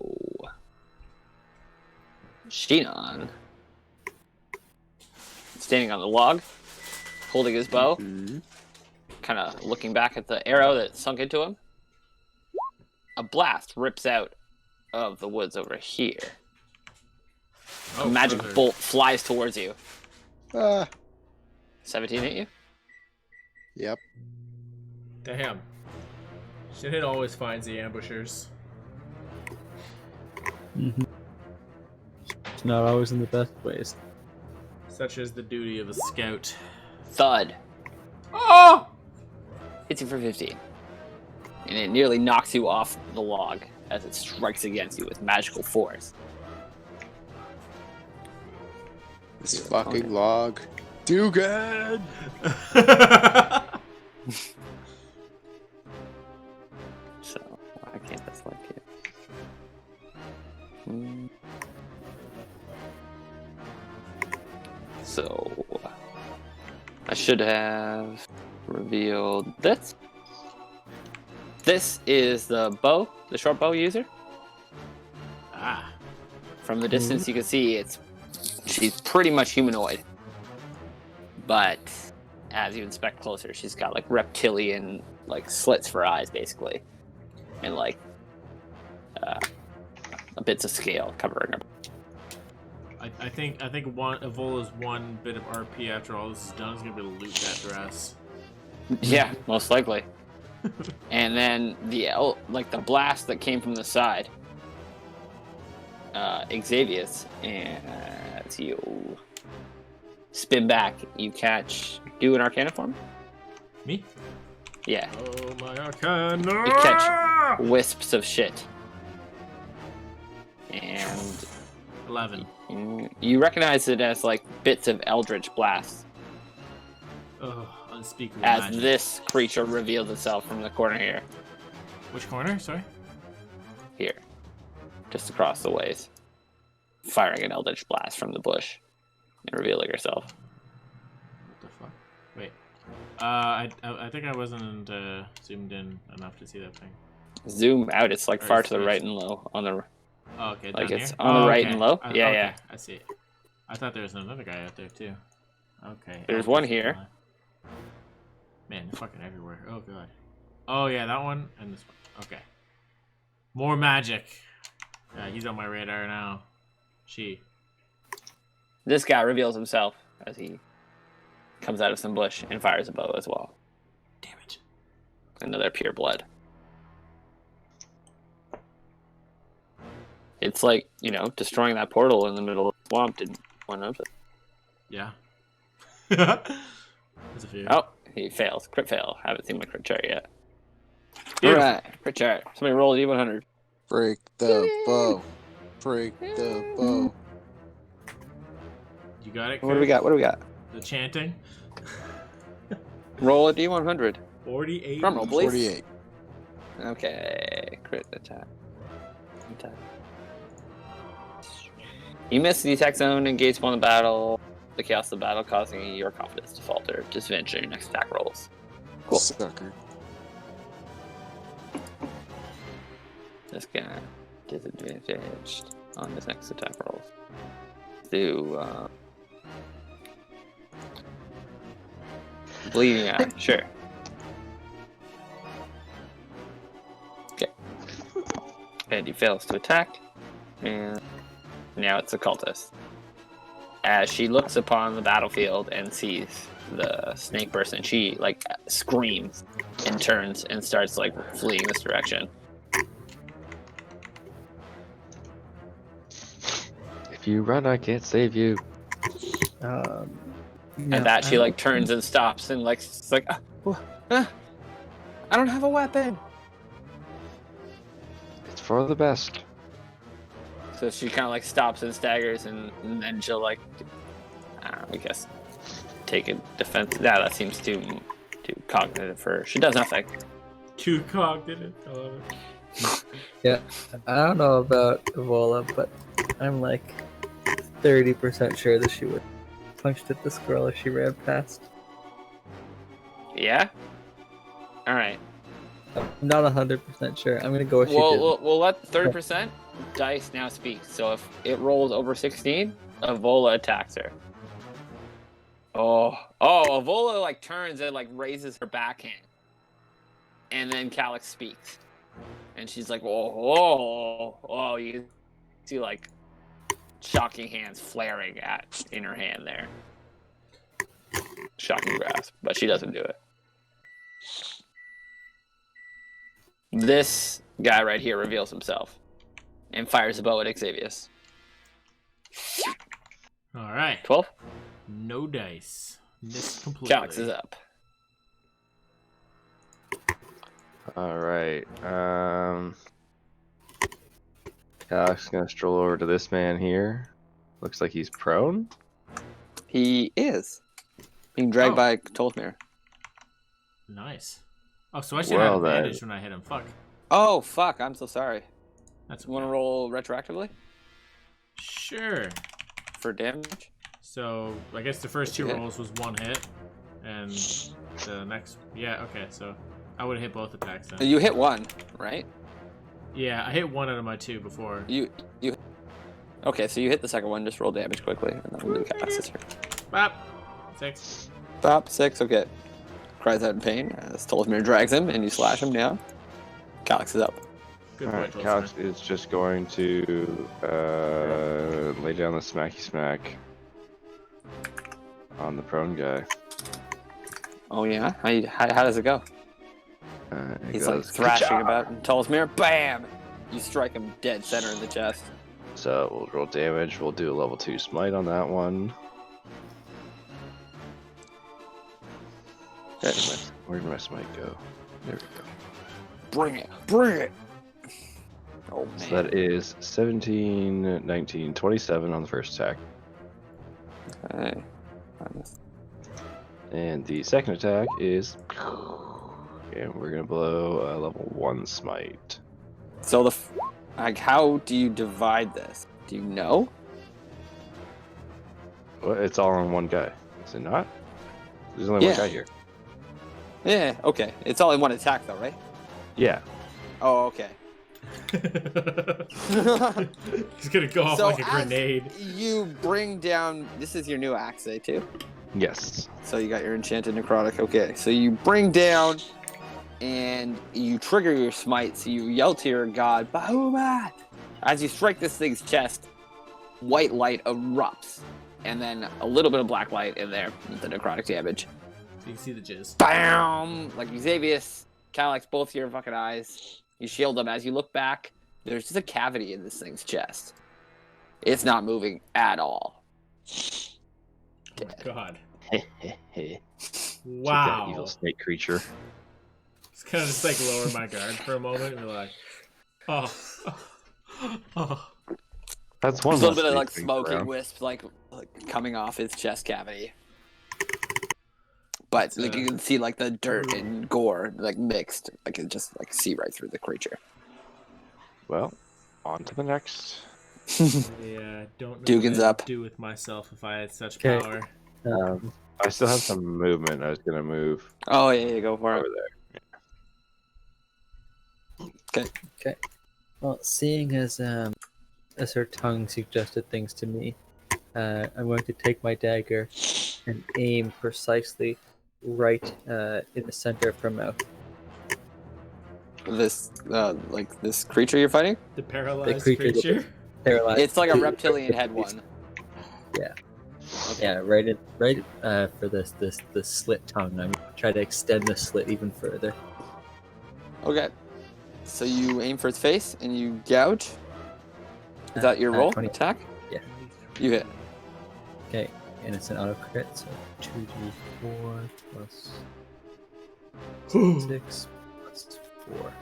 Shinon, standing on the log, holding his bow, kind of looking back at the arrow that sunk into him. A blast rips out of the woods over here. A magic further. bolt flies towards you. Ah, 17 hit you? yep. Damn. Shit always finds the ambushers. It's not always in the best ways. Such is the duty of a scout. Thud. Oh! Hits you for 15. And it nearly knocks you off the log as it strikes against you with magical force. This fucking log. Dugan! So, why can't this like it? So, I should have revealed this. This is the bow, the short bow user. Ah. From the distance, you can see she's pretty much humanoid. But as you inspect closer, she's got like reptilian like slits for eyes, basically, and like bits of scale covering her. I think Evola's one bit of RP after all this is done is gonna be to loot that dress. Yeah, most likely. And then the blast that came from the side, Xavius, and as you spin back, you do an Arcana for me? Me? Yeah, Oh my arcana! you catch wisps of shit. And 11. you recognize it as like bits of eldritch blast Oh, unspeakable as magic. this creature reveals itself from the corner here. Which corner? Sorry? Here. Just across the ways. Firing an eldritch blast from the bush and revealing herself. What the fuck? Wait. I think I wasn't zoomed in enough to see that thing. Zoom out, it's like Or far it's to the right. right and low on the Oh, okay, Like down it's here? on the Oh, right okay. and low. Yeah, okay, yeah. I see. I thought there was another guy out there too. Okay. There's oh, one there's here. one. Man, they're fucking everywhere. Oh god. Oh yeah, that one and this one. Okay. More magic. Yeah, he's on my radar now. She. This guy reveals himself as he comes out of some bush and fires a bow as well. Damn it. Another pure blood. It's like, destroying that portal in the middle of the swamp didn't one of it. Yeah. There's a few. Oh, he fails. Crit fail. Haven't seen my crit chart yet. Beautiful. Alright, crit chart. Somebody roll a D100. Break the bow. Break the bow. You got it. What do we Chris? got? The chanting. Roll a D100. 48. Drum roll, please. 48. Okay, crit attack. You miss the attack zone, engage upon the battle, the chaos of the battle, causing your confidence to falter. Disadvantage on your next attack rolls. Cool. Sucker. This guy disadvantaged on his next attack rolls. Do bleeding eye, sure. Okay. And he fails to attack, and now it's a cultist. As she looks upon the battlefield and sees the snake person, she screams and turns and starts fleeing this direction. If you run, I can't save you. And that she turns and stops and it's like, I don't have a weapon. It's for the best. So she kind of stops and staggers, and then she'll I guess take a defense. Yeah, that seems too cognitive for her. She does nothing. Too cognitive. I love it. Yeah, I don't know about Evola, but I'm 30% sure that she would have punched at this girl if she ran past. Yeah. All right. I'm not 100% sure. I'm gonna go with she did. We'll let 30% dice now speak. So if it rolls over 16, Evola attacks her. Oh, Evola turns and raises her backhand, and then Calyx speaks, and she's like, oh, you see shocking hands flaring in her hand there. Shocking grasp, but she doesn't do it. This guy right here reveals himself and fires a bow at Xavius. All right. 12? No dice. Missed completely. Calyx is up. All right. Calyx is gonna stroll over to this man here. Looks like he's prone. He is. Being dragged by Tolthmere. Nice. Oh, so I should Well, have then. advantage when I hit him. Fuck. Oh, fuck. I'm so sorry. That's You want to okay. roll retroactively Sure. for damage? So I guess the first two Yeah. rolls was one hit, and the next, yeah, okay. So I would have hit both attacks then. You hit one, right? Yeah, I hit one out of my two before. You. Okay, so you hit the second one. Just roll damage quickly, and then we'll do Calyx's turn. Bop. 6. Stop. 6. Okay. Cries out in pain as Tolthmere drags him, and you slash him down. Calyx is up. Good All boy, right, Tolstoy. Calyx is just going to lay down the smacky smack on the prone guy. Oh yeah. How does it go? It He's goes, thrashing "Ka-cha!" about, and Tolthmere, bam! You strike him dead center in the chest. So we'll roll damage. We'll do a level 2 smite on that one. Where did my smite go? There we go. Bring it! Oh man. So that is 17, 19, 27 on the first attack. Okay. And the second attack is... And we're going to blow a level 1 smite. So how do you divide this? Do you know? Well, it's all on one guy. Is it not? There's only one Yeah. guy here. Yeah. Okay. It's all in one attack, though, right? Yeah. Oh, okay. He's gonna go off So like a as grenade. You bring down. This is your new axe, too. Yes. So you got your enchanted necrotic. Okay, so you bring down, and you trigger your smite. So you yell to your god, Bahuma! As you strike this thing's chest, white light erupts, and then a little bit of black light in there with the necrotic damage. So you can see the jizz. Bam! Like Xavius, Calyx, both your fucking eyes. You shield them. As you look back, there's just a cavity in this thing's chest. It's not moving at all. Oh my god. That Wow. evil snake creature. It's kind of just like lower my guard for a moment and be like, oh. Oh. That's one There's a little less bit of like snake smoking around. wisps like coming off his chest cavity. But like you can see like the dirt and gore like mixed. I can just like see right through the creature. Well, on to the next. Yeah, I don't know Dugan's what I'd up. do with myself if I had such Okay. power. I still have some movement. I was gonna move Oh yeah, go for over it. there. Okay. Well, seeing as her tongue suggested things to me, I'm going to take my dagger and aim precisely right in the center of her mouth. This like this creature you're fighting? The paralyzed creature creature. Paralyzed. It's like a reptilian head one. Yeah, right for this slit tongue. I'm gonna try to extend the slit even further. Okay. So you aim for its face and you gouge. Is that your roll? 20. Attack? Yeah. You hit. Okay, and it's an auto crit, so 2d4 plus 6 plus 4.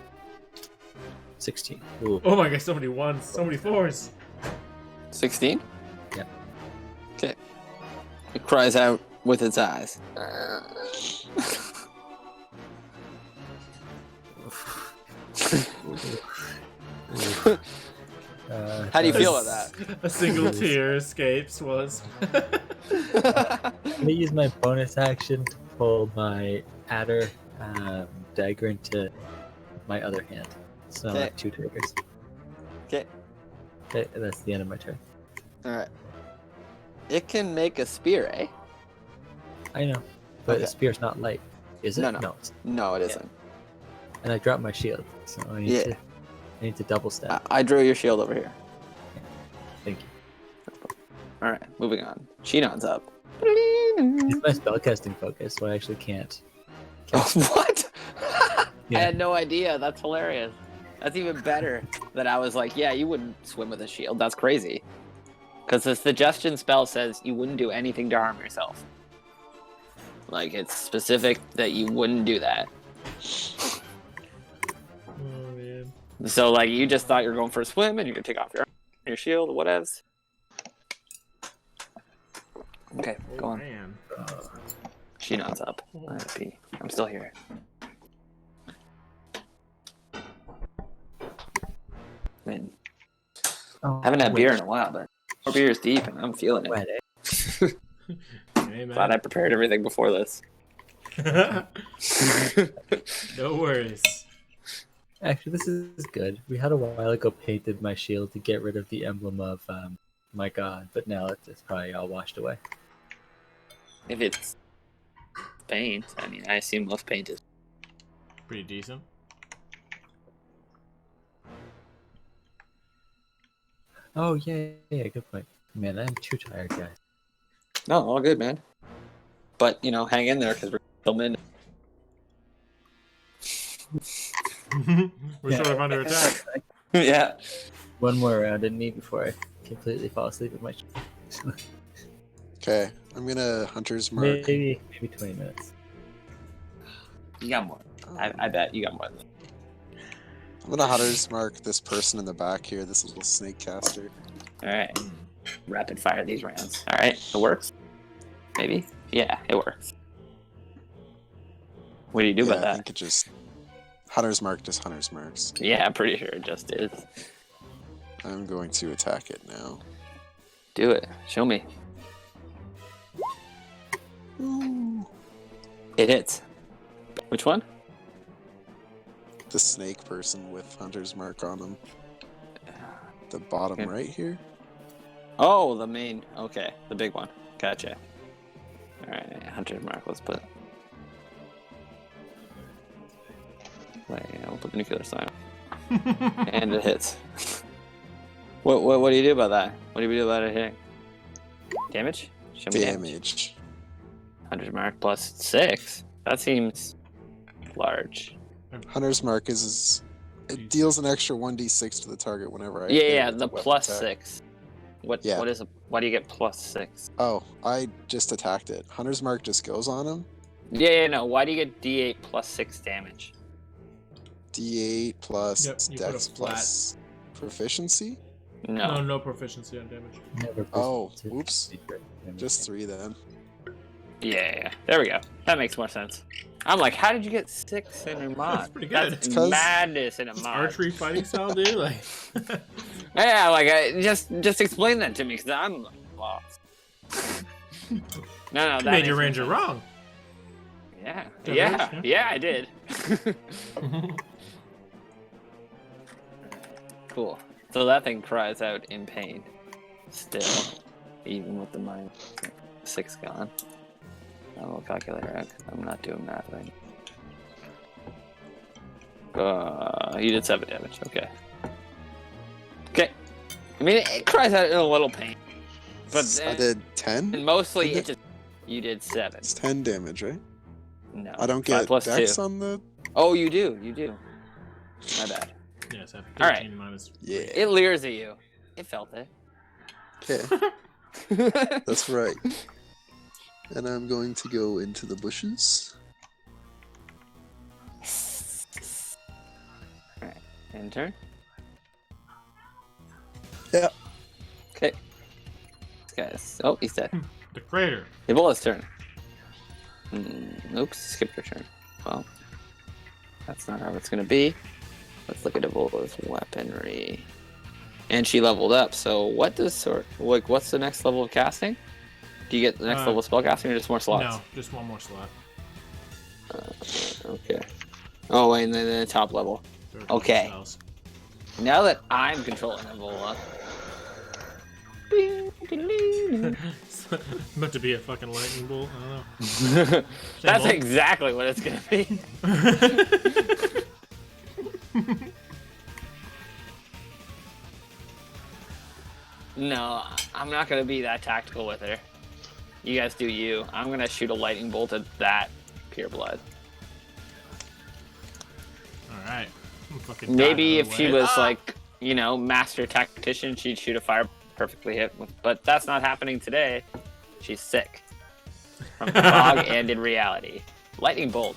16. Ooh. Oh my god, so many ones, so many fours. 16? Yeah. Okay. It cries out with its eyes. How do you feel about that? A single tear escapes was. I'm gonna use my bonus action to pull my adder dagger into my other hand. So I have 2 daggers. Okay. Okay, that's the end of my turn. Alright. It can make a spear, eh? I know, but Okay. the spear's not light, is it? No, no. No, it's, No, it isn't. and I dropped my shield, so I need to double stab. I drew your shield over here. Thank you. Alright, moving on. Shinon's up. It's my spellcasting focus, so I actually can't. What? Yeah. I had no idea. That's hilarious. That's even better that I was like, yeah, you wouldn't swim with a shield. That's crazy. Because the suggestion spell says you wouldn't do anything to harm yourself. Like, it's specific that you wouldn't do that. Oh man. So, like, you just thought you were going for a swim and you're going to take off your shield, whatevs. Okay, go Oh on. man. Shinon's up. I have to pee. I'm still here. Man, Oh, haven't had beer in a while, but 4 beers deep and I'm feeling it. Wet, eh? Hey, man. Glad I prepared everything before this. No worries. Actually, this is good. We had a while ago painted my shield to get rid of the emblem of my god, but now it's probably all washed away. If it's paint, I mean, I assume most paint is. Pretty decent. Oh yeah, good point. Man, I'm too tired, guys. No, all good, man. But, you know, hang in there because we're still in. We're sort of under attack. Yeah. One more round in me before I completely fall asleep with my. Okay, I'm gonna Hunter's Mark. maybe 20 minutes. You got more. I bet you got more than that. I'm gonna Hunter's Mark this person in the back here, this little snake caster. Alright. Rapid fire these rounds. Alright, it works. Maybe? Yeah, it works. What do you do Yeah, about I that? think it just Hunter's Mark just Hunter's Marks. Yeah, I'm pretty sure it just is. I'm going to attack it now. Do it. Show me. Ooh. It hits. Which one? The snake person with Hunter's Mark on him. the bottom Okay. right here. Oh, the main. Okay, the big one. Gotcha. Alright, Hunter's Mark. Let's put. We'll put the nuclear sign on. And it hits. What do you do about that? What do we do about it hitting? Damage? Show me Damage. 100 Mark plus 6. That seems large. Hunter's Mark is it deals an extra 1d6 to the target whenever I Yeah, hit yeah, with a the weapon plus attack. 6. What? Yeah. What is? Why do you get plus 6? Oh, I just attacked it. Hunter's Mark just goes on him. Yeah, no. Why do you get D8 plus 6 damage? D8 plus Yep, you put a Dex flat. plus proficiency. No. No proficiency on damage. Never Oh, percent oops. secret damage. Just 3 then. Yeah. There we go. That makes more sense. I'm like, how did you get 6 in a mod? That's pretty good. That's It's 'cause- madness in a mod. Archery fighting style, dude. Like, Yeah, like just explain that to me because I'm lost. No, that made makes your more ranger sense. wrong. Yeah, Diverse, yeah, I did. Cool. So that thing cries out in pain. Still, even with the -6 gone. I will calculator out 'cause I'm not doing math right now. He did 7 damage. Okay. Okay. I mean, it cries out in a little pain, but I did 10. and mostly Did it just. You did 7. It's 10 damage, right? No. I don't 5 get plus Dex 2. on the. Oh, you do. You do. My bad. Yes, I have 13 All right. minus. Yeah. It leers at you. It felt it. Okay, that's right. And I'm going to go into the bushes. Alright. End turn. Yeah. Okay. Guys. Oh, he's dead. The crater. Ebola's turn. Oops, skipped her turn. Well, that's not how it's gonna be. Let's look at Ebola's weaponry. And she leveled up, so what does what's the next level of casting? Do you get the next level of spell casting or just more slots? No, just one more slot. Okay. Oh, wait, and then the top level. Third Okay. spells. Now that I'm controlling Ebola. It's about to be a fucking lightning bolt. I don't know. That's bolt? exactly what it's gonna be. No, I'm not gonna be that tactical with her. You guys do you. I'm gonna shoot a lightning bolt at that pure blood. Alright. Maybe if she was like, you know, master tactician, she'd shoot a fire perfectly hit. But that's not happening today. She's sick. From the fog and in reality. Lightning bolt.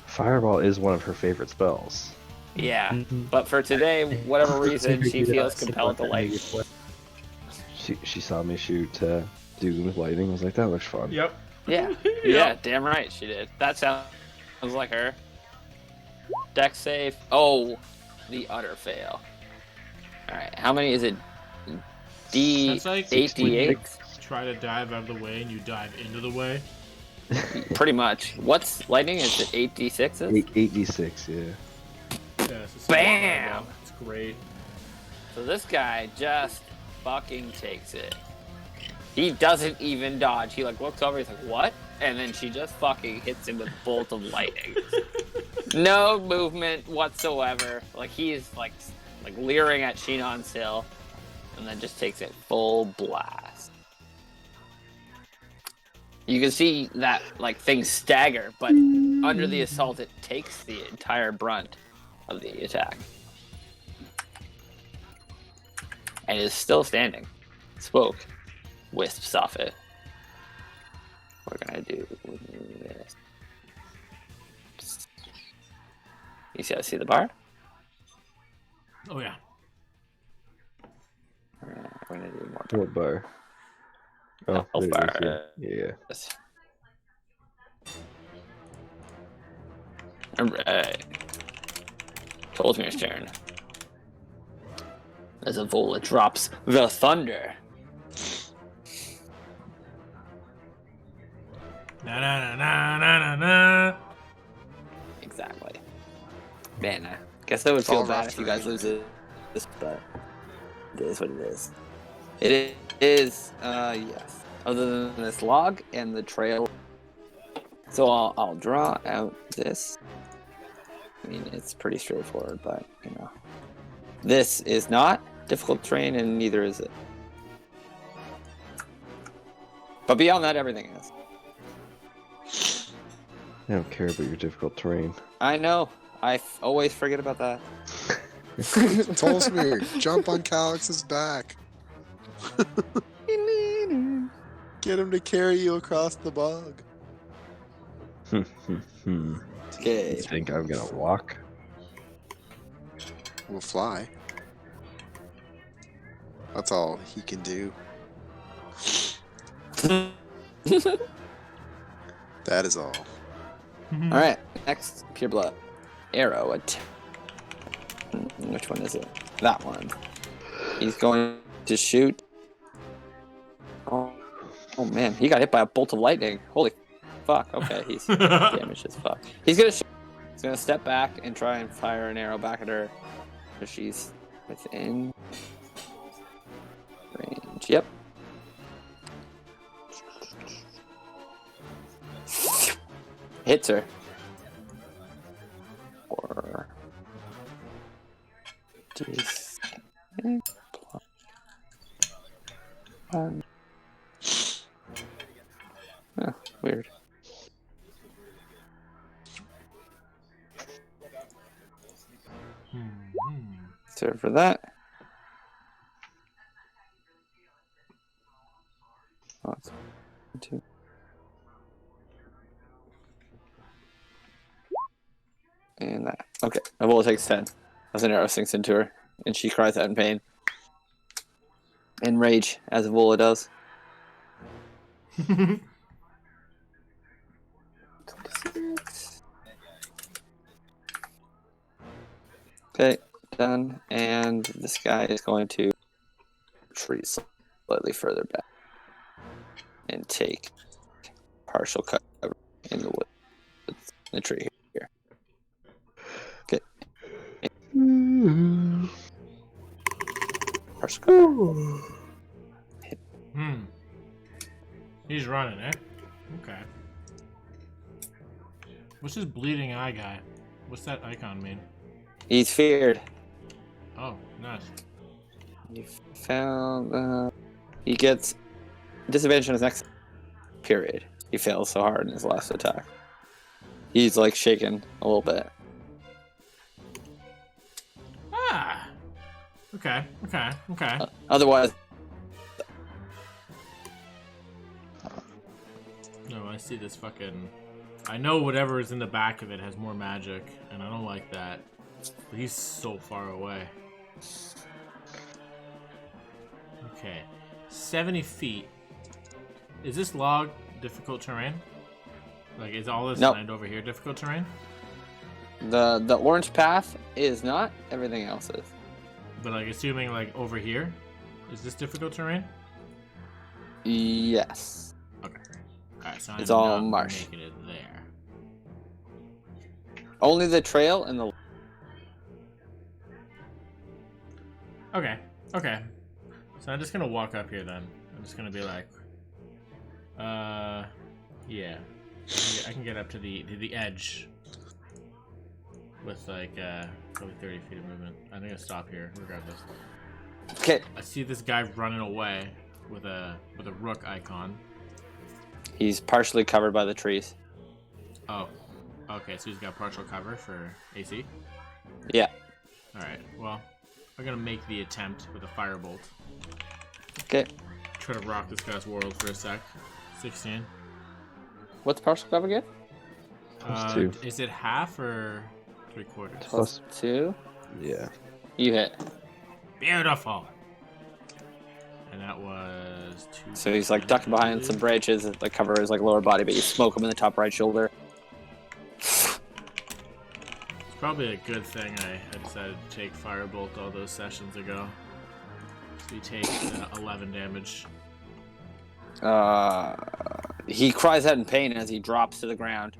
Fireball is one of her favorite spells. Yeah. But for today, whatever reason, she feels compelled to light. She saw me shoot Dugan with lightning. I was like, that looks fun. Yep. Yeah. Yeah, damn right she did. That sounds like her. Dex save. Oh, the utter fail. Alright, how many is it? That's like 8d8? Try to dive out of the way and you dive into the way. Pretty much. What's lightning? Is it 8d6s? 8d6, yeah. Yeah, it's a Bam! fireball. It's great. So this guy just fucking takes it. He doesn't even dodge. He like looks over, he's like, what? And then she just fucking hits him with a bolt of lightning. No movement whatsoever. Like he's like leering at Shinon still. And then just takes it full blast. You can see that like things stagger, but under the assault it takes the entire brunt of the attack. And is still standing. Spoke. Wisps off it. We're gonna do this. You see the bar? Oh yeah. We're gonna do more. What bar? Oh, Health there it bar. is, yeah. Yes. Alright. Tolsmir's turn. As Evola drops the thunder. Na na na na na na na. Exactly. Man, I guess I would It's all feel bad rough if you guys terrain. lose it but it is what it is. It is, yes. Other than this log and the trail. So I'll draw out this. I mean, it's pretty straightforward, but, you know. This is not difficult terrain, and neither is it. But beyond that, everything is. I don't care about your difficult terrain. I know. I always forget about that. Tolsmere, jump on Calix's back. Get him to carry you across the bog. You Okay. think I'm gonna walk? We'll fly. That's all he can do. That is all. Alright, next, Pure Blood. Arrow. Which one is it? That one. He's going to shoot. Oh man, he got hit by a bolt of lightning. Holy fuck. Okay, he's damaged as fuck. He's gonna shoot. He's gonna step back and try and fire an arrow back at her. So she's within range. Yep. Hits her. Or just one. Oh, weird. So for that. Oh, it's 2. And that. Okay, a bullet takes 10. As an arrow sinks into her, and she cries out in pain. And rage, as a bullet does. 26. Okay, done. And this guy is going to retreat slightly further back and take partial cover in the woods, in the tree here. Okay. Partial cover. He's running, eh? Okay. What's this bleeding eye guy? What's that icon mean? He's feared. Oh, nice. You found. He gets disadvantage on his next period. He fails so hard in his last attack. He's like shaken a little bit. Ah! Okay. Otherwise, No, I see this fucking... I know whatever is in the back of it has more magic, and I don't like that. But he's so far away. Okay. 70 feet. Is this log difficult terrain? Like, is all this Nope. land over here difficult terrain? the orange path is not. Everything else is. But, like, assuming, like, over here, is this difficult terrain? Yes. Okay. Alright, so It's I'm all not marsh. making it there. Only the trail and the. Okay. So I'm just gonna walk up here then. I'm just gonna be like, yeah. I can get up to the edge with like probably 30 feet of movement. I'm gonna stop here regardless. Okay. I see this guy running away with a rook icon. He's partially covered by the trees. Oh, okay. So he's got partial cover for AC. Yeah. All right. Well, I'm gonna make the attempt with a firebolt. Okay. Try to rock this guy's world for a sec. 16. What's partial cover again? Plus 2. Is it half or 3/4? Plus 2. Yeah. You hit. Beautiful. And that was 2. So he's like ducking behind some branches that like cover his like lower body, but you smoke him in the top right shoulder. It's probably a good thing I decided to take firebolt all those sessions ago. So he takes 11 damage. He cries out in pain as he drops to the ground,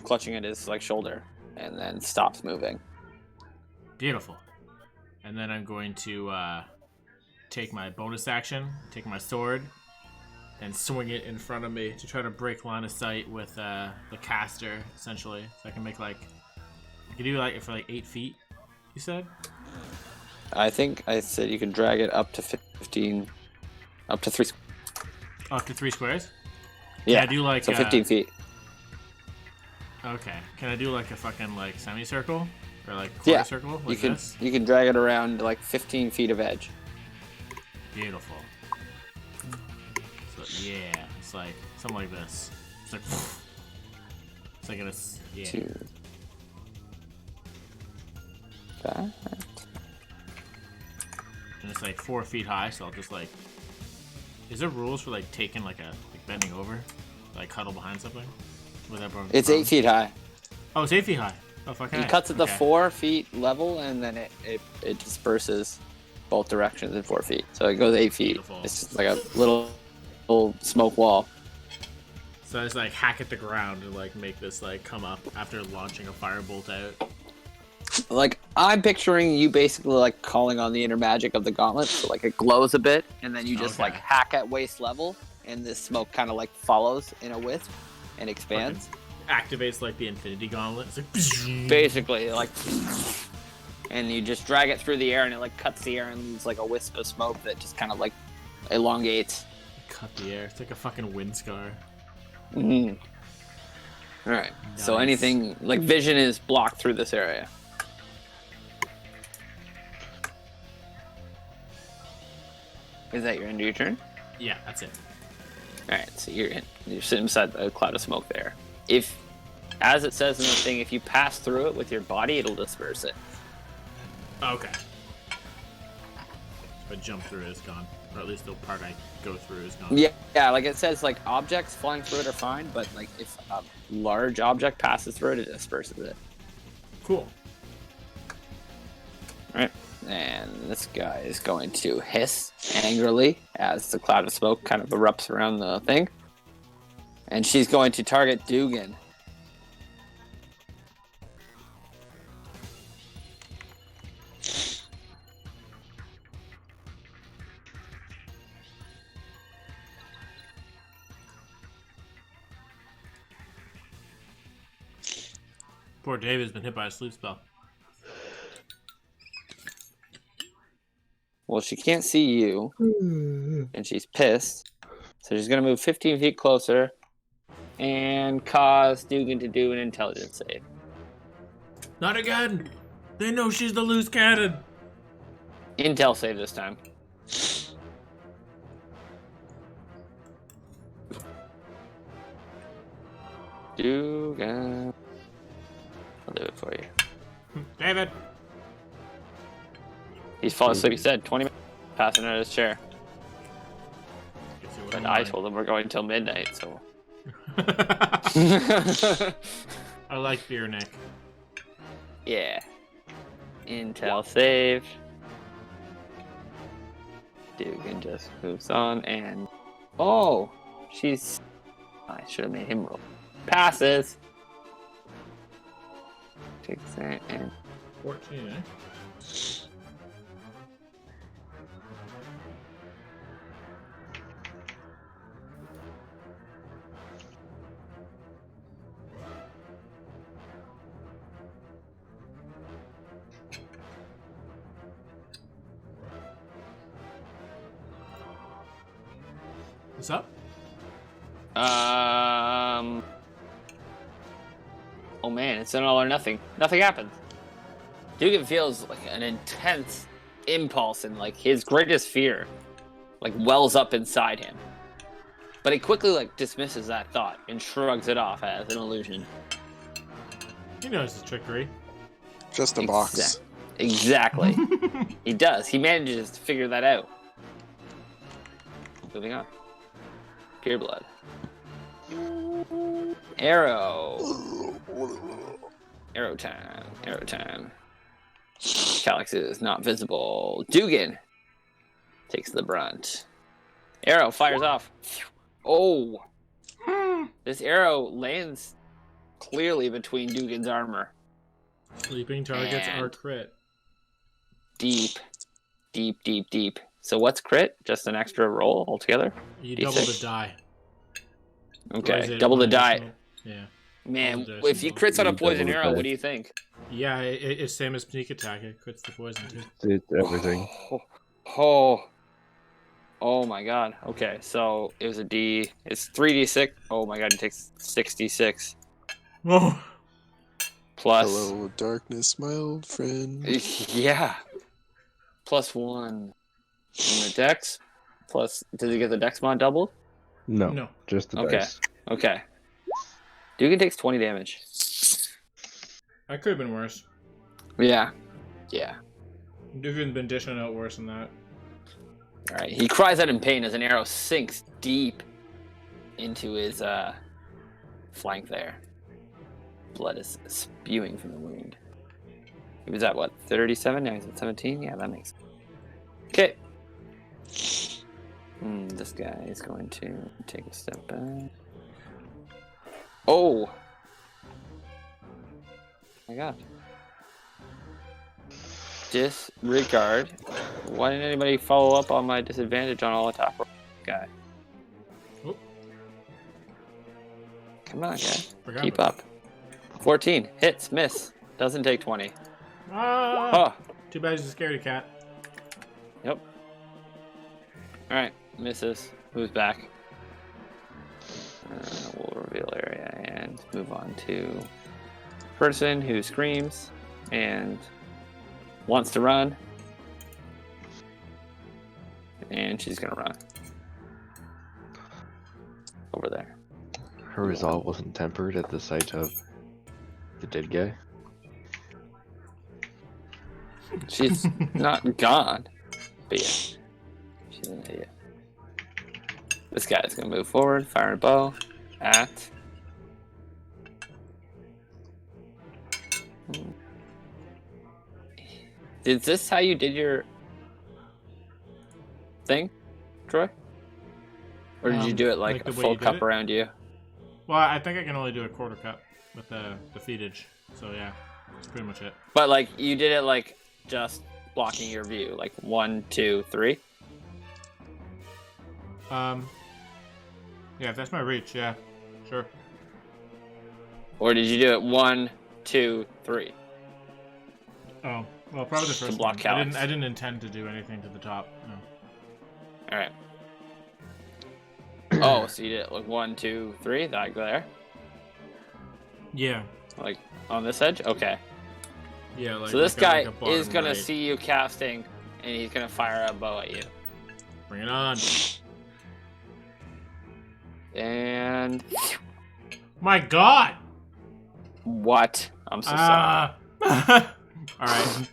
clutching at his like shoulder, and then stops moving. Beautiful. And then I'm going to take my bonus action, take my sword, and swing it in front of me to try to break line of sight with the caster, essentially. So I can make like, I can do like for like 8 feet. You said? I think I said you can drag it up to 15, up to 3. Up to 3 squares. Yeah, Can I do like so 15 feet. Okay. Can I do like a fucking like semicircle or like quarter circle like this? You can drag it around like 15 feet of edge. Beautiful. So yeah, it's like something like this. It's like it's like yeah. 2. That. And it's like 4 feet high, so I'll just like. Is there rules for like taking like bending over, like huddle behind something? It's 8 feet high. Oh, it's 8 feet high. Oh, fucking. He cuts at the 4 feet level, and then it disperses both directions in 4 feet. So it goes 8 feet. Beautiful. It's just like a little smoke wall. So I just like hack at the ground and like make this like come up after launching a firebolt out. Like, I'm picturing you basically like calling on the inner magic of the gauntlet, so like it glows a bit, and then you just like hack at waist level, and this smoke kind of like follows in a wisp and expands. Activates like the Infinity Gauntlet. It's like basically, like, and you just drag it through the air, and it like cuts the air and leaves like a wisp of smoke that just kind of like elongates. Cut the air. It's like a fucking wind scar. Mm-hmm. All right. Nice. So anything like vision is blocked through this area. Is that your end of your turn? Yeah, that's it. All right. So you're sitting beside the cloud of smoke there. If, as it says in the thing, if you pass through it with your body, it'll disperse it. Okay. If I jump through it, it's gone. Or at least the part I go through is gone. Yeah. Like it says, like objects flying through it are fine, but like if a large object passes through it, it disperses it. Cool. All right. And this guy is going to hiss angrily as the cloud of smoke kind of erupts around the thing. And she's going to target Dugan. Poor David's been hit by a sleep spell. Well, she can't see you, and she's pissed. So she's going to move 15 feet closer and cause Dugan to do an intelligence save. Not again! They know she's the loose cannon! Intel save this time. Dugan. I'll do it for you. David! He's fallen asleep, he said. 20 minutes passing out of his chair. But I told him we're going till midnight, so. I like beer, Nick. Yeah. Intel save. Dugan just moves on and. Oh! She's. I should have made him roll. Passes! Takes that and. 14, eh? What's up? Oh man, it's an all or nothing. Nothing happens. Dugan feels like an intense impulse and like his greatest fear like wells up inside him. But he quickly like dismisses that thought and shrugs it off as an illusion. He knows his trickery. Just a box. Exactly. He does. He manages to figure that out. Moving on. Pure blood. Arrow. Arrow time. Arrow time. Calyx is not visible. Dugan takes the brunt. Arrow fires off. Oh. This arrow lands clearly between Dugan's armor. Sleeping targets And- are crit. deep, deep, deep, deep. So what's crit? Just an extra roll altogether? You D6? double the die. Or is Okay, it double the one die. additional? Yeah. Man, Double if he additional. crits on a You poison double the arrow, die. what do you think? Yeah, it's same as sneak attack. It crits the poison too. It's everything. Oh my god. Okay, so it was a D. It's 3d6. Oh my god, he takes 66 Oh. plus. Hello, darkness, my old friend. Yeah. Plus 1 on the dex. Plus, does he get the dex mod doubled? No, No. just the Okay. dice. Okay. Dugan takes 20 damage. That could have been worse. Yeah. Yeah. Dugan's been dishing out worse than that. Alright, he cries out in pain as an arrow sinks deep into his flank there. Blood is spewing from the wound. He was at what, 37? Now he's at 17? Yeah, that makes sense. Okay. This guy is going to take a step back. Oh! My god. Disregard. Why didn't anybody follow up on my disadvantage on all attack roll? Guy. Oh. Come on, guy. Forgot Keep about up. 14. Hits. Miss. Doesn't take 20. Ah! Oh. Too bad he's a scaredy cat. Yep. Alright. Misses. Moves back. We'll reveal area and move on to person who screams and wants to run. And she's gonna run. Over there. Her resolve wasn't tempered at the sight of the dead guy. She's not gone. But yeah. She's an idiot. This guy's gonna move forward, fire a bow at. Is this how you did your thing, Troy? Or did you do it like the a way full you did cup it? around you? Well, I think I can only do a quarter cup with the feedage. So yeah, that's pretty much it. But like you did it like just blocking your view, like 1, 2, 3. Yeah, if that's my reach, yeah, sure. Or did you do it 1, 2, 3? Oh, well, probably the first block one. Calyx. I didn't intend to do anything to the top. No. All right. Oh, so you did it like 1, 2, 3, like there, Yeah, like on this edge. Okay. yeah. Like So this like guy a bottom is gonna right. see you casting, and he's gonna fire a bow at you. Bring it on. And My God. what? I'm so sorry. All right.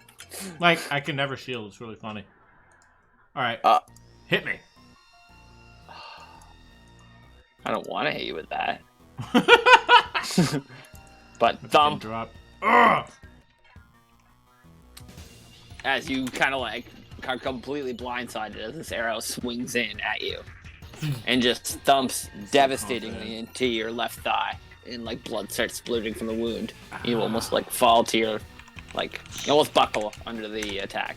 Like I can never shield. It's really funny. All right. Hit me. I don't want to hit you with that. But Fucking thump drop. Ugh! as you kind of like are completely blindsided as this arrow swings in at you, and just thumps devastatingly confident. into your left thigh, and like blood starts splurting from the wound. You almost like fall to your, like you almost buckle under the attack.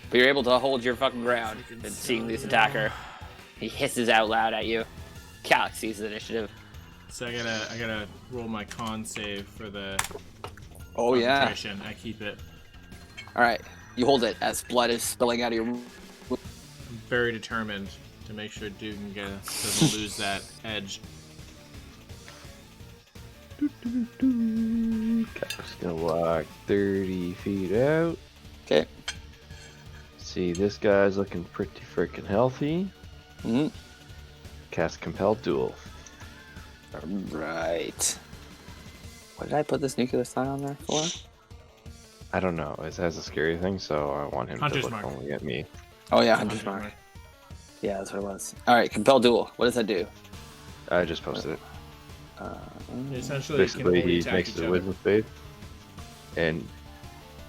But you're able to hold your fucking ground and seeing this attacker. He hisses out loud at you. Calyx sees his initiative. So I gotta roll my con save for the Oh yeah. concentration. I keep it. Alright. You hold it as blood is spilling out of your. I'm very determined to make sure Dugan doesn't lose that edge. Calyx gonna walk 30 feet out. Okay. See, this guy's looking pretty freaking healthy. Mm-hmm. Cast Compel Duel. Right. What did I put this nuclear sign on there for? I don't know. It has a scary thing, so I want him Hunter's to look Mark. only at me. Oh yeah, Hunter's Mark. Yeah, that's what it was. Alright, compel duel. What does that do? I just posted it. Essentially, Basically, you can only he attack makes each the other. wisdom save, and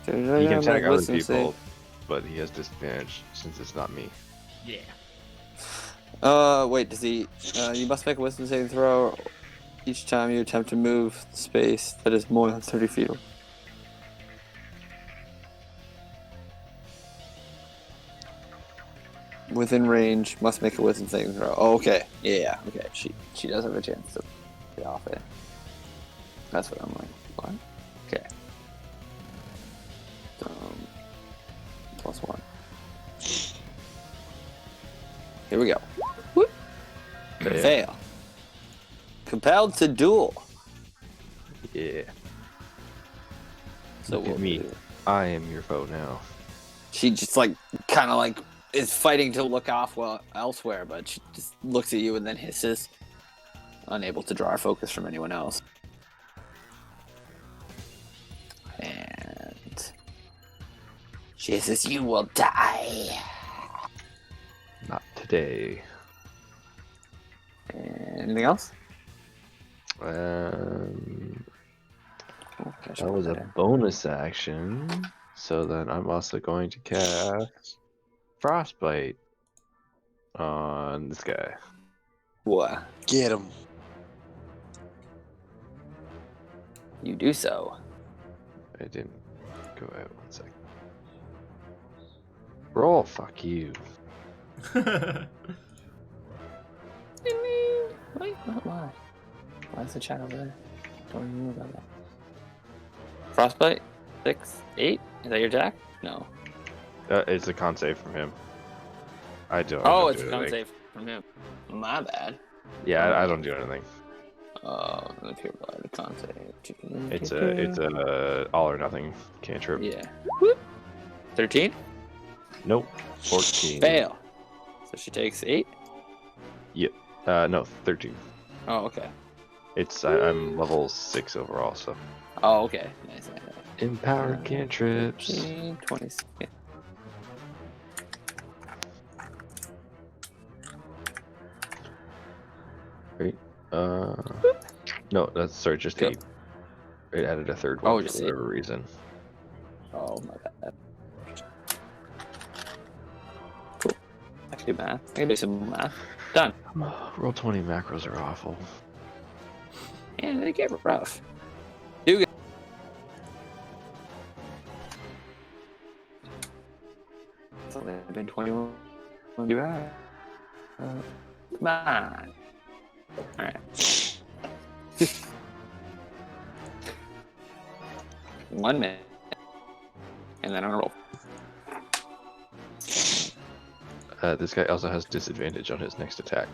He he can attack other people, but he has disadvantage since it's not me. Yeah. Wait, does he... you must make a wisdom saving throw each time you attempt to move space that is more than 30 feet. within range must make a wisdom saving throw. Oh, okay. Yeah. Okay. She does have a chance to get off it. That's what I'm like. What? Okay. +1. Here we go. Whoop. Yeah. Fail. Compelled to duel. Yeah. So Look at we'll me. do- I am your foe now. She just like kind of like is fighting to look off elsewhere, but she just looks at you and then hisses, unable to draw our focus from anyone else. And she says, "You will die." Not today. Anything else? That was a bonus action. So then I'm also going to cast Frostbite on this guy. What? Get him. You do so. I didn't go out 1 second. Roll, fuck you. Wait, why? Why is the chat over there? Don't even know about that. Frostbite? 6, 8? Is that your attack? No. It's a con save from him. I don't. Oh, don't it's do a con anything. save from him. My bad. Yeah, I don't do anything. Oh, if you're blind, the con save. It's a all or nothing cantrip. Yeah. Whoop. 13? Nope. 14. Fail. So she takes 8? No, 13. Oh, okay. I'm level 6 overall, so. Oh, okay. Nice. Empowered cantrips. 15, 26. Right. No, that's sorry, just Yep. 8. It added a third one Oh, for just whatever reason. Oh, my bad. Cool. I can do math. I can do some math. Done. Roll 20 macros are awful. And they get rough. Do good. It's only been 21. Do that. Come on. Alright. 1 minute. And then I'm gonna roll. This guy also has disadvantage on his next attack.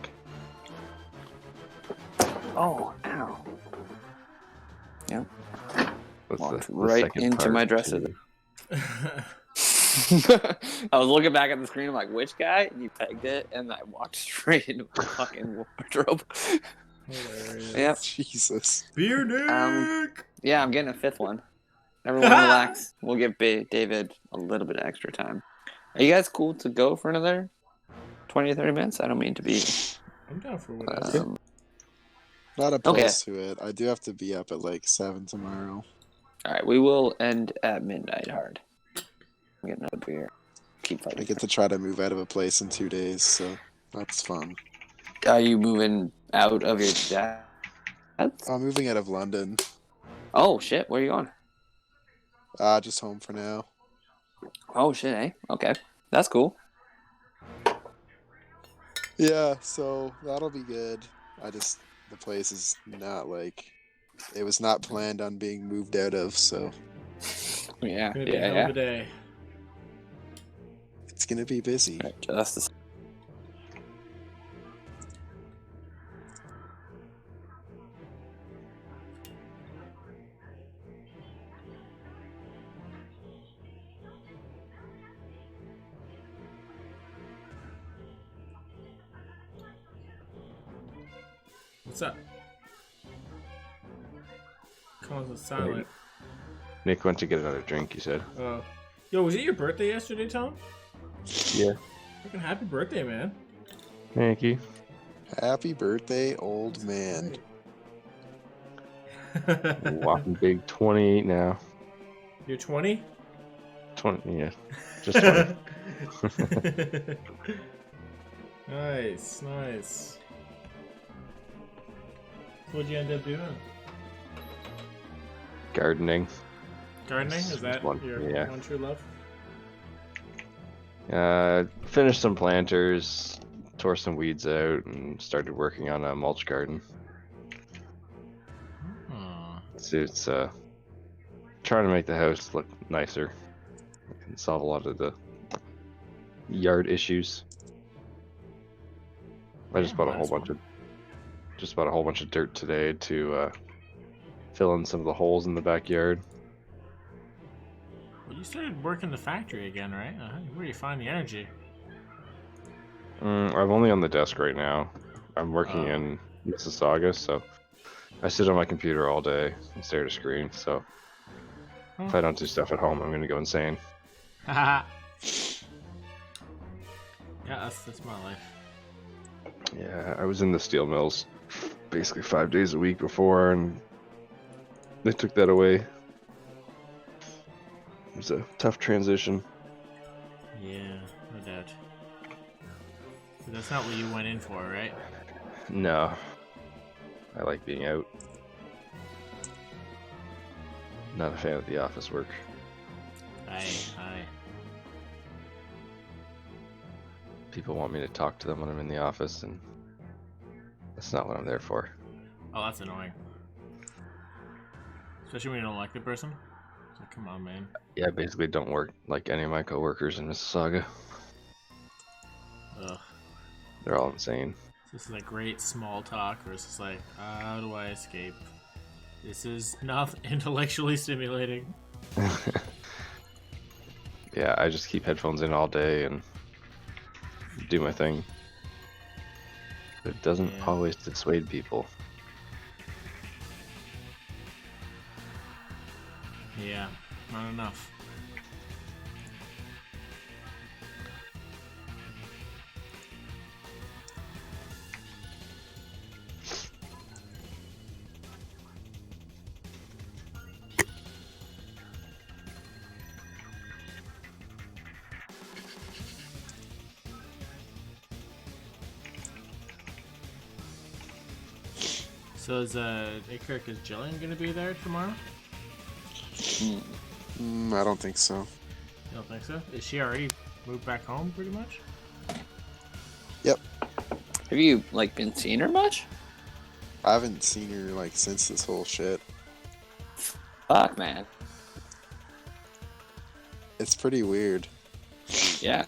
Oh, ow. Yep. What's Walked the right second into part my dresser. to- I was looking back at the screen, I'm like, which guy? And you pegged it, and I walked straight into my fucking wardrobe. Hilarious. Yep. Jesus. Beer dick! Yeah, I'm getting a 5th one. Everyone relax. We'll give David a little bit of extra time. Are you guys cool to go for another 20 or 30 minutes? I don't mean to be... I'm down for whatever. Not opposed to it. I do have to be up at like 7 tomorrow. Alright, we will end at midnight hard. I'm getting another beer. Keep I fighting. get to try to move out of a place in 2 days, so that's fun. Are you moving out of your dad's? I'm moving out of London. Oh, shit. Where are you going? Just home for now. Oh, shit, eh? Okay. That's cool. Yeah, so that'll be good. The place is not like, it was not planned on being moved out of, so Yeah, Gonna be a hell yeah. of a day. it's gonna be busy. Right, Justice. What's up? Calls us silent. Nick went to get another drink, he said. Oh. Yo, was it your birthday yesterday, Tom? Yeah. Fucking happy birthday, man. Thank you. Happy birthday, old man. Walking big 28 now. You're 20? 20, yeah. Just 20. Nice, nice. What'd you end up doing? Gardening. Gardening? Is Just that one, your yeah. one true love? Finished some planters, tore some weeds out, and started working on a mulch garden. It's trying to make the house look nicer and solve a lot of the yard issues. I just bought a whole bunch of dirt today to fill in some of the holes in the backyard. Well, you started working the factory again, right? Where do you find the energy? I'm only on the desk right now. I'm working in Mississauga, so I sit on my computer all day and stare at a screen. So if I don't do stuff at home, I'm gonna go insane. Haha. Yeah, that's my life. Yeah, I was in the steel mills basically 5 days a week before, and they took that away. It was a tough transition. Yeah, no doubt. But that's not what you went in for, right? No. I like being out. Not a fan of the office work. Aye. People want me to talk to them when I'm in the office, and that's not what I'm there for. Oh, that's annoying. Especially when you don't like the person. It's like, come on, man. Yeah, I basically don't work like any of my coworkers in Mississauga. Ugh. They're all insane. This is like great small talk, or it's just like, how do I escape? This is not intellectually stimulating. Yeah, I just keep headphones in all day and do my thing. But it doesn't always dissuade people. Yeah, not enough. So is Ikirk, is Jillian gonna be there tomorrow? I don't think so. You don't think so? Is she already moved back home, pretty much? Yep. Have you like been seeing her much? I haven't seen her like since this whole shit. Fuck, man. It's pretty weird. Yeah.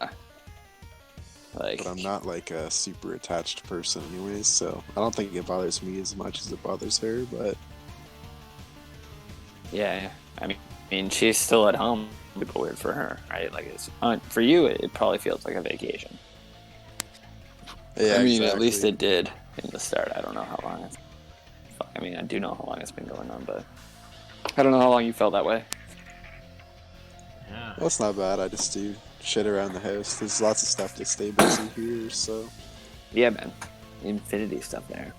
Like, But I'm not like a super attached person anyways, so I don't think it bothers me as much as it bothers her, but yeah. I mean, she's still at home. Super weird for her, right? Like, it's for you. It probably feels like a vacation. yeah, I mean, exactly. at least it did in the start. I don't know how long. I mean, I do know how long it's been going on, but I don't know how long you felt that way. Yeah. Well, it's not bad. I just do shit around the house. There's lots of stuff to stay busy here, so Yeah, man. Infinity stuff there.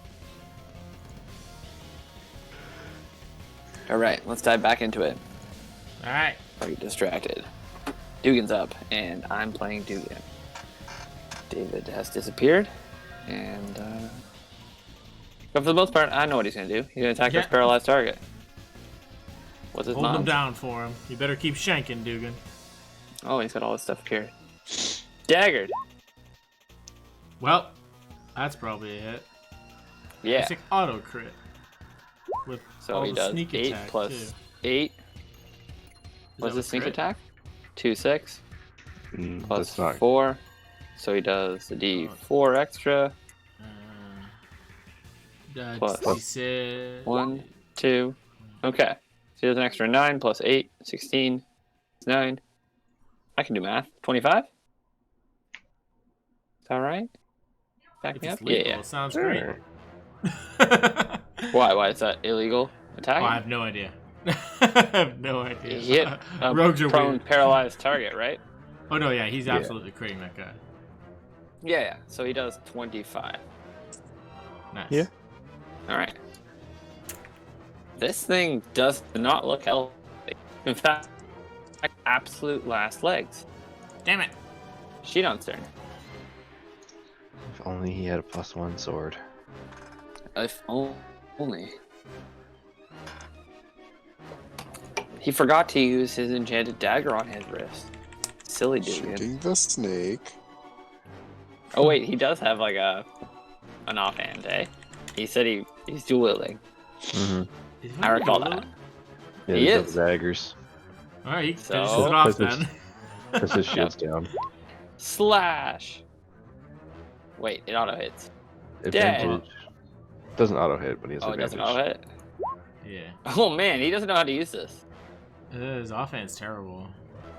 All right, let's dive back into it. All right. Are you distracted? Dugan's up, and I'm playing Dugan. David has disappeared, and but for the most part, I know what he's gonna do. He's gonna attack this paralyzed target. What's his Hold him mom? down for him. You better keep shanking, Dugan. Oh, he's got all his stuff carried. Daggered. Well, that's probably a hit. Yeah. Basic auto crit. With So all he the does sneak 8 attack, plus too. 8. Is What's that the with sneak crit? attack? 2, 6. Plus That's not 4. So he does the D4 extra. Plus D6. 1, 2. Okay. So he does an extra 9 plus 8, 16. 9. I can do math. 25? Is that right? Back If me up? it's legal, Yeah. it sounds Sure. great. Why is that illegal attack? Oh, I have no idea. I have no idea. He hit a Rogues are prone, weird. paralyzed target, right? Oh no, yeah, he's absolutely critting that guy. Yeah. So he does 25. Nice. Yeah. All right. This thing does not look healthy. In fact, absolute last legs. Damn it. Shidon's turn. If only he had a +1 sword. If only. He forgot to use his enchanted dagger on his wrist. silly dude. Shooting the snake. Oh wait, he does have like an offhand, eh? He said he's dual wielding. Mm-hmm. Is I recall that. Yeah, He he is. daggers. Alright, he So- finishes it off Puts his- then. Puts his shields down. Slash. Wait, it auto hits. Advantage. Doesn't auto hit, but he has Oh, it advantage. doesn't auto hit. Yeah. Oh man, he doesn't know how to use this. His offense terrible.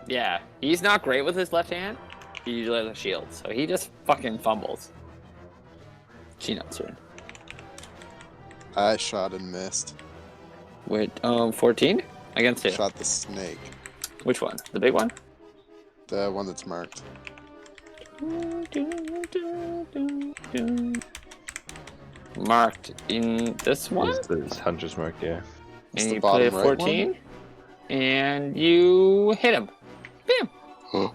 Yeah, he's not great with his left hand. He usually has a shield, so he just fucking fumbles. Chino's turn. I shot and missed. Wait, 14 against who? Shot the snake. Which one? The big one? The one that's marked. Marked in this one, Is Hunter's mark, yeah. It's and the you play a bottom right 14, and you hit him. Bam! one.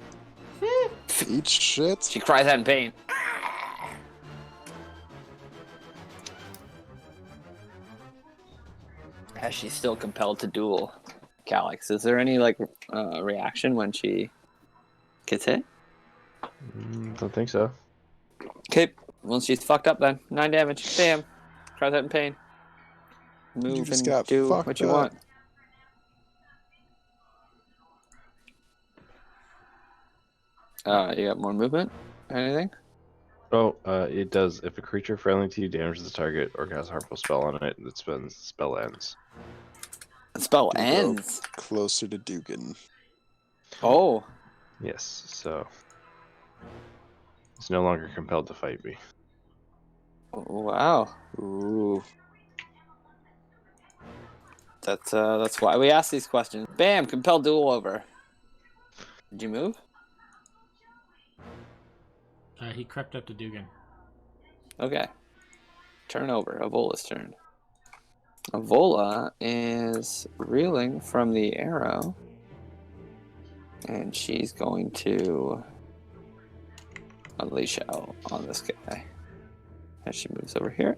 Eat shit. She cries out in pain. As she's still compelled to duel Calyx, is there any like reaction when she gets hit? Don't think so. Okay, well she's fucked up then. 9 damage. Bam. Cries out in pain. Move just and got do fucked what you up. want. You got more movement? Anything? Oh, it does. If a creature friendly to you damages the target or casts a harmful spell on it, the spell ends. The spell You go ends. Closer to Dugan. Oh. Yes, so it's no longer compelled to fight me. Wow. Ooh. That's why we ask these questions. Bam! Compelled duel over. Did you move? He crept up to Dugan. Okay. Turn over. Avola's turn. Avola is reeling from the arrow. And she's going to unleash out on this guy. As she moves over here.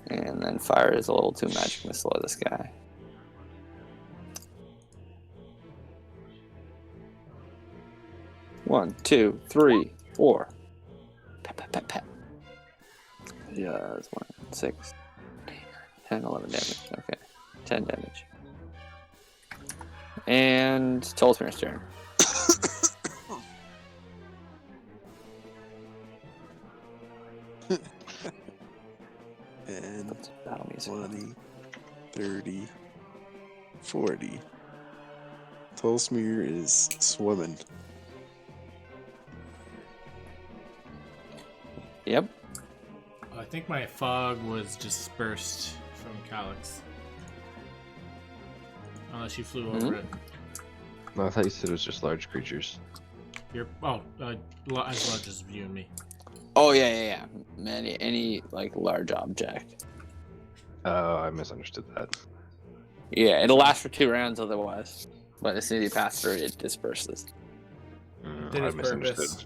And then fires a level 2 magic missile at this guy. One, two, three, 4. Pat, pat, pat, pat. Yeah, that's 1, 6, 10, 11 damage. Okay. 10 damage. And Tolsmir's turn. And That's battle music. 20, 30, 40. Tolsmir is swimming. Yep. I think my fog was dispersed from Calyx. Unless you flew over it. No, I thought you said it was just large creatures. You're as large as you and me. Oh yeah. Any like large object. Oh, I misunderstood that. Yeah, it'll last for 2 rounds otherwise. But as soon as you pass through, it disperses. Did I its misunderstood. purpose.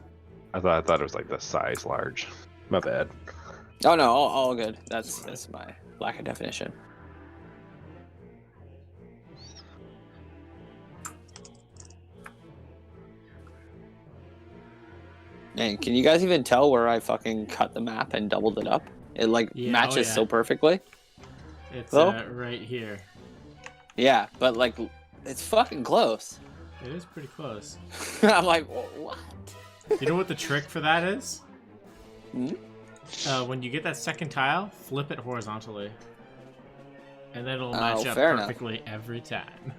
I thought it was like the size large. My bad. Oh no, all good. That's my lack of definition. Man, can you guys even tell where I fucking cut the map and doubled it up? It like Yeah, matches oh, yeah. so perfectly. It's Hello? right here. Yeah, but like it's fucking close. It is pretty close. I'm like, what? You know what the trick for that is? Hmm? When you get that second tile, flip it horizontally. And then it'll match up fair enough. perfectly every time.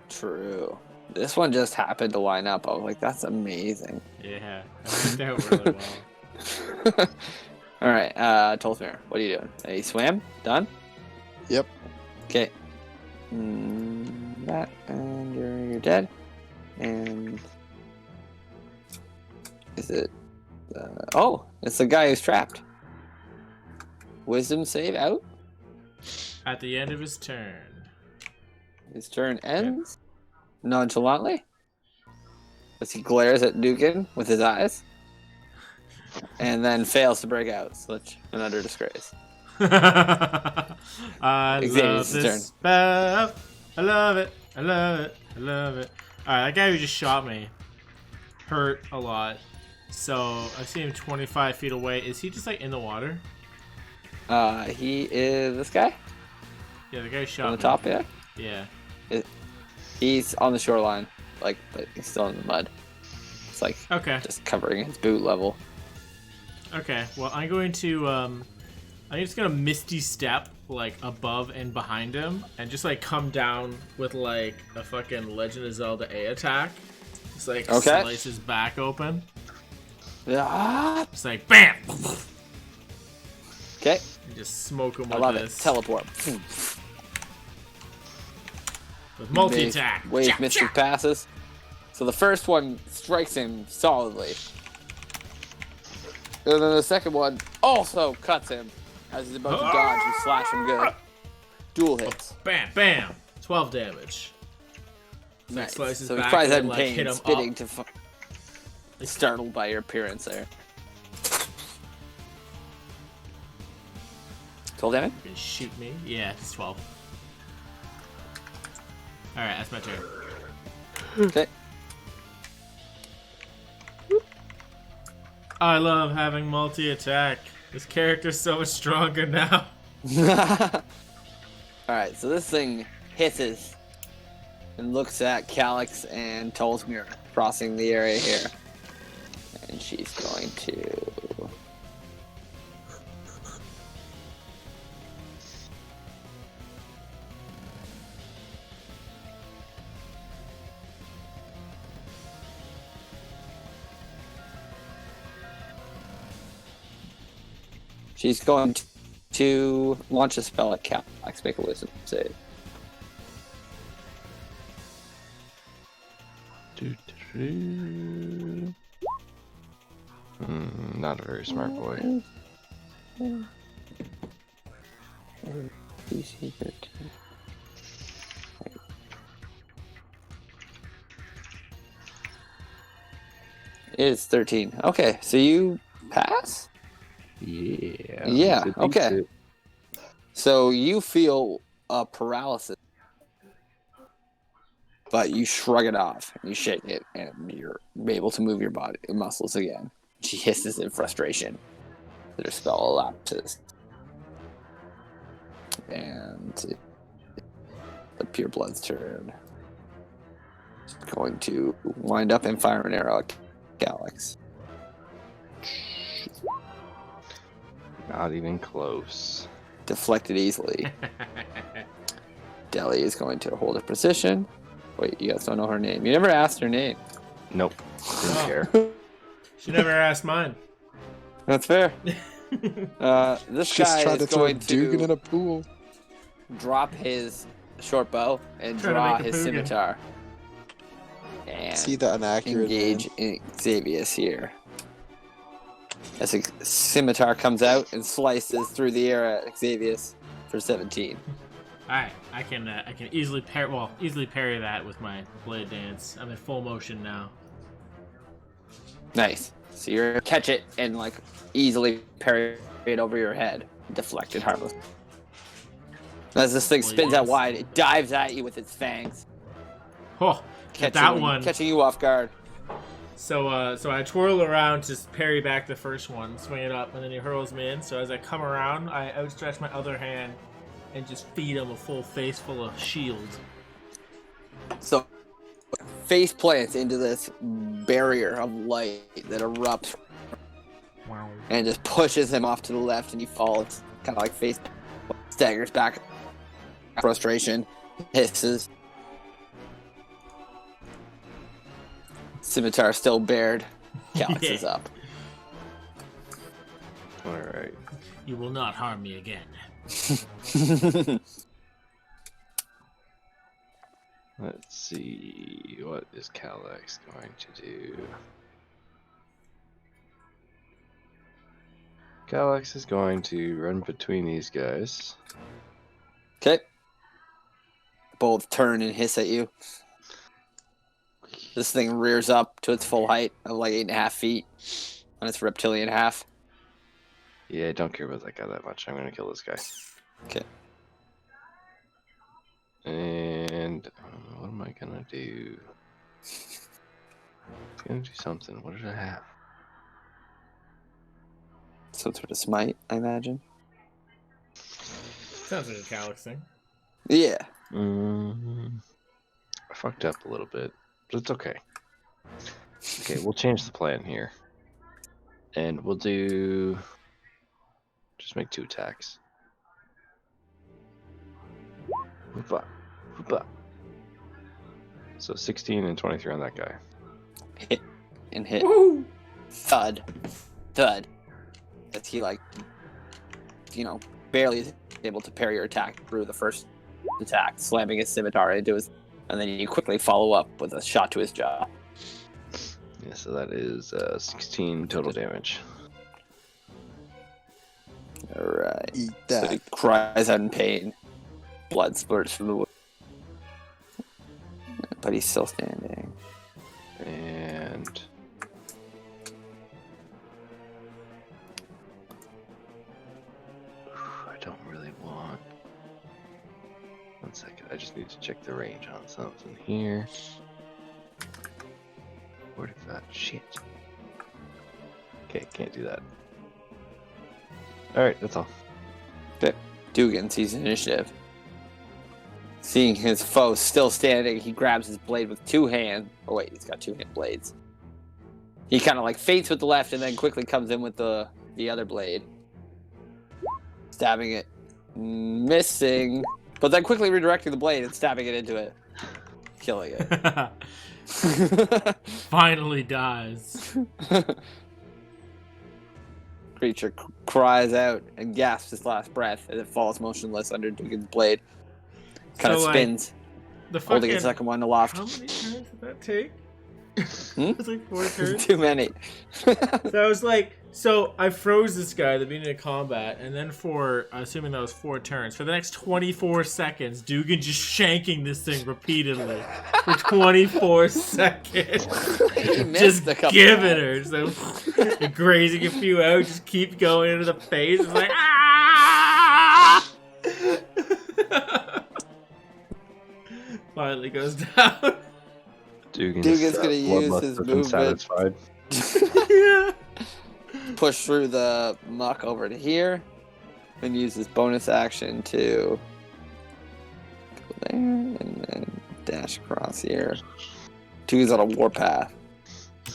True. This one just happened to line up. I was like, that's amazing. Yeah, it worked out really well. All right, Tolfir, what are you doing? You swam? Done? Yep. Okay. That, and you're dead. And is it? Oh, it's the guy who's trapped. Wisdom save out. At the end of his turn. His turn ends nonchalantly as he glares at Dugan with his eyes, and then fails to break out. Such an utter disgrace. I Xavier's love turn. this spell. I love it. I love it. I love it. Alright, that guy who just shot me hurt a lot. So I see him 25 feet away. Is he just like in the water? He is this guy Yeah, the guy who shot on the me. top. Yeah, he's on the shoreline, like, but he's still in the mud. It's like Okay. just covering his boot level. Okay. Well, I'm going to I'm just gonna misty step like above and behind him, and just like come down with like a fucking Legend of Zelda A attack. Just like slice his back open. Ah, Just like bam. okay, And just smoke him I with love this. it. Teleport. With multi attack. Wave mystic passes. So the first one strikes him solidly. And then the second one also cuts him as he's about to dodge and slash him good. Dual hits. Bam, bam. 12 damage. Nice. Slice his So he back cries and out then, in like, pain, hit him spitting up. to startled by your appearance there. 12 damage? You can shoot me. Yeah, it's 12. Alright, that's my turn. Okay. I love having multi-attack. This character's so much stronger now. Alright, so this thing hisses and looks at Calyx and Tolsmir crossing the area here. And she's going to... She's going to launch a spell at Calyx. Make a wisdom save. Not a very smart boy. DC 13. It is 13. Okay, so you pass? Yeah. Yeah, Good okay. thing So you feel a paralysis, but you shrug it off and you shake it, and you're able to move your body muscles again. She hisses in frustration. Her spell elapses, and the pure blood's turn. She's going to wind up and fire an arrow at Calyx. Not even close. Deflected easily. Deli is going to hold her position. Wait, you guys don't know her name. You never asked her name. Nope. Didn't Oh. care. She never asked mine. That's fair. This Just guy try is to throw going Dugan in to a pool. drop his short bow and Trying to draw make a his Poogan. scimitar. And See the inaccurate engage man. in Xavius here. As a scimitar comes out and slices through the air at Xavius for 17. Alright, I can easily parry that with my blade dance. I'm in full motion now. Nice. So you're gonna catch it and like easily parry it over your head. Deflect it harmless. As this thing spins out wide, it dives at you with its fangs. Oh, Catching you off guard. So I twirl around to parry back the first one, swing it up, and then he hurls me in. So as I come around, I outstretch my other hand and just feed him a full face full of shield. So face plants into this barrier of light that erupts Wow. and just pushes him off to the left, and he falls. Kind of like face staggers back. Frustration hisses. Scimitar still bared. Calyx is up. Alright. You will not harm me again. Let's see. What is Calyx going to do? Calyx is going to run between these guys. Okay. Both turn and hiss at you. This thing rears up to its full height of like 8.5 feet on its reptilian half. Yeah, I don't care about that guy that much. I'm going to kill this guy. Okay. And what am I going to do? It's gonna do something. What did I have? Some sort of smite, I imagine. Sounds like a Calyx thing. Yeah. I fucked up a little bit, but it's okay. Okay, we'll change the plan here. And we'll do... Just make 2 attacks. Whoop-a. Whoop-a. So 16 and 23 on that guy. Hit and hit. Woo! Thud. Thud. As he, like, barely is able to parry your attack through the first attack, slamming his scimitar into his... And then you quickly follow up with a shot to his jaw. Yeah, so that is 16 total damage. Alright. Eat So that. he cries out in pain. Blood spurts from the wound. But he's still standing. And... I don't really want... 1 second, I just need to check the range on something here. 45, shit. Okay, can't do that. Alright, that's all. Dugan sees initiative. Seeing his foe still standing, he grabs his blade with 2 hands. Oh wait, he's got 2-hand blades. He kind of like feints with the left and then quickly comes in with the other blade. Stabbing it. Missing. But then quickly redirecting the blade and stabbing it into it. Killing it. Finally dies. Creature cries out and gasps his last breath as it falls motionless under Dugan's blade. Kind of So, like, spins, The holding fucking... a second one aloft. How many turns did that take? Hmm? It was like 4 turns. Too many. So I was like, so I froze this guy at the beginning of combat, and then for, assuming that was 4 turns, for the next 24 seconds, Dugan just shanking this thing repeatedly for 24 seconds. He missed Just a couple giving times. her, so grazing a few out, just keep going into the face. It's like, ah! Finally goes down. Dugan's gonna use his movement. Satisfied. Yeah. Push through the muck over to here, and use his bonus action to go there, and then dash across here. Dugan's on a warpath. I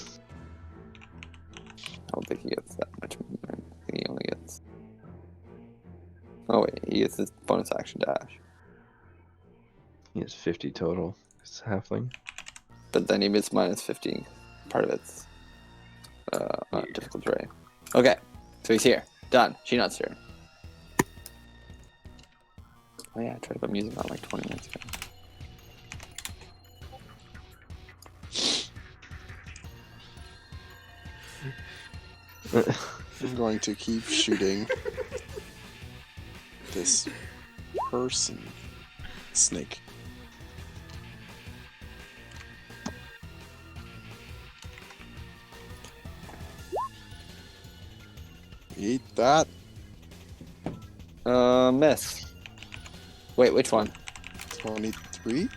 don't think he gets that much movement. I think he only gets... Oh wait, he gets his bonus action dash. He has 50 total. It's halfling. But then he gets minus 15. Part of it's difficult terrain. Okay, so he's here. Done. She nuts here. Oh yeah, I tried to put music on like 20 minutes ago. I'm going to keep shooting this person. Snake. Eat that. Miss. Wait, which one? 23?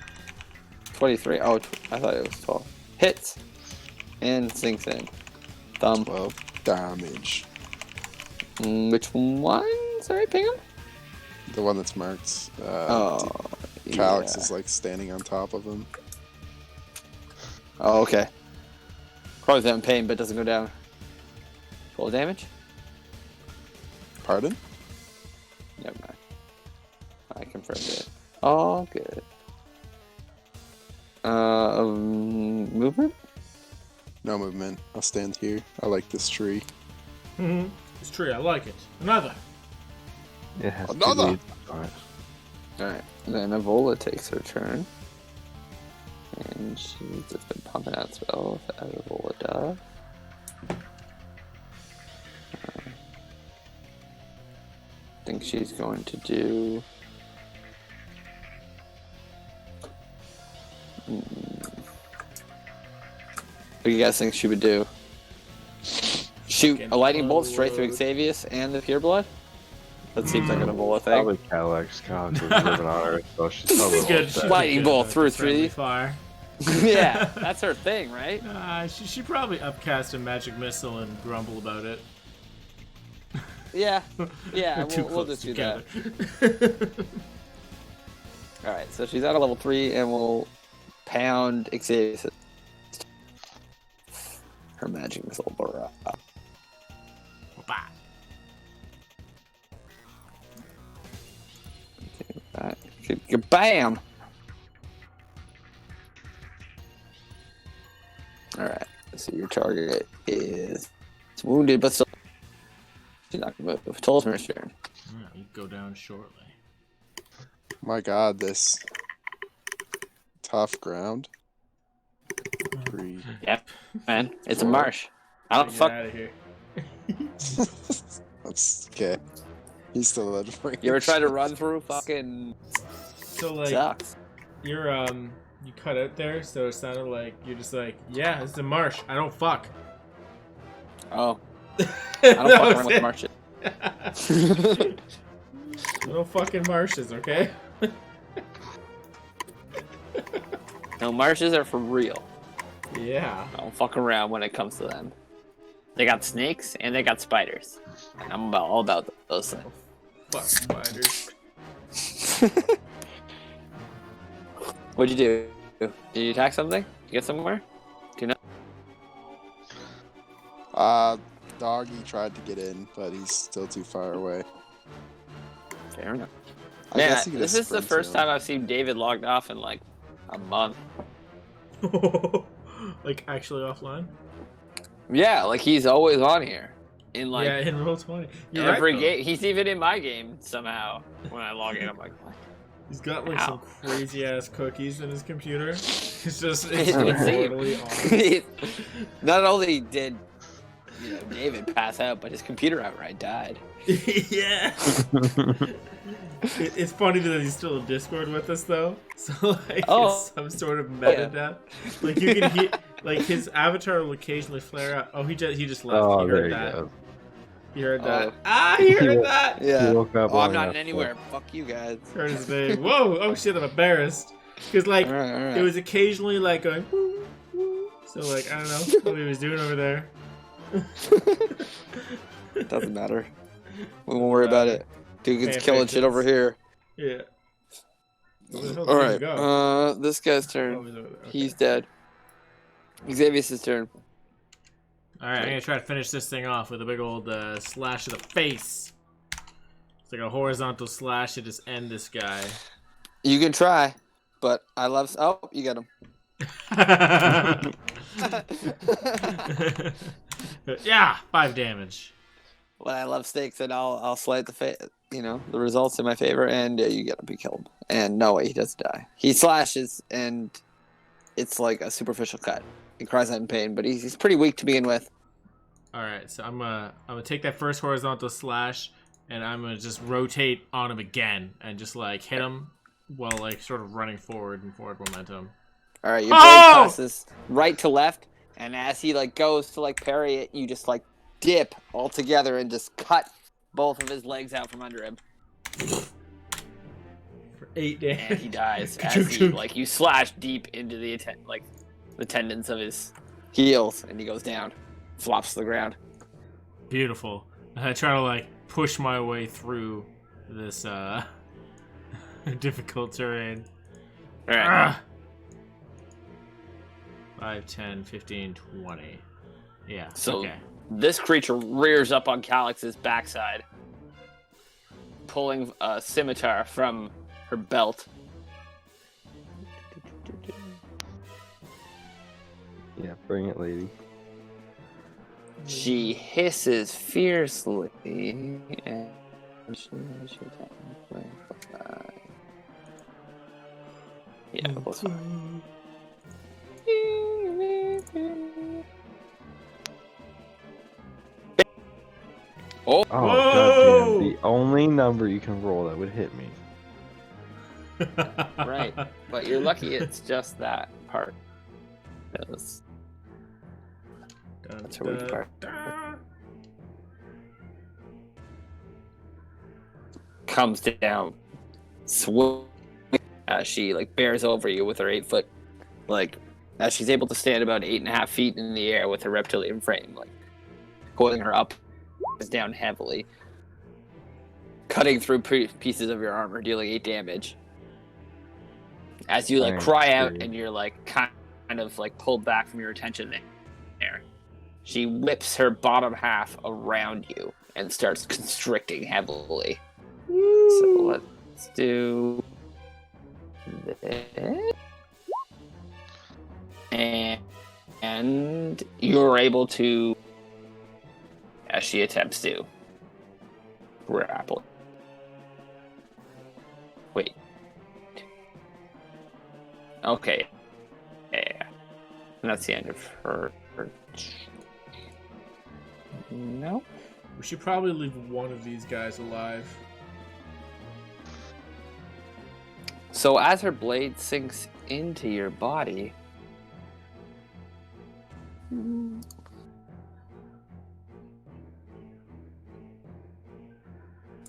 23. Oh, I thought it was 12. Hits. And sinks in. Thumb. 12 damage. Which one? Sorry, Pingham? The one that's marked. yeah. Calyx is like standing on top of him. Oh, okay. Probably in pain, but doesn't go down. Full damage? Pardon? Never mind. I confirmed it. All good. Movement? No movement. I'll stand here. I like this tree. Mm-hmm. It's true, I like it. Another. It has Another! 2 leads on it. Alright. Then Avola takes her turn. And she's just been pumping out spells as Avola does. I think she's going to do... What do you guys think she would do? Shoot a lightning bolt straight through Xavius and the Pureblood? That seems like an Avola thing. Probably Calyx. Calyx was living on Earth, so she's probably She's good. She's Lightning good bolt with through the friendly 3D. fire. Yeah, that's her thing, right? She probably upcast a magic missile and grumble about it. Yeah, yeah, They're too we'll close just do together. that. All right, so she's at a level 3, and we'll pound Xavier. Her magic missile. Bam! All right, so your target is wounded, but still she's not gonna move. Tolsmer's turn. Yeah, you go down shortly. My God, this tough ground. Breathe. Yep, man, it's a marsh. I don't Get fuck. out of here. That's okay. He's still at range. You ever try to run through fucking? So like Sucks. you're you cut out there, so it sounded like you're just like, yeah, it's a marsh. I don't fuck. Oh, I don't That fuck was around with it. marshes. No fucking marshes, okay? No, marshes are for real. Yeah. I don't fuck around when it comes to them. They got snakes and they got spiders, and I'm all about those things. Fuck spiders. What'd you do? Did you attack something? You get somewhere? Do you know? Doggy tried to get in, but he's still too far away. Fair enough. I Man, guess he could this is the sprint first to him. time I've seen David logged off in like a month. Like actually offline? Yeah, like he's always on here. In like yeah, in Roll20. You're every right, though. game. He's even in my game somehow. When I log in, I'm like, what? He's got like Ow. some crazy ass cookies in his computer. It's just It it's would seem. totally on. Not only did David pass out, but his computer outright died. Yeah. It's funny that he's still in Discord with us though. So like Oh. it's some sort of metadata. Like you can hear like his avatar will occasionally flare out. Oh, he just left. Oh, he there heard you that. go. He heard that. Oh. He heard that. Yeah. He woke up Oh, I'm long not enough anywhere. Fuck you guys. Heard his name. Whoa! Oh shit! I'm embarrassed. Because like All right. it was occasionally like going. Woo, woo. So like I don't know what he was doing over there. Doesn't matter. We won't worry about it. Dude gets Can't killing fix shit it. over here. Yeah. Where the hell All did he right. go? This guy's Oh, turn. he's over there. Okay. He's dead. Xavier's turn. All right, I'm gonna try to finish this thing off with a big old slash to the face. It's like a horizontal slash to just end this guy. You can try, but I love. Oh, you got him. Yeah, 5 damage. Well, I love stakes, and I'll slide the the results in my favor, and you get him. Be killed. And no way, he doesn't die. He slashes, and it's like a superficial cut. He cries out in pain, but he's pretty weak to begin with. All right, so I'm gonna take that first horizontal slash, and I'm gonna just rotate on him again, and just like hit him while like sort of running forward in forward momentum. All right, your blade tosses right to left, and as he like goes to like parry it, you just like dip all together and just cut both of his legs out from under him, For 8 and damage. he dies as he like you slash deep into the the tendons of his heels, and he goes down, flops to the ground. Beautiful. I try to like push my way through this difficult terrain. All right, Ah! 5, 10, 15, 20. Yeah. So- okay. this creature rears up on Calix's backside, pulling a scimitar from her belt. Yeah, bring it, lady. She hisses fiercely, and yeah, plus 5. Oh, Oh, Whoa! goddamn. The only number you can roll that would hit me. right. But you're lucky it's just that part. That's a weak part. Comes down, swoop, as she like bears over you with her 8-foot like as she's able to stand about 8.5 feet in the air with her reptilian frame, like pulling her up down heavily, cutting through pieces of your armor, dealing 8 damage. As you like Thank cry out you. and you're like kind of like pulled back from your attention there, she whips her bottom half around you and starts constricting heavily. So let's do this. And you're able to, as she attempts to, grapple. Wait. Okay. Yeah. And that's the end of her. No. We should probably leave one of these guys alive. So as her blade sinks into your body,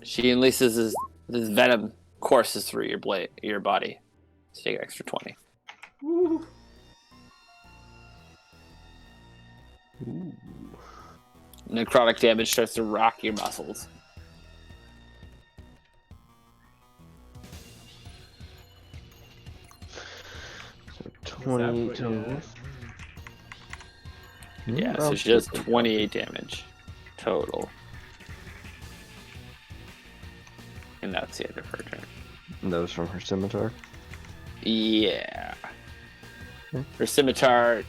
she unleashes this venom courses through your body. So take an extra 20. Woo. Necrotic damage starts to rock your muscles. So What's that 20 put you total. at? Yeah, so she does 28 damage total. And that's the end of her turn. And that was from her scimitar. Yeah. Okay. Her scimitar.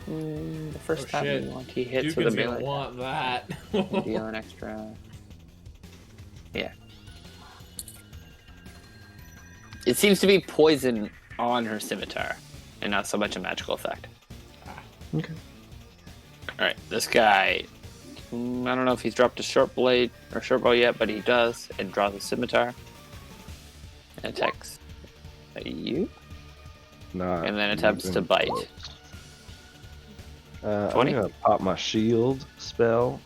The first Oh, time shit. he hits with a Dugan's gonna melee, want that. deal an extra. Yeah. It seems to be poison on her scimitar, and not so much a magical effect. Okay. All right, this guy. I don't know if he's dropped a short blade or short bow yet, but he does, and draws a scimitar and attacks you, Not and then attempts even to bite. close. 20? I'm gonna pop my shield spell.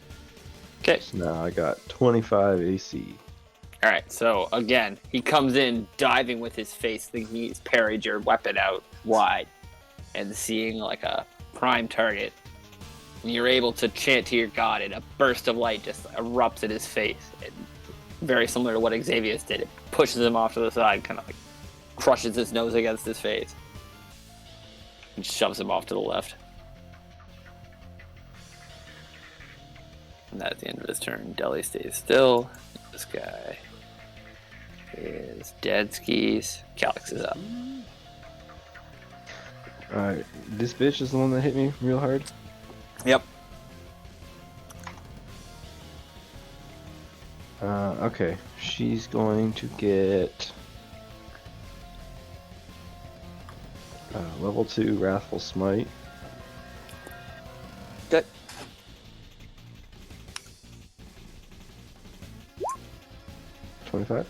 Okay. So now I got 25 AC. All right, so again, he comes in diving with his face, thinking he's parried your weapon out wide, and seeing like a prime target. And you're able to chant to your god, and a burst of light just erupts in his face. And very similar to what Xavius did, it pushes him off to the side, kind of like crushes his nose against his face, and shoves him off to the left. And that's the end of his turn. Deli stays still. This guy is dead skis. Calyx is up. Alright, this bitch is the one that hit me real hard. Yep. Okay, she's going to get level 2 Wrathful Smite. Good. 25.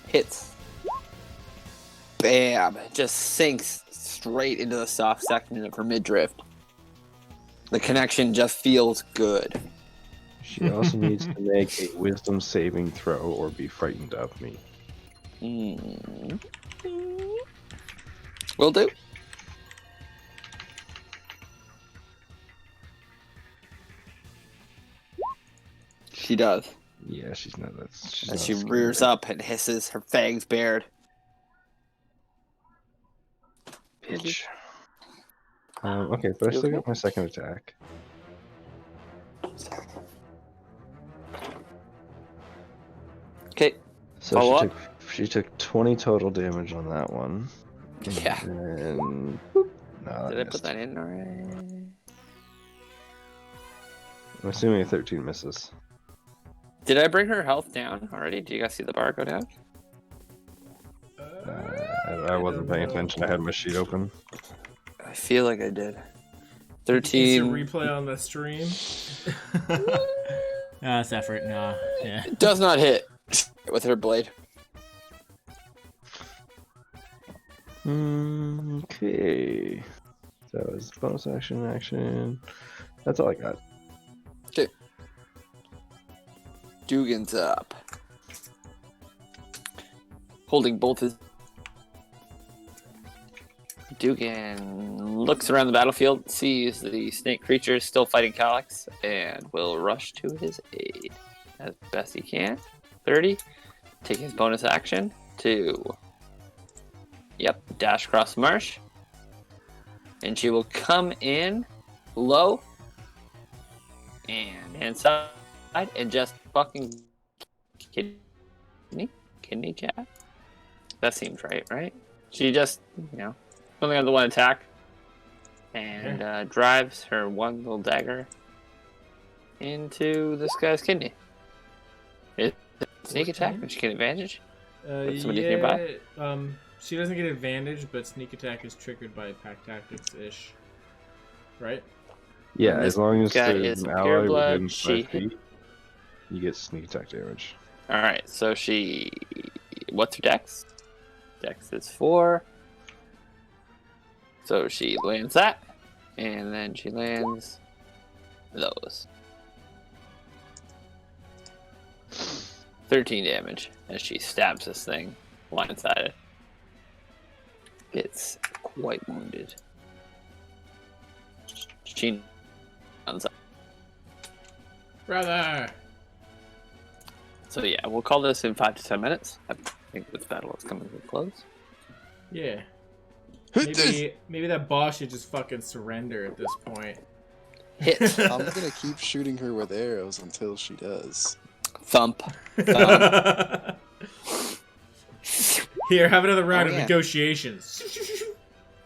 Hits. Bam! Just sinks straight into the soft section of her midriff. The connection just feels good. She also needs to make a Wisdom saving throw or be frightened of me. Will do. She does. Yeah, she's not. She's As not she scared. rears up and hisses, her fangs bared. Bitch. Okay, but I still got my second attack. Okay. So Follow she up? she took 20 total damage on that one. Yeah. And no, Did I put missed. that in already? I'm assuming a 13 misses. Did I bring her health down already? Do you guys see the bar go down? I wasn't paying don't know. attention. I had my sheet open. I feel like I did. Instant 13. replay on the stream. That's effort. No. Yeah. Does not hit with her blade. Okay. So it's bonus action. That's all I got. Okay. Dugan's up. Holding both his Dugan looks around the battlefield, sees the snake creature still fighting Calyx, and will rush to his aid as best he can. 30. Take his bonus action to, dash across the marsh. And she will come in low and inside and just fucking kidney jab. That seems right? She just, only has the one attack and drives her one little dagger into this guy's kidney. It's a sneak attack, but she get advantage. Somebody nearby. She doesn't get advantage, but sneak attack is triggered by pack tactics-ish. Right? Yeah, And as long as guy there's is an pure ally blood, within she 5 feet, you get sneak attack damage. Alright, so she... What's her dex? Dex is 4. So she lands that, and then she lands those. 13 damage as she stabs this thing blindsided. It's quite wounded. She runs up. Brother! So yeah, we'll call this in 5 to 10 minutes. I think this battle is coming to a close. Yeah. Maybe that boss should just fucking surrender at this point. Hit. I'm gonna keep shooting her with arrows until she does. Thump. Here, have another round of yeah. negotiations.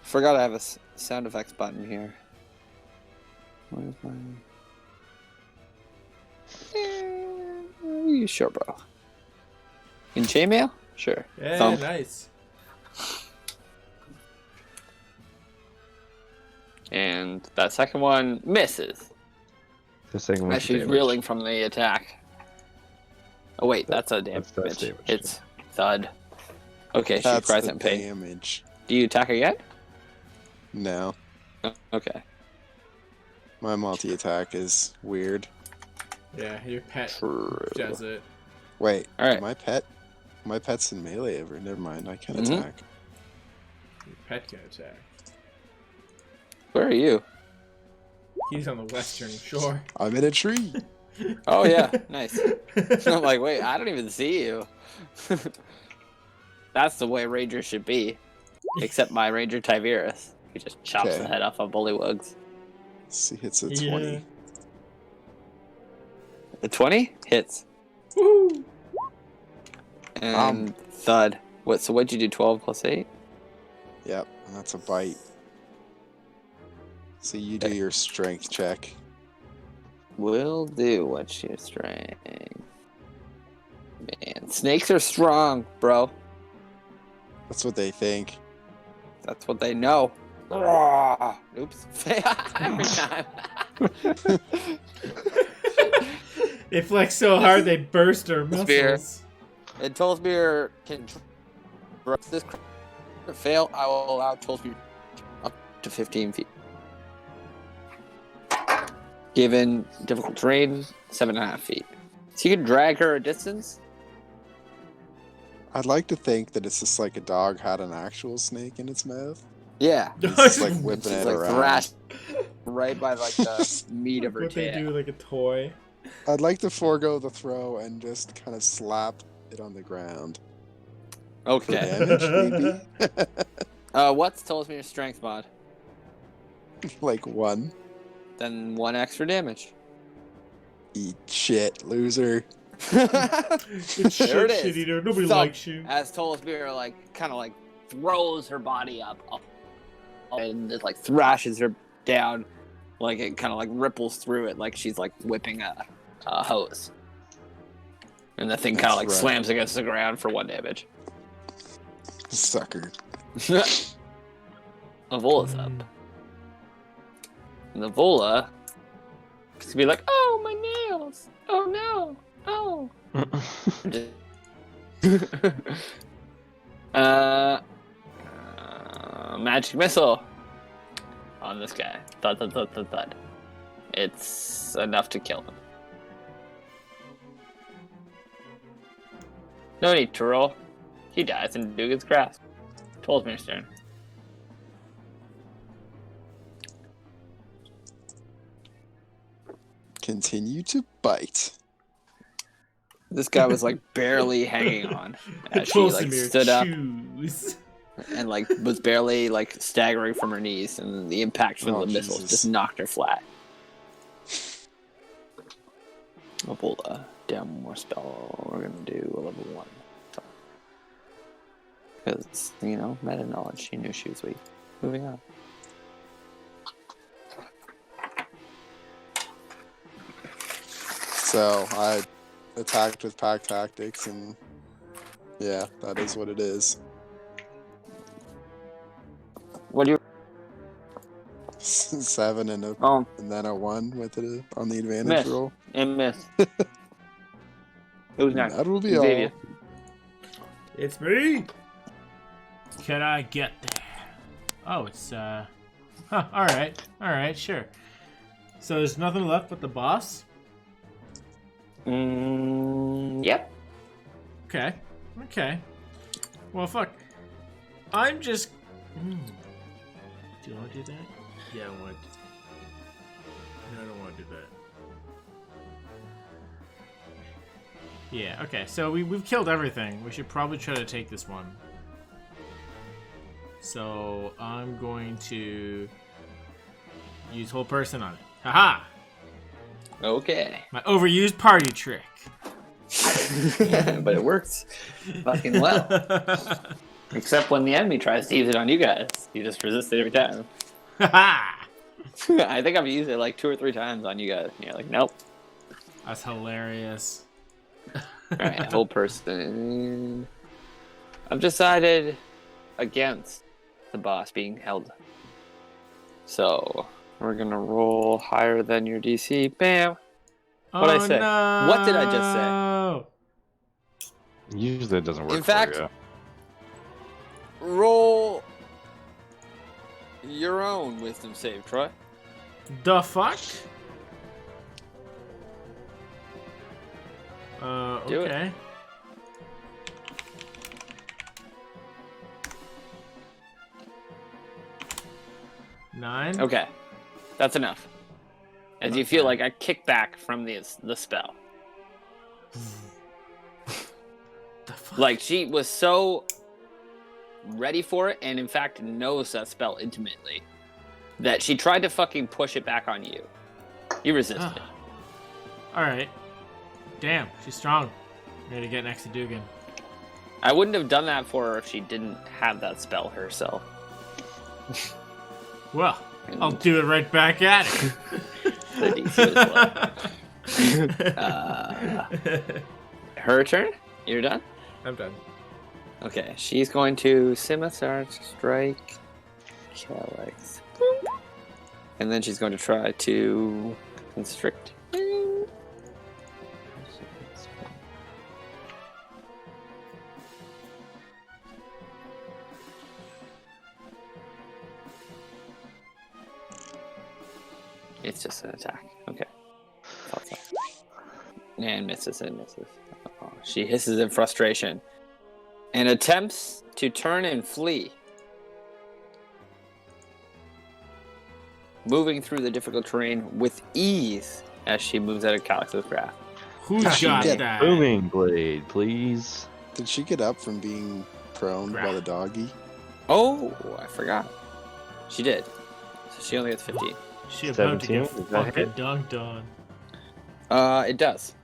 Forgot I have a sound effects button here. Where's my... You sure, bro? In chainmail? Sure. Yeah, Thump. nice. And that second one misses. The second one As she's reeling from the attack. Oh wait, that's a damage. That's damage. It's thud. Okay, she That's cries the in pain. damage. Do you attack again? No, Oh, okay. my multi-attack is weird. Yeah, your pet True. does it. Wait, All right. my pet's in melee ever. Never mind, I can Mhm. attack. Your pet can attack. Where are you? He's on the western shore. I'm in a tree. Oh yeah, nice. I'm like, wait, I don't even see you. That's the way Ranger should be. Except my Ranger Tivirus. He just chops Okay. the head off of bullywugs. See, hits a Yeah. 20. The 20 hits. Woo! And thud. So what'd you do, 12 plus 8? Yep, and that's a bite. So you do your strength check. Will do. What's your strength? Man, snakes are strong, bro. That's what they think. That's what they know. Oops. Every time. They flex so hard they burst their Spear. muscles. And Tollspear can this fail. I will allow Tollspear up to 15 feet. Given difficult terrain, 7.5 feet. So you can drag her a distance. I'd like to think that it's just like a dog had an actual snake in its mouth. Yeah. It's just like whipping She's it like around. thrashed right by like the meat of her What they tail. do like a toy. I'd like to forego the throw and just kind of slap it on the ground. For Okay. damage, maybe? What's Tollspear's strength mod? Like 1. Then 1 extra damage. Eat shit, loser. It's There shit, it is. shit eater. Nobody Thump. likes you. As Tollspear kind of throws her body up and it thrashes her down, it kind of ripples through it like she's whipping a hose. And the thing kind of That's right. slams against the ground for 1 damage. Sucker. Avola's up. And the Vola could be like, oh, my nails! Oh no! Oh! Magic missile on this guy. Thud, thud, thud, thud, thud. It's enough to kill him. No need to roll. He dies in Dugan's grasp. Tollspear's turn. continue to bite. This guy was like barely hanging on as she like Dulcimere, stood up choose. and like was barely like staggering from her knees, and the impact from Oh, the missiles Jesus. just knocked her flat. I'll pull down one more spell. We're gonna do a level 1 because meta knowledge. She knew she was weak. Moving on. So I attacked with pack tactics, and yeah, that is what it is. What do you? 7 and Oh, then a 1 with it on the advantage miss roll. and miss. Who's next? That will be Xavier. all. It's me. Can I get there? Oh, it's Huh. All right, sure. So there's nothing left but the boss. Yep. Okay. Well, fuck. I'm just. Do you want to do that? Yeah, I want to. No, I don't want to do that. Yeah. Okay. So we've killed everything. We should probably try to take this one. So I'm going to use whole person on it. Haha! Okay. My overused party trick. But it works fucking well. Except when the enemy tries to use it on you guys. You just resist it every time. Haha! I think I've used it like 2 or 3 times on you guys. And you're like, nope. That's hilarious. Alright, whole person. I've decided against the boss being held. So, we're gonna roll higher than your DC. Bam! What'd I say? No. What did I just say? Usually it doesn't work. In fact- for you. Roll your own wisdom save, Troy. The fuck? Do it. Okay. Nine. Okay. That's enough. As you feel like I kick back from the spell. The fuck? Like, she was so ready for it, and in fact knows that spell intimately, that she tried to fucking push it back on you. You resisted. Alright. Damn, she's strong. Ready to get next to Dugan. I wouldn't have done that for her if she didn't have that spell herself. Well, I'll do it right back at it. The DC was low. Her turn? You're done? I'm done. Okay, she's going to Scimitar, Strike, Calyx. And then she's going to try to Constrict. It's just an attack. Okay. Thought so. And misses and misses. Oh, she hisses in frustration and attempts to turn and flee. Moving through the difficult terrain with ease as she moves out of Calyx's grasp. Who She got did. that? Booming blade, please. Did she get up from being prone by the doggy? Oh, I forgot. She did. So she only gets 15. She about to 17? get Does that fucking hit? dunked on. It does.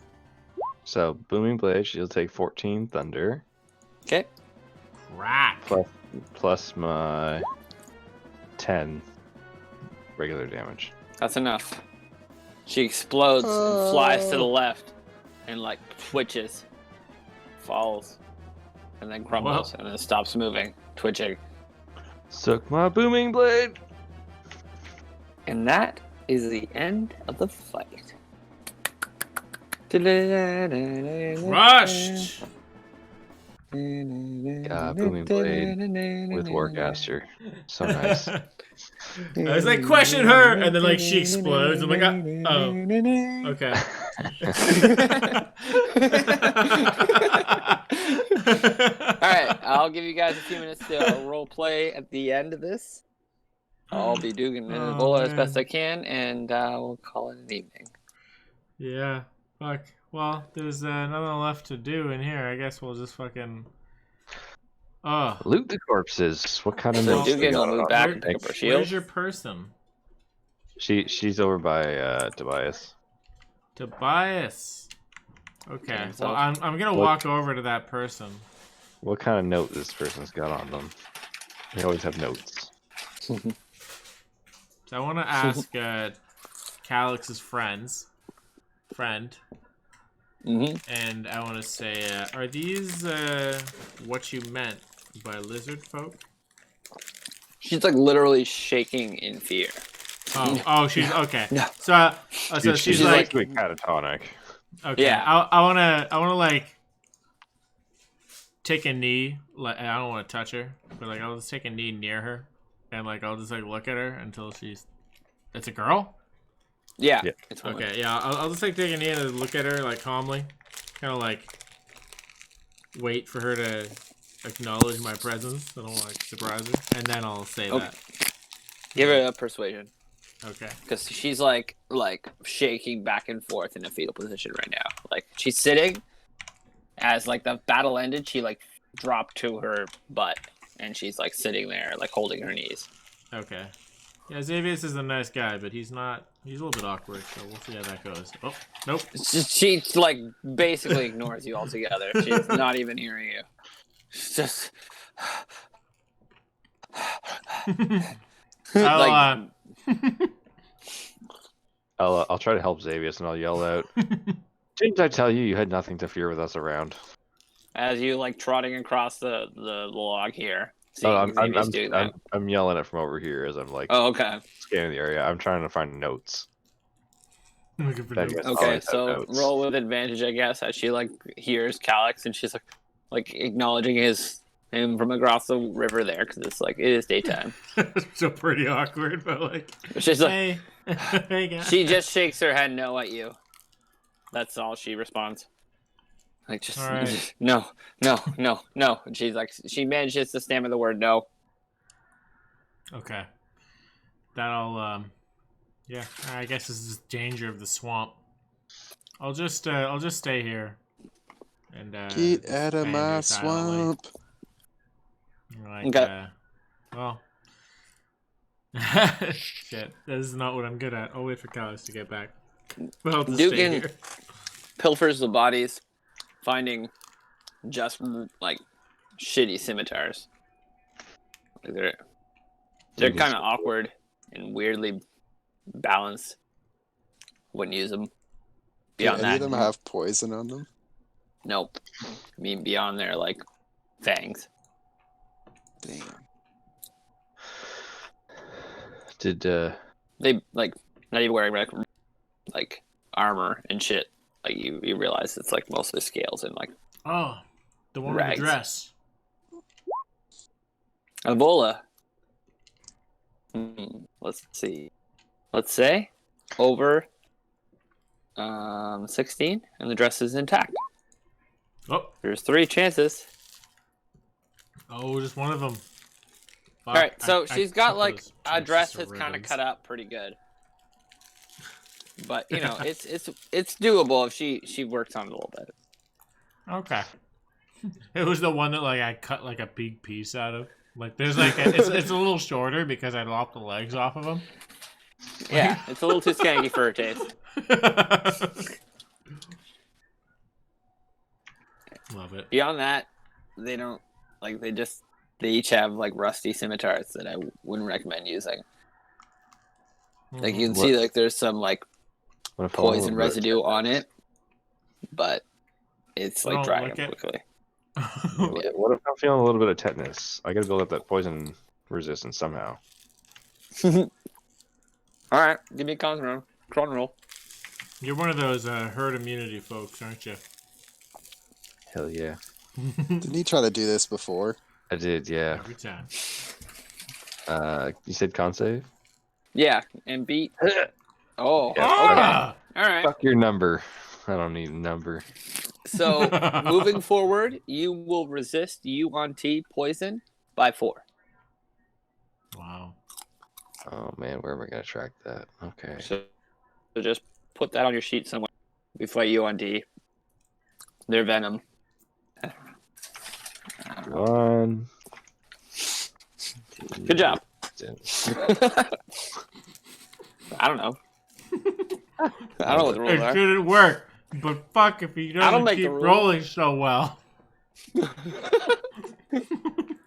So booming blade, she'll take 14 thunder Okay. Crack. plus my 10 regular damage. That's enough. She explodes and flies to the left and like twitches, falls, and then crumbles and then stops moving, twitching. Suck my booming blade. And that is the end of the fight. Crushed. Booming blade with Warcaster. So nice. I was like, question her, and then like she explodes. I'm like, oh, okay. Alright, I'll give you guys a few minutes to role play at the end of this. I'll be doing it as best I can, and we'll call it an evening. Yeah. Fuck. Well, there's nothing left to do in here. I guess we'll just fucking. Oh. Loot the corpses. What kind of So notes they Dugan got will move on back them? and pick up her Where's shield. your person? She's over by Tobias. Tobias. Okay. Okay, so- Well, I'm gonna What- walk over to that person. What kind of note this person's got on them? They always have notes. So I want to ask Calix's friend, and I want to say, are these what you meant by lizard folk? She's like literally shaking in fear. Oh, she's okay. No. So, so she's like, doing catatonic. okay. Yeah. I wanna like take a knee. Like I don't want to touch her, but like I'll just take a knee near her, and like I'll just like look at her until she's. It's a girl. Yeah. Yeah. It's one of Okay, yeah, I'll just like take a knee and look at her like calmly, kind of like wait for her to acknowledge my presence. I don't want to like, surprise her, and then I'll say Okay. that. Give her a persuasion. Okay. Because she's like shaking back and forth in a fetal position right now. Like she's sitting. As like the battle ended, she like dropped to her butt, and she's like sitting there, like holding her knees. Okay. Yeah, Xavius is a nice guy, but he's not. He's a little bit awkward, so we'll see how that goes. Oh, nope. She like basically ignores you altogether. She's not even hearing you. She's just I'll, I'll try to help Xavius and I'll yell out. Didn't I tell you you had nothing to fear with us around? as you like trotting across the log here. Seeing Xavius doing that. I'm yelling it from over here as I'm like Oh, okay. scanning the area. I'm trying to find notes. looking for That notes. guy's Okay, always have so notes. roll with advantage, I guess, as she like hears Calix and she's like acknowledging him from across the river there because it's like it is daytime. So pretty awkward, but like, She's like hey, hey guys. she just shakes her head no at you. That's all she responds. Like just All right. no. And she's like she manages to stammer the word no. Okay. That'll yeah, I guess this is danger of the swamp. I'll just stay here. And Get out of stand my here silently. swamp. Like Okay. well shit. This is not what I'm good at. I'll wait for Callis to get back. But I'll just stay Dugan here. pilfers the bodies, finding just like shitty scimitars. Like they're Dugan's kind of awkward and weirdly balanced. Wouldn't use them. Do Beyond any of that, them have poison on them? nope. I mean, beyond their like fangs. Damn. Did They like not even wearing like armor and shit. Like you realize it's like mostly scales and like Oh, the one with Rags. the dress. Avola. Let's see. Let's say over 16, and the dress is intact. Oh, There's 3 chances. oh, just one of them. All right, so she's got like a dress that's that's kind of cut up pretty good, but you know it's doable if she works on it a little bit. Okay. It was the one that like I cut like a big piece out of. Like there's like it's a little shorter because I lopped the legs off of them. Yeah, it's a little too skanky for her taste. Love it. Beyond that, they don't like they each have like rusty scimitars that I wouldn't recommend using. Like you can see like there's some like what if I want a poison little bit of residue on it, but it's like Don't drying lick up it. quickly. What if I'm feeling a little bit of tetanus? I gotta build up that poison resistance somehow. All right, give me a con roll. You're one of those herd immunity folks, aren't you? Hell yeah. Didn't he try to do this before? I did, yeah. Every time. You said con save? Yeah, and beat. Oh, Yeah. Ah! all right. Fuck your number. I don't need a number. So moving forward, you will resist UNT poison by 4. Wow. Oh man, where am I gonna track that? Okay. So just put that on your sheet somewhere. We fight you on D. They're Venom. 1. Good job. 10. I don't know. I don't know what the rules It are. didn't work, but fuck if he I don't doesn't make the keep rules. rolling so well. I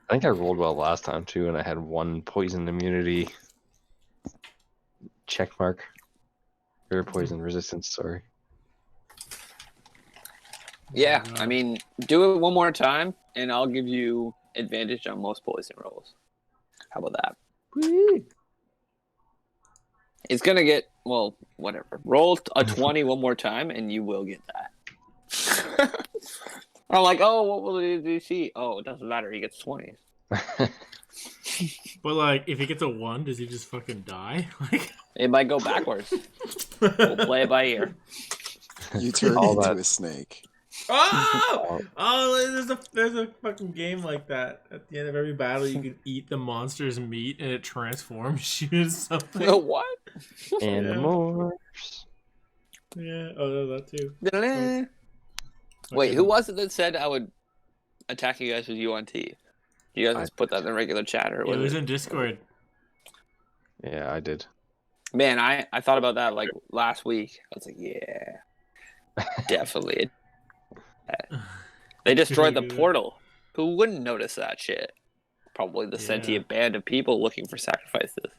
think I rolled well last time too, and I had 1 poison immunity check mark. Or poison resistance, sorry. Yeah, Oh my I God. mean, do it one more time, and I'll give you advantage on most poison rolls. How about that? It's gonna get, well, whatever. Roll a 20 one more time, and you will get that. I'm like, oh, what will he see? Oh, it doesn't matter. He gets 20s. But like, if he gets a 1, does he just fucking die? Like, It might go backwards. We'll play it by ear. You turn All into that- a snake. oh, there's a fucking game like that. At the end of every battle, you can eat the monster's meat, and it transforms you into something. What? Animorphs. Yeah. Oh, that too. Wait, who was it that said I would attack you guys with UNT? You guys just put that in the regular chat, or It was was it? in Discord. Yeah, I did. Man, I thought about that like last week. I was like, yeah, definitely. They destroyed the portal. Who wouldn't notice that shit? Probably the sentient band of people looking for sacrifices.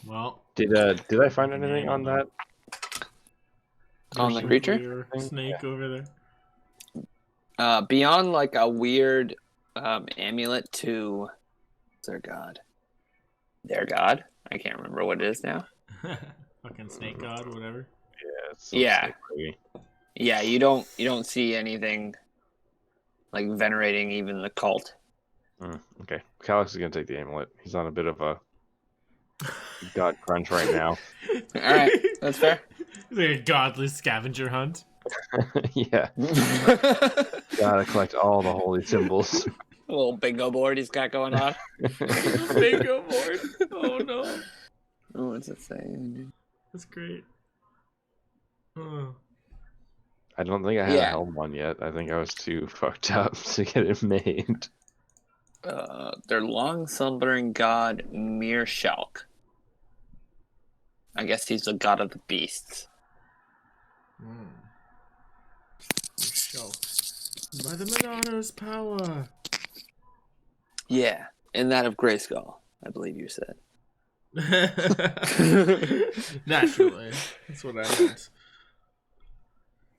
Well, Did I find anything on that? On the creature? Snake over there. Beyond like a weird amulet to their god. Their god? I can't remember what it is now. Fucking snake god, whatever. Yeah. It's Yeah. snake movie. Yeah, you don't see anything like venerating even the cult. Okay. Calix is gonna take the amulet. He's on a bit of a god crunch right now. Alright, that's fair. It's like a godless scavenger hunt. Yeah. Gotta collect all the holy symbols. A little bingo board he's got going on. Bingo board. Oh no. Oh, what's it saying? That's great. Oh. I don't think I had a Yeah. helm one yet. I think I was too fucked up to get it made. Their long slumbering god Meershalk. I guess he's the god of the beasts. By the Madonna's power. Yeah, and that of Grayskull, I believe you said. Naturally. That's what I meant.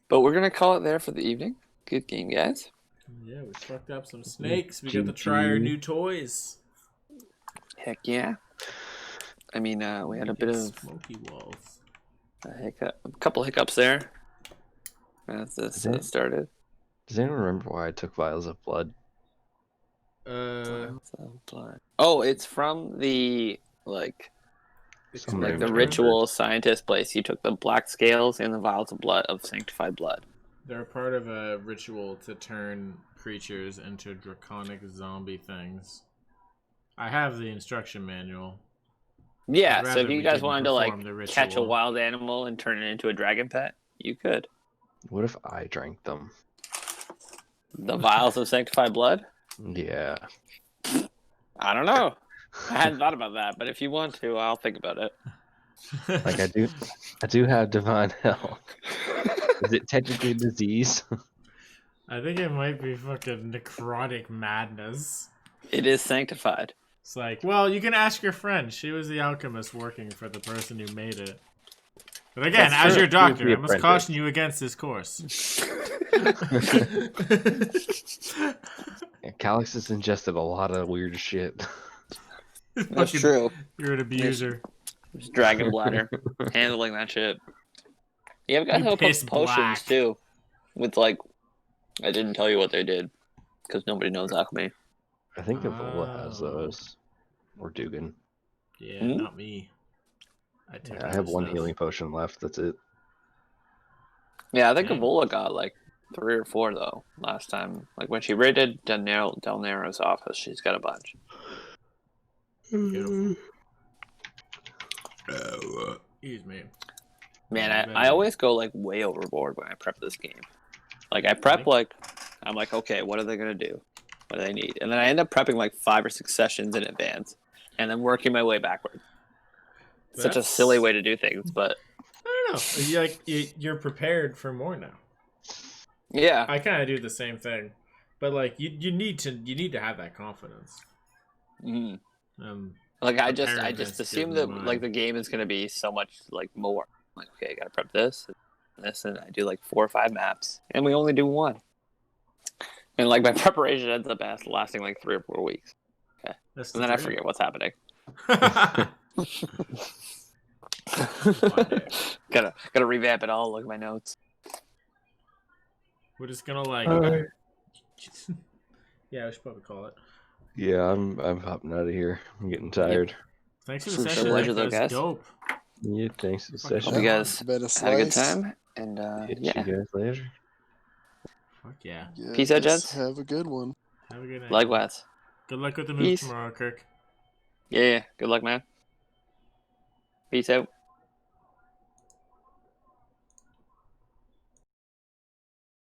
But we're gonna call it there for the evening. Good game, guys. Yeah, we fucked up some snakes. We got to try our new toys. Heck yeah. I mean, we had a bit of smoky walls. a couple hiccups there as this started. Does anyone remember why I took vials of blood? Vials of blood. Oh, it's from the like Somebody the remembered. ritual scientist place. You took the black scales and the vials of blood of sanctified blood. They're part of a ritual to turn creatures into draconic zombie things. I have the instruction manual. Yeah, I'd so rather if you we guys didn't wanted to like perform the catch a ritual. wild animal and turn it into a dragon pet, you could. What if I drank them? The vials of sanctified blood? Yeah. I don't know. I hadn't thought about that, but if you want to, I'll think about it. Like I do have divine health. Is it technically disease? I think it might be fucking necrotic madness. It is sanctified. It's like, well, you can ask your friend. She was the alchemist working for the person who made it. But again, That's as true. your doctor, He I was must the caution you against this course. Yeah, Calix has ingested a lot of weird shit. That's Fucking- true. You're an abuser. There's dragon bladder. Handling that shit. You have guys You who put piss potions black. too. With like, I didn't tell you what they did. Because nobody knows alchemy. I think Avola has Oh. those. Or Dugan. Yeah, Hmm? not me. I took Yeah, I other have one stuff. healing potion left. That's it. Yeah, I think Dang. Avola got like 3 or 4 though. Last time. Like when she raided Del Nero's office, she's got a bunch. Beautiful. Excuse me. Man, Yeah, I better. always go like way overboard when I prep this game. Like I prep like I'm like, okay, what are they gonna do? What do they need? And then I end up prepping like 5 or 6 sessions in advance, and then working my way backward. Such a That's- silly way to do things, but I don't know. You're prepared for more now. yeah, I kind of do the same thing, but like you need to have that confidence. Mhm. Um, Like I Preparedness just gives assume me that mine. like the game is gonna be so much like more. Like okay, I gotta prep this, and this, and I do like 4 or 5 maps, and we only do 1. And like my preparation ends up lasting like 3 or 4 weeks, that's and the then I dream. forget what's happening. Fun day. gotta revamp it all. Look at my notes. We're just gonna like. Alright. Yeah, we should probably call it. Yeah, I'm hopping out of here. I'm getting tired. Thanks for the For session. sure. Rick. Pleasure, though, That was guys. dope. Yeah, thanks for the Fucking Hope session. you Yeah. guys Bit of had a good slice. time, and Hit yeah, you guys later. Fuck yeah. Peace out, Yes, gents. have a good one. Have a good night. likewise. Good luck with the move Peace. tomorrow, Kirk. Yeah, good luck, man. Peace out.